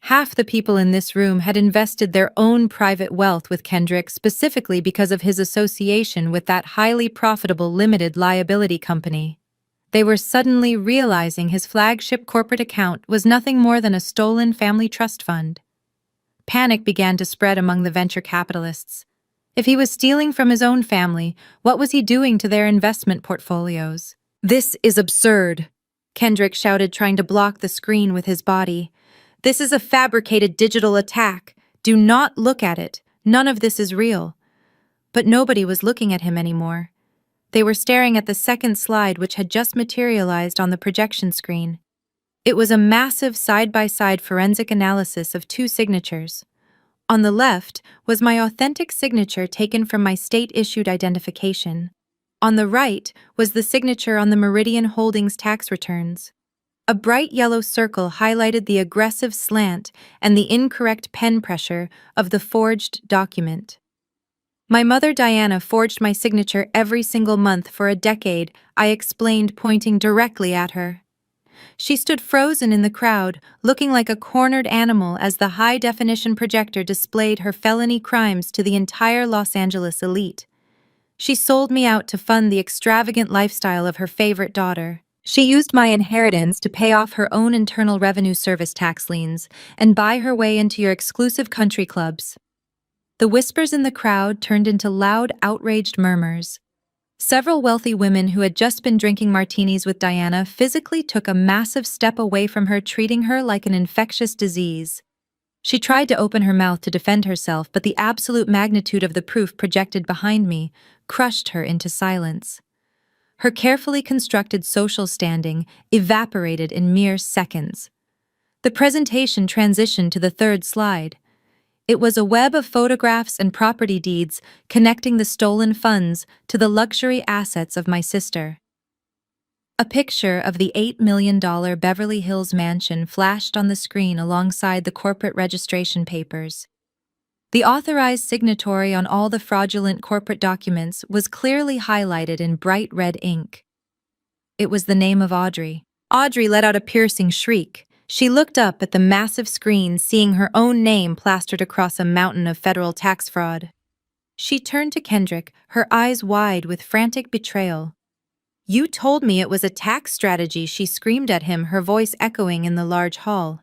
Half the people in this room had invested their own private wealth with Kendrick specifically because of his association with that highly profitable limited liability company. They were suddenly realizing his flagship corporate account was nothing more than a stolen family trust fund. Panic began to spread among the venture capitalists. If he was stealing from his own family, what was he doing to their investment portfolios? "This is absurd," Kendrick shouted, trying to block the screen with his body. "This is a fabricated digital attack. Do not look at it. None of this is real." But nobody was looking at him anymore. They were staring at the second slide, which had just materialized on the projection screen. It was a massive side-by-side forensic analysis of two signatures. On the left was my authentic signature taken from my state-issued identification. On the right was the signature on the Meridian Holdings tax returns. A bright yellow circle highlighted the aggressive slant and the incorrect pen pressure of the forged document. My mother Diana forged my signature every single month for a decade, I explained, pointing directly at her. She stood frozen in the crowd, looking like a cornered animal as the high-definition projector displayed her felony crimes to the entire Los Angeles elite. She sold me out to fund the extravagant lifestyle of her favorite daughter. She used my inheritance to pay off her own Internal Revenue Service tax liens and buy her way into your exclusive country clubs. The whispers in the crowd turned into loud, outraged murmurs. Several wealthy women who had just been drinking martinis with Diana physically took a massive step away from her, treating her like an infectious disease. She tried to open her mouth to defend herself, but the absolute magnitude of the proof projected behind me crushed her into silence. Her carefully constructed social standing evaporated in mere seconds. The presentation transitioned to the third slide. It was a web of photographs and property deeds connecting the stolen funds to the luxury assets of my sister. A picture of the $8 million Beverly Hills mansion flashed on the screen alongside the corporate registration papers. The authorized signatory on all the fraudulent corporate documents was clearly highlighted in bright red ink. It was the name of Audrey. Audrey let out a piercing shriek. She looked up at the massive screen, seeing her own name plastered across a mountain of federal tax fraud. She turned to Kendrick, her eyes wide with frantic betrayal. "You told me it was a tax strategy," she screamed at him, her voice echoing in the large hall.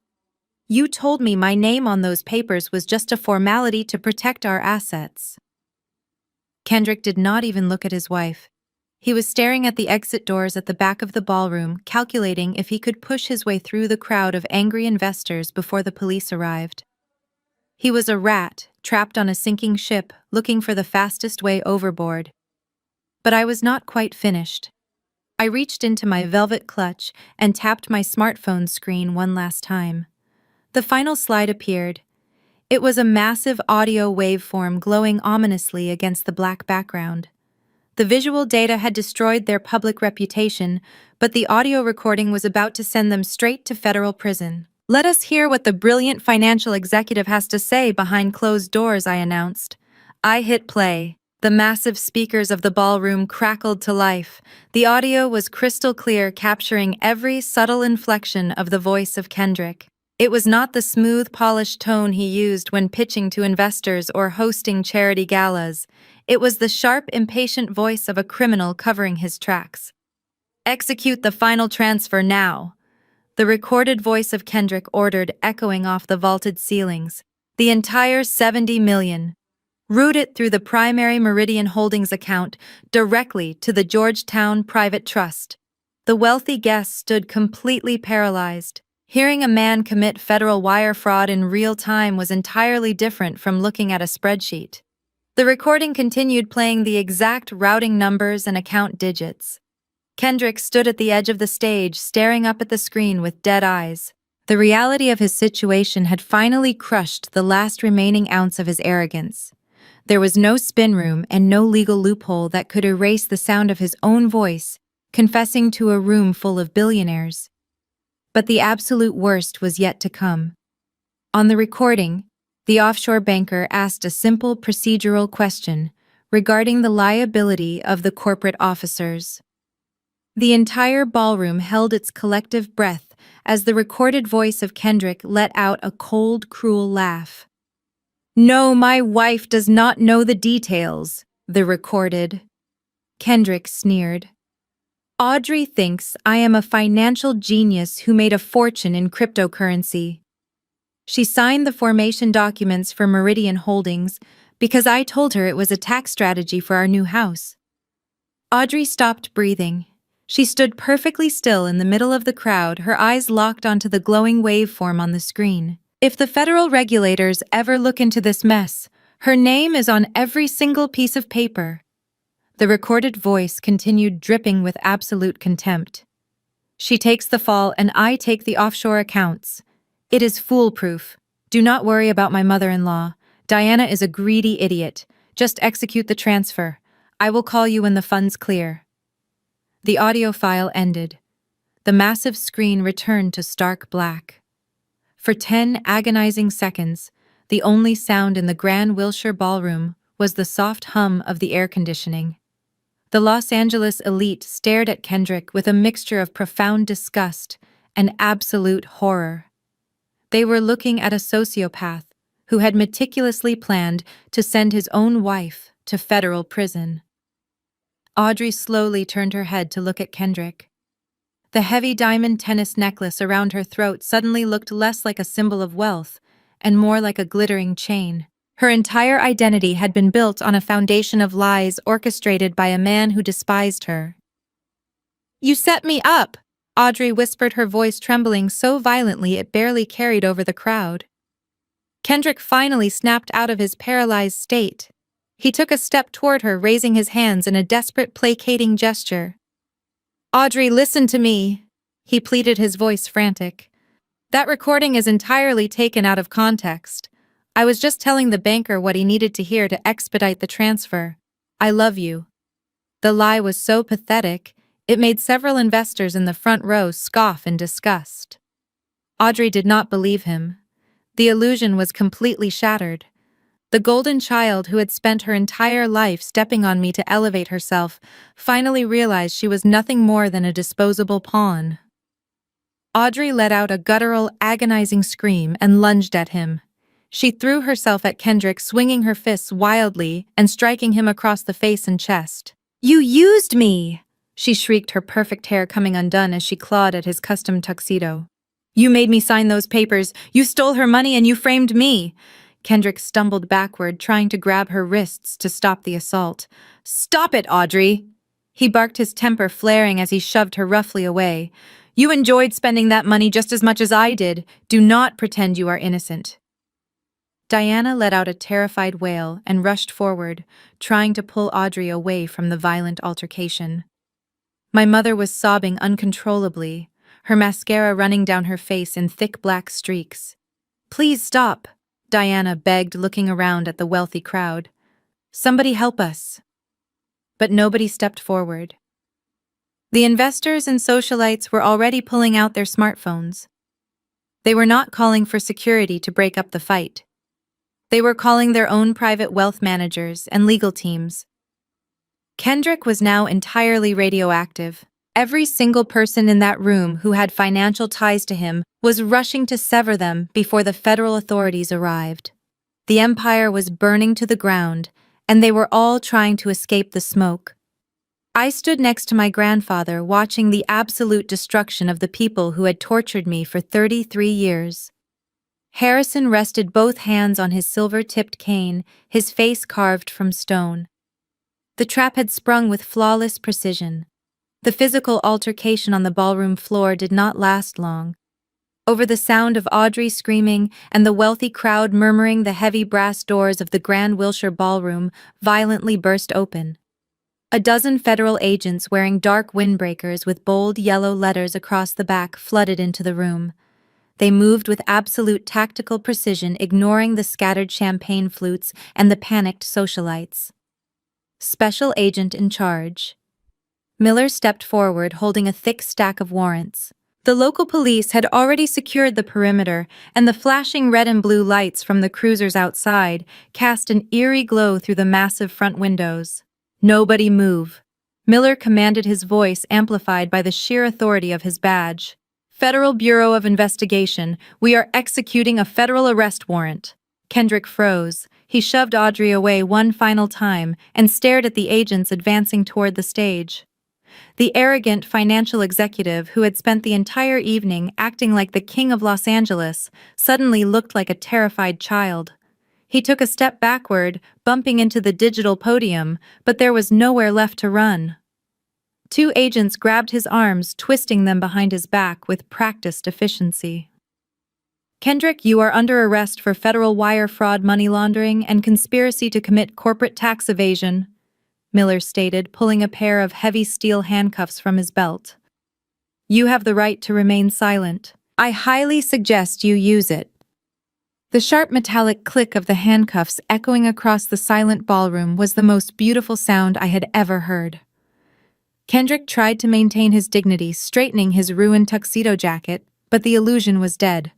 "You told me my name on those papers was just a formality to protect our assets." Kendrick did not even look at his wife. He was staring at the exit doors at the back of the ballroom, calculating if he could push his way through the crowd of angry investors before the police arrived. He was a rat, trapped on a sinking ship, looking for the fastest way overboard. But I was not quite finished. I reached into my velvet clutch and tapped my smartphone screen one last time. The final slide appeared. It was a massive audio waveform glowing ominously against the black background. The visual data had destroyed their public reputation, but the audio recording was about to send them straight to federal prison. "Let us hear what the brilliant financial executive has to say behind closed doors," I announced. I hit play. The massive speakers of the ballroom crackled to life. The audio was crystal clear, capturing every subtle inflection of the voice of Kendrick. It was not the smooth, polished tone he used when pitching to investors or hosting charity galas. It was the sharp, impatient voice of a criminal covering his tracks. "Execute the final transfer now," the recorded voice of Kendrick ordered, echoing off the vaulted ceilings. "The entire $70 million. Route it through the primary Meridian Holdings account directly to the Georgetown Private Trust." The wealthy guests stood completely paralyzed. Hearing a man commit federal wire fraud in real time was entirely different from looking at a spreadsheet. The recording continued, playing the exact routing numbers and account digits. Kendrick stood at the edge of the stage, staring up at the screen with dead eyes. The reality of his situation had finally crushed the last remaining ounce of his arrogance. There was no spin room and no legal loophole that could erase the sound of his own voice, confessing to a room full of billionaires. But the absolute worst was yet to come. On the recording, the offshore banker asked a simple procedural question regarding the liability of the corporate officers. The entire ballroom held its collective breath as the recorded voice of Kendrick let out a cold, cruel laugh. "No, my wife does not know the details," the recorded. Kendrick sneered. "Audrey thinks I am a financial genius who made a fortune in cryptocurrency. She signed the formation documents for Meridian Holdings because I told her it was a tax strategy for our new house." Audrey stopped breathing. She stood perfectly still in the middle of the crowd, her eyes locked onto the glowing waveform on the screen. "If the federal regulators ever look into this mess, her name is on every single piece of paper." The recorded voice continued, dripping with absolute contempt. "She takes the fall and I take the offshore accounts. It is foolproof. Do not worry about my mother-in-law. Diana is a greedy idiot. Just execute the transfer. I will call you when the funds clear. The audio file ended. The massive screen returned to stark black. For 10 agonizing seconds, the only sound in the Grand Wilshire Ballroom was the soft hum of the air conditioning. The Los Angeles elite stared at Kendrick with a mixture of profound disgust and absolute horror. They were looking at a sociopath who had meticulously planned to send his own wife to federal prison. Audrey slowly turned her head to look at Kendrick. The heavy diamond tennis necklace around her throat suddenly looked less like a symbol of wealth and more like a glittering chain. Her entire identity had been built on a foundation of lies orchestrated by a man who despised her. "You set me up!" Audrey whispered, her voice trembling so violently it barely carried over the crowd. Kendrick finally snapped out of his paralyzed state. He took a step toward her, raising his hands in a desperate, placating gesture. "Audrey, listen to me," he pleaded, his voice frantic. "That recording is entirely taken out of context. I was just telling the banker what he needed to hear to expedite the transfer. I love you." The lie was so pathetic, it made several investors in the front row scoff in disgust. Audrey did not believe him. The illusion was completely shattered. The golden child who had spent her entire life stepping on me to elevate herself finally realized she was nothing more than a disposable pawn. Audrey let out a guttural, agonizing scream and lunged at him. She threw herself at Kendrick, swinging her fists wildly and striking him across the face and chest. "You used me!" she shrieked, her perfect hair coming undone as she clawed at his custom tuxedo. "You made me sign those papers, you stole her money, and you framed me!" Kendrick stumbled backward, trying to grab her wrists to stop the assault. "Stop it, Audrey!" He barked, his temper flaring as he shoved her roughly away. "You enjoyed spending that money just as much as I did. Do not pretend you are innocent." Diana let out a terrified wail and rushed forward, trying to pull Audrey away from the violent altercation. My mother was sobbing uncontrollably, her mascara running down her face in thick black streaks. "Please stop," Diana begged, looking around at the wealthy crowd. "Somebody help us." But nobody stepped forward. The investors and socialites were already pulling out their smartphones. They were not calling for security to break up the fight. They were calling their own private wealth managers and legal teams. Kendrick was now entirely radioactive. Every single person in that room who had financial ties to him was rushing to sever them before the federal authorities arrived. The empire was burning to the ground, and they were all trying to escape the smoke. I stood next to my grandfather, watching the absolute destruction of the people who had tortured me for 33 years. Harrison rested both hands on his silver-tipped cane, his face carved from stone. The trap had sprung with flawless precision. The physical altercation on the ballroom floor did not last long. Over the sound of Audrey screaming and the wealthy crowd murmuring, the heavy brass doors of the Grand Wilshire Ballroom violently burst open. A dozen federal agents wearing dark windbreakers with bold yellow letters across the back flooded into the room. They moved with absolute tactical precision, ignoring the scattered champagne flutes and the panicked socialites. Special agent in charge. Miller stepped forward, holding a thick stack of warrants. The local police had already secured the perimeter, and the flashing red and blue lights from the cruisers outside cast an eerie glow through the massive front windows. "Nobody move," Miller commanded, his voice amplified by the sheer authority of his badge. "Federal Bureau of Investigation, we are executing a federal arrest warrant." Kendrick froze. He shoved Audrey away one final time and stared at the agents advancing toward the stage. The arrogant financial executive who had spent the entire evening acting like the king of Los Angeles suddenly looked like a terrified child. He took a step backward, bumping into the digital podium, but there was nowhere left to run. Two agents grabbed his arms, twisting them behind his back with practiced efficiency. "Kendrick, you are under arrest for federal wire fraud, money laundering, and conspiracy to commit corporate tax evasion," Miller stated, pulling a pair of heavy steel handcuffs from his belt. "You have the right to remain silent. I highly suggest you use it." The sharp metallic click of the handcuffs echoing across the silent ballroom was the most beautiful sound I had ever heard. Kendrick tried to maintain his dignity, straightening his ruined tuxedo jacket, but the illusion was dead.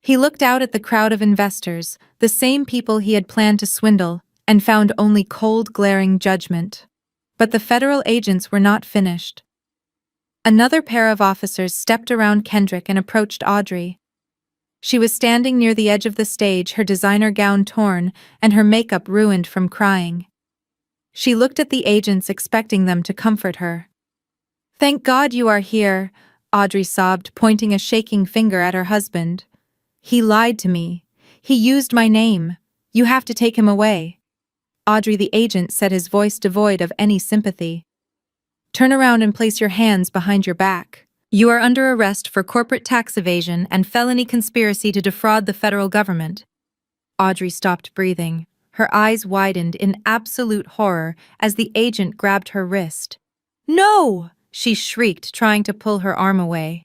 He looked out at the crowd of investors, the same people he had planned to swindle, and found only cold, glaring judgment. But the federal agents were not finished. Another pair of officers stepped around Kendrick and approached Audrey. She was standing near the edge of the stage, her designer gown torn and her makeup ruined from crying. She looked at the agents, expecting them to comfort her. "Thank God you are here," Audrey sobbed, pointing a shaking finger at her husband. "He lied to me. He used my name. You have to take him away." Audrey, the agent, said, his voice devoid of any sympathy. "Turn around and place your hands behind your back. You are under arrest for corporate tax evasion and felony conspiracy to defraud the federal government." Audrey stopped breathing. Her eyes widened in absolute horror as the agent grabbed her wrist. "No!" she shrieked, trying to pull her arm away.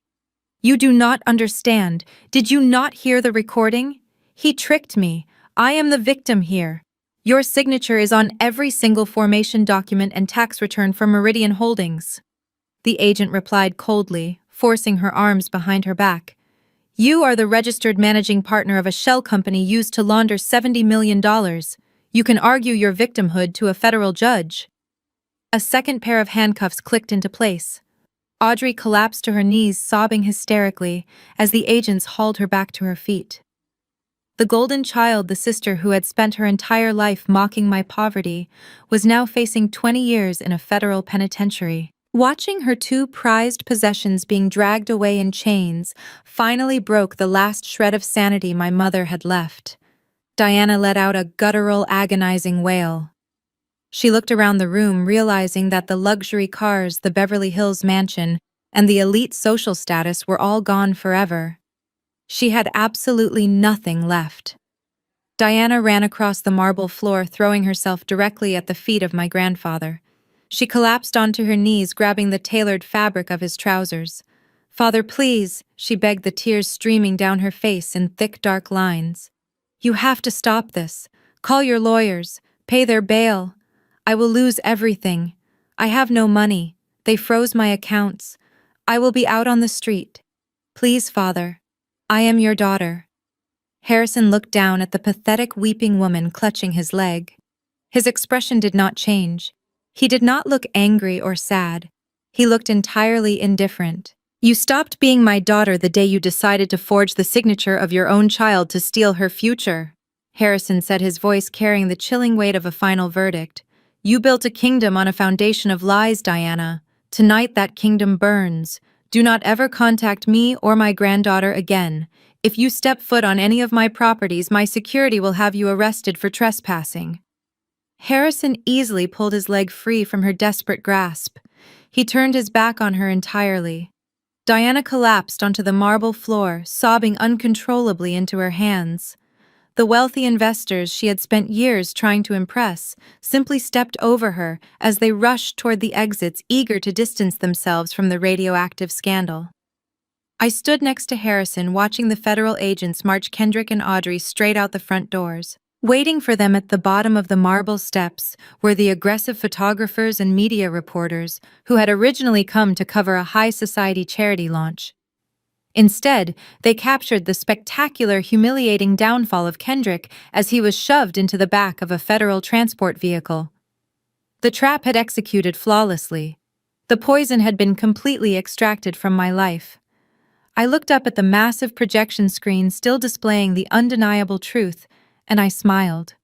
"You do not understand. Did you not hear the recording? He tricked me. I am the victim here. Your signature is on every single formation document and tax return for Meridian Holdings." The agent replied coldly, forcing her arms behind her back. "You are the registered managing partner of a shell company used to launder $70 million. You can argue your victimhood to a federal judge." A second pair of handcuffs clicked into place. Audrey collapsed to her knees, sobbing hysterically, as the agents hauled her back to her feet. The golden child, the sister who had spent her entire life mocking my poverty, was now facing 20 years in a federal penitentiary. Watching her two prized possessions being dragged away in chains finally broke the last shred of sanity my mother had left. Diana let out a guttural, agonizing wail. She looked around the room, realizing that the luxury cars, the Beverly Hills mansion, and the elite social status were all gone forever. She had absolutely nothing left. Diana ran across the marble floor, throwing herself directly at the feet of my grandfather. She collapsed onto her knees, grabbing the tailored fabric of his trousers. "Father, please," she begged, the tears streaming down her face in thick, dark lines. "You have to stop this. Call your lawyers. Pay their bail. I will lose everything. I have no money. They froze my accounts. I will be out on the street. Please, Father. I am your daughter." Harrison looked down at the pathetic, weeping woman clutching his leg. His expression did not change. He did not look angry or sad. He looked entirely indifferent. "You stopped being my daughter the day you decided to forge the signature of your own child to steal her future," Harrison said, his voice carrying the chilling weight of a final verdict. "You built a kingdom on a foundation of lies, Diana. Tonight that kingdom burns. Do not ever contact me or my granddaughter again. If you step foot on any of my properties, my security will have you arrested for trespassing." Harrison easily pulled his leg free from her desperate grasp. He turned his back on her entirely. Diana collapsed onto the marble floor, sobbing uncontrollably into her hands. The wealthy investors she had spent years trying to impress simply stepped over her as they rushed toward the exits, eager to distance themselves from the radioactive scandal. I stood next to Harrison, watching the federal agents march Kendrick and Audrey straight out the front doors. Waiting for them at the bottom of the marble steps were the aggressive photographers and media reporters who had originally come to cover a high society charity launch. Instead, they captured the spectacular, humiliating downfall of Kendrick as he was shoved into the back of a federal transport vehicle. The trap had executed flawlessly. The poison had been completely extracted from my life. I looked up at the massive projection screen still displaying the undeniable truth, and I smiled.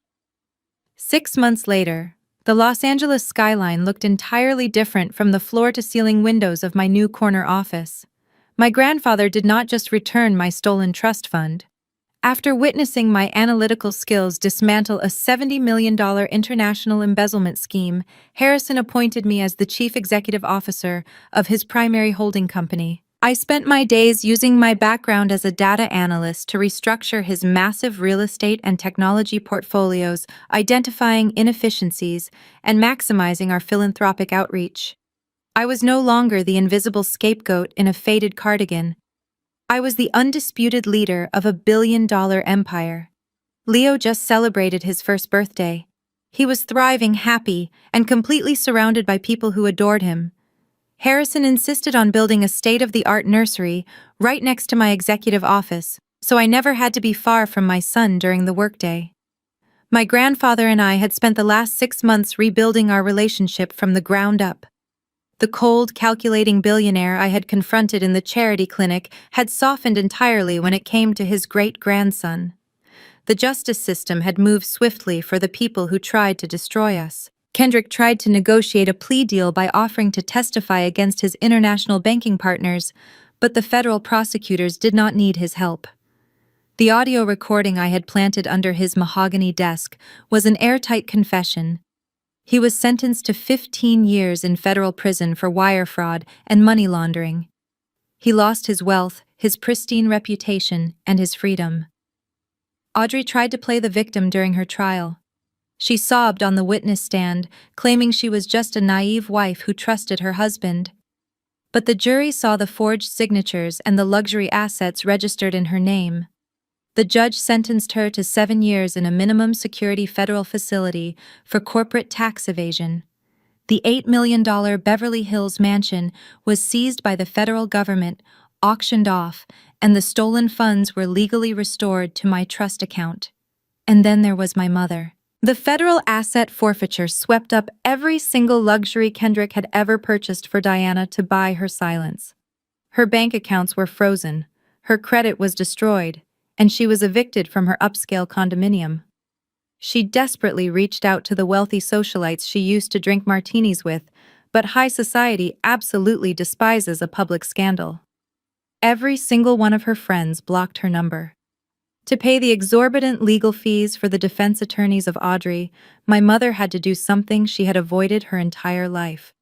6 months later, the Los Angeles skyline looked entirely different from the floor-to-ceiling windows of my new corner office. My grandfather did not just return my stolen trust fund. After witnessing my analytical skills dismantle a $70 million international embezzlement scheme, Harrison appointed me as the chief executive officer of his primary holding company. I spent my days using my background as a data analyst to restructure his massive real estate and technology portfolios, identifying inefficiencies and maximizing our philanthropic outreach. I was no longer the invisible scapegoat in a faded cardigan. I was the undisputed leader of a billion-dollar empire. Leo just celebrated his first birthday. He was thriving, happy, and completely surrounded by people who adored him. Harrison insisted on building a state-of-the-art nursery right next to my executive office, so I never had to be far from my son during the workday. My grandfather and I had spent the last 6 months rebuilding our relationship from the ground up. The cold, calculating billionaire I had confronted in the charity clinic had softened entirely when it came to his great-grandson. The justice system had moved swiftly for the people who tried to destroy us. Kendrick tried to negotiate a plea deal by offering to testify against his international banking partners, but the federal prosecutors did not need his help. The audio recording I had planted under his mahogany desk was an airtight confession. He was sentenced to 15 years in federal prison for wire fraud and money laundering. He lost his wealth, his pristine reputation, and his freedom. Audrey tried to play the victim during her trial. She sobbed on the witness stand, claiming she was just a naive wife who trusted her husband. But the jury saw the forged signatures and the luxury assets registered in her name. The judge sentenced her to 7 years in a minimum security federal facility for corporate tax evasion. The $8 million Beverly Hills mansion was seized by the federal government, auctioned off, and the stolen funds were legally restored to my trust account. And then there was my mother. The federal asset forfeiture swept up every single luxury Kendrick had ever purchased for Diana to buy her silence. Her bank accounts were frozen, her credit was destroyed, and she was evicted from her upscale condominium. She desperately reached out to the wealthy socialites she used to drink martinis with, but high society absolutely despises a public scandal. Every single one of her friends blocked her number. To pay the exorbitant legal fees for the defense attorneys of Audrey, my mother had to do something she had avoided her entire life.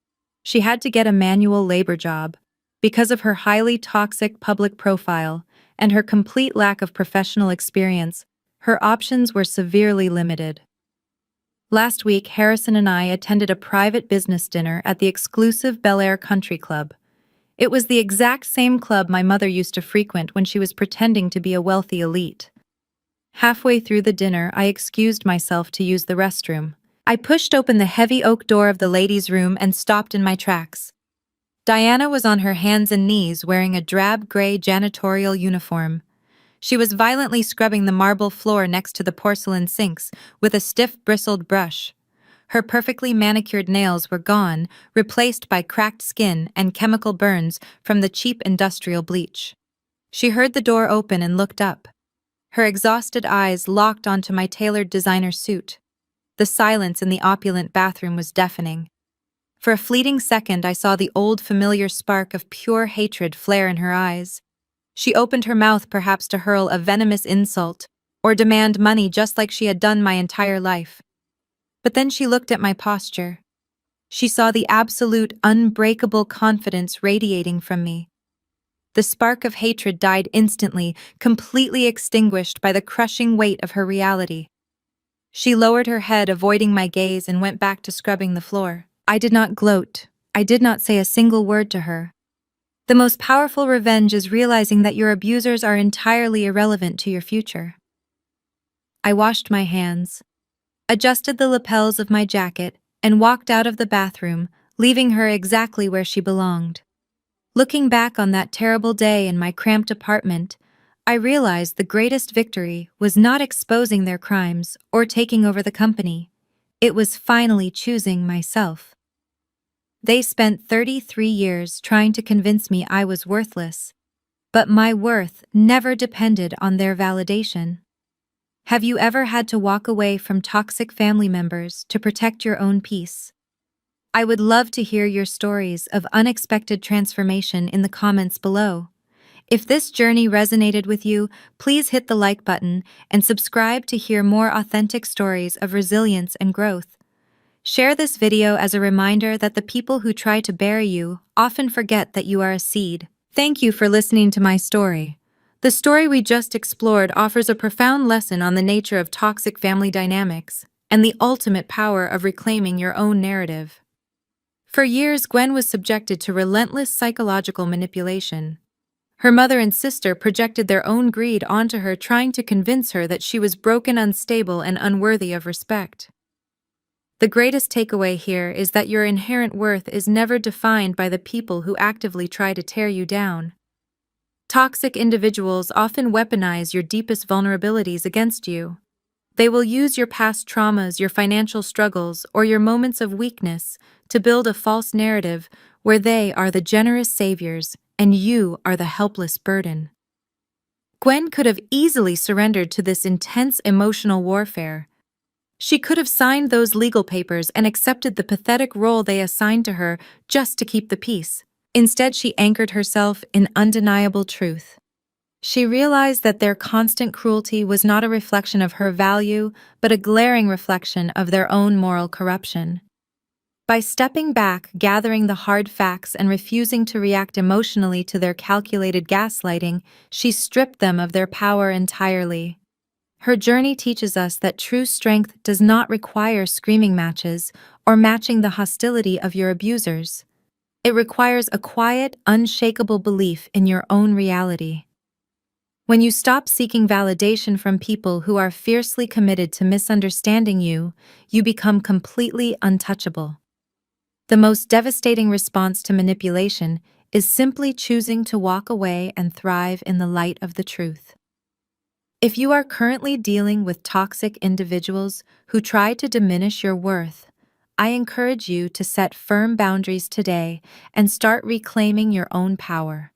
She had to get a manual labor job. Because of her highly toxic public profile and her complete lack of professional experience, her options were severely limited. Last week, Harrison and I attended a private business dinner at the exclusive Bel Air Country Club. It was the exact same club my mother used to frequent when she was pretending to be a wealthy elite. Halfway through the dinner, I excused myself to use the restroom. I pushed open the heavy oak door of the ladies' room and stopped in my tracks. Diana was on her hands and knees wearing a drab gray janitorial uniform. She was violently scrubbing the marble floor next to the porcelain sinks with a stiff bristled brush. Her perfectly manicured nails were gone, replaced by cracked skin and chemical burns from the cheap industrial bleach. She heard the door open and looked up. Her exhausted eyes locked onto my tailored designer suit. The silence in the opulent bathroom was deafening. For a fleeting second, I saw the old familiar spark of pure hatred flare in her eyes. She opened her mouth perhaps to hurl a venomous insult, or demand money just like she had done my entire life. But then she looked at my posture. She saw the absolute, unbreakable confidence radiating from me. The spark of hatred died instantly, completely extinguished by the crushing weight of her reality. She lowered her head, avoiding my gaze, and went back to scrubbing the floor. I did not gloat. I did not say a single word to her. The most powerful revenge is realizing that your abusers are entirely irrelevant to your future. I washed my hands, adjusted the lapels of my jacket, and walked out of the bathroom, leaving her exactly where she belonged. Looking back on that terrible day in my cramped apartment, I realized the greatest victory was not exposing their crimes or taking over the company. It was finally choosing myself. They spent 33 years trying to convince me I was worthless, but my worth never depended on their validation. Have you ever had to walk away from toxic family members to protect your own peace? I would love to hear your stories of unexpected transformation in the comments below. If this journey resonated with you, please hit the like button and subscribe to hear more authentic stories of resilience and growth. Share this video as a reminder that the people who try to bury you often forget that you are a seed. Thank you for listening to my story. The story we just explored offers a profound lesson on the nature of toxic family dynamics and the ultimate power of reclaiming your own narrative. For years, Gwen was subjected to relentless psychological manipulation. Her mother and sister projected their own greed onto her, trying to convince her that she was broken, unstable, and unworthy of respect. The greatest takeaway here is that your inherent worth is never defined by the people who actively try to tear you down. Toxic individuals often weaponize your deepest vulnerabilities against you. They will use your past traumas, your financial struggles, or your moments of weakness to build a false narrative where they are the generous saviors and you are the helpless burden. Gwen could have easily surrendered to this intense emotional warfare. She could have signed those legal papers and accepted the pathetic role they assigned to her just to keep the peace. Instead, she anchored herself in undeniable truth. She realized that their constant cruelty was not a reflection of her value, but a glaring reflection of their own moral corruption. By stepping back, gathering the hard facts, and refusing to react emotionally to their calculated gaslighting, she stripped them of their power entirely. Her journey teaches us that true strength does not require screaming matches or matching the hostility of your abusers. It requires a quiet, unshakable belief in your own reality. When you stop seeking validation from people who are fiercely committed to misunderstanding you, you become completely untouchable. The most devastating response to manipulation is simply choosing to walk away and thrive in the light of the truth. If you are currently dealing with toxic individuals who try to diminish your worth, I encourage you to set firm boundaries today and start reclaiming your own power.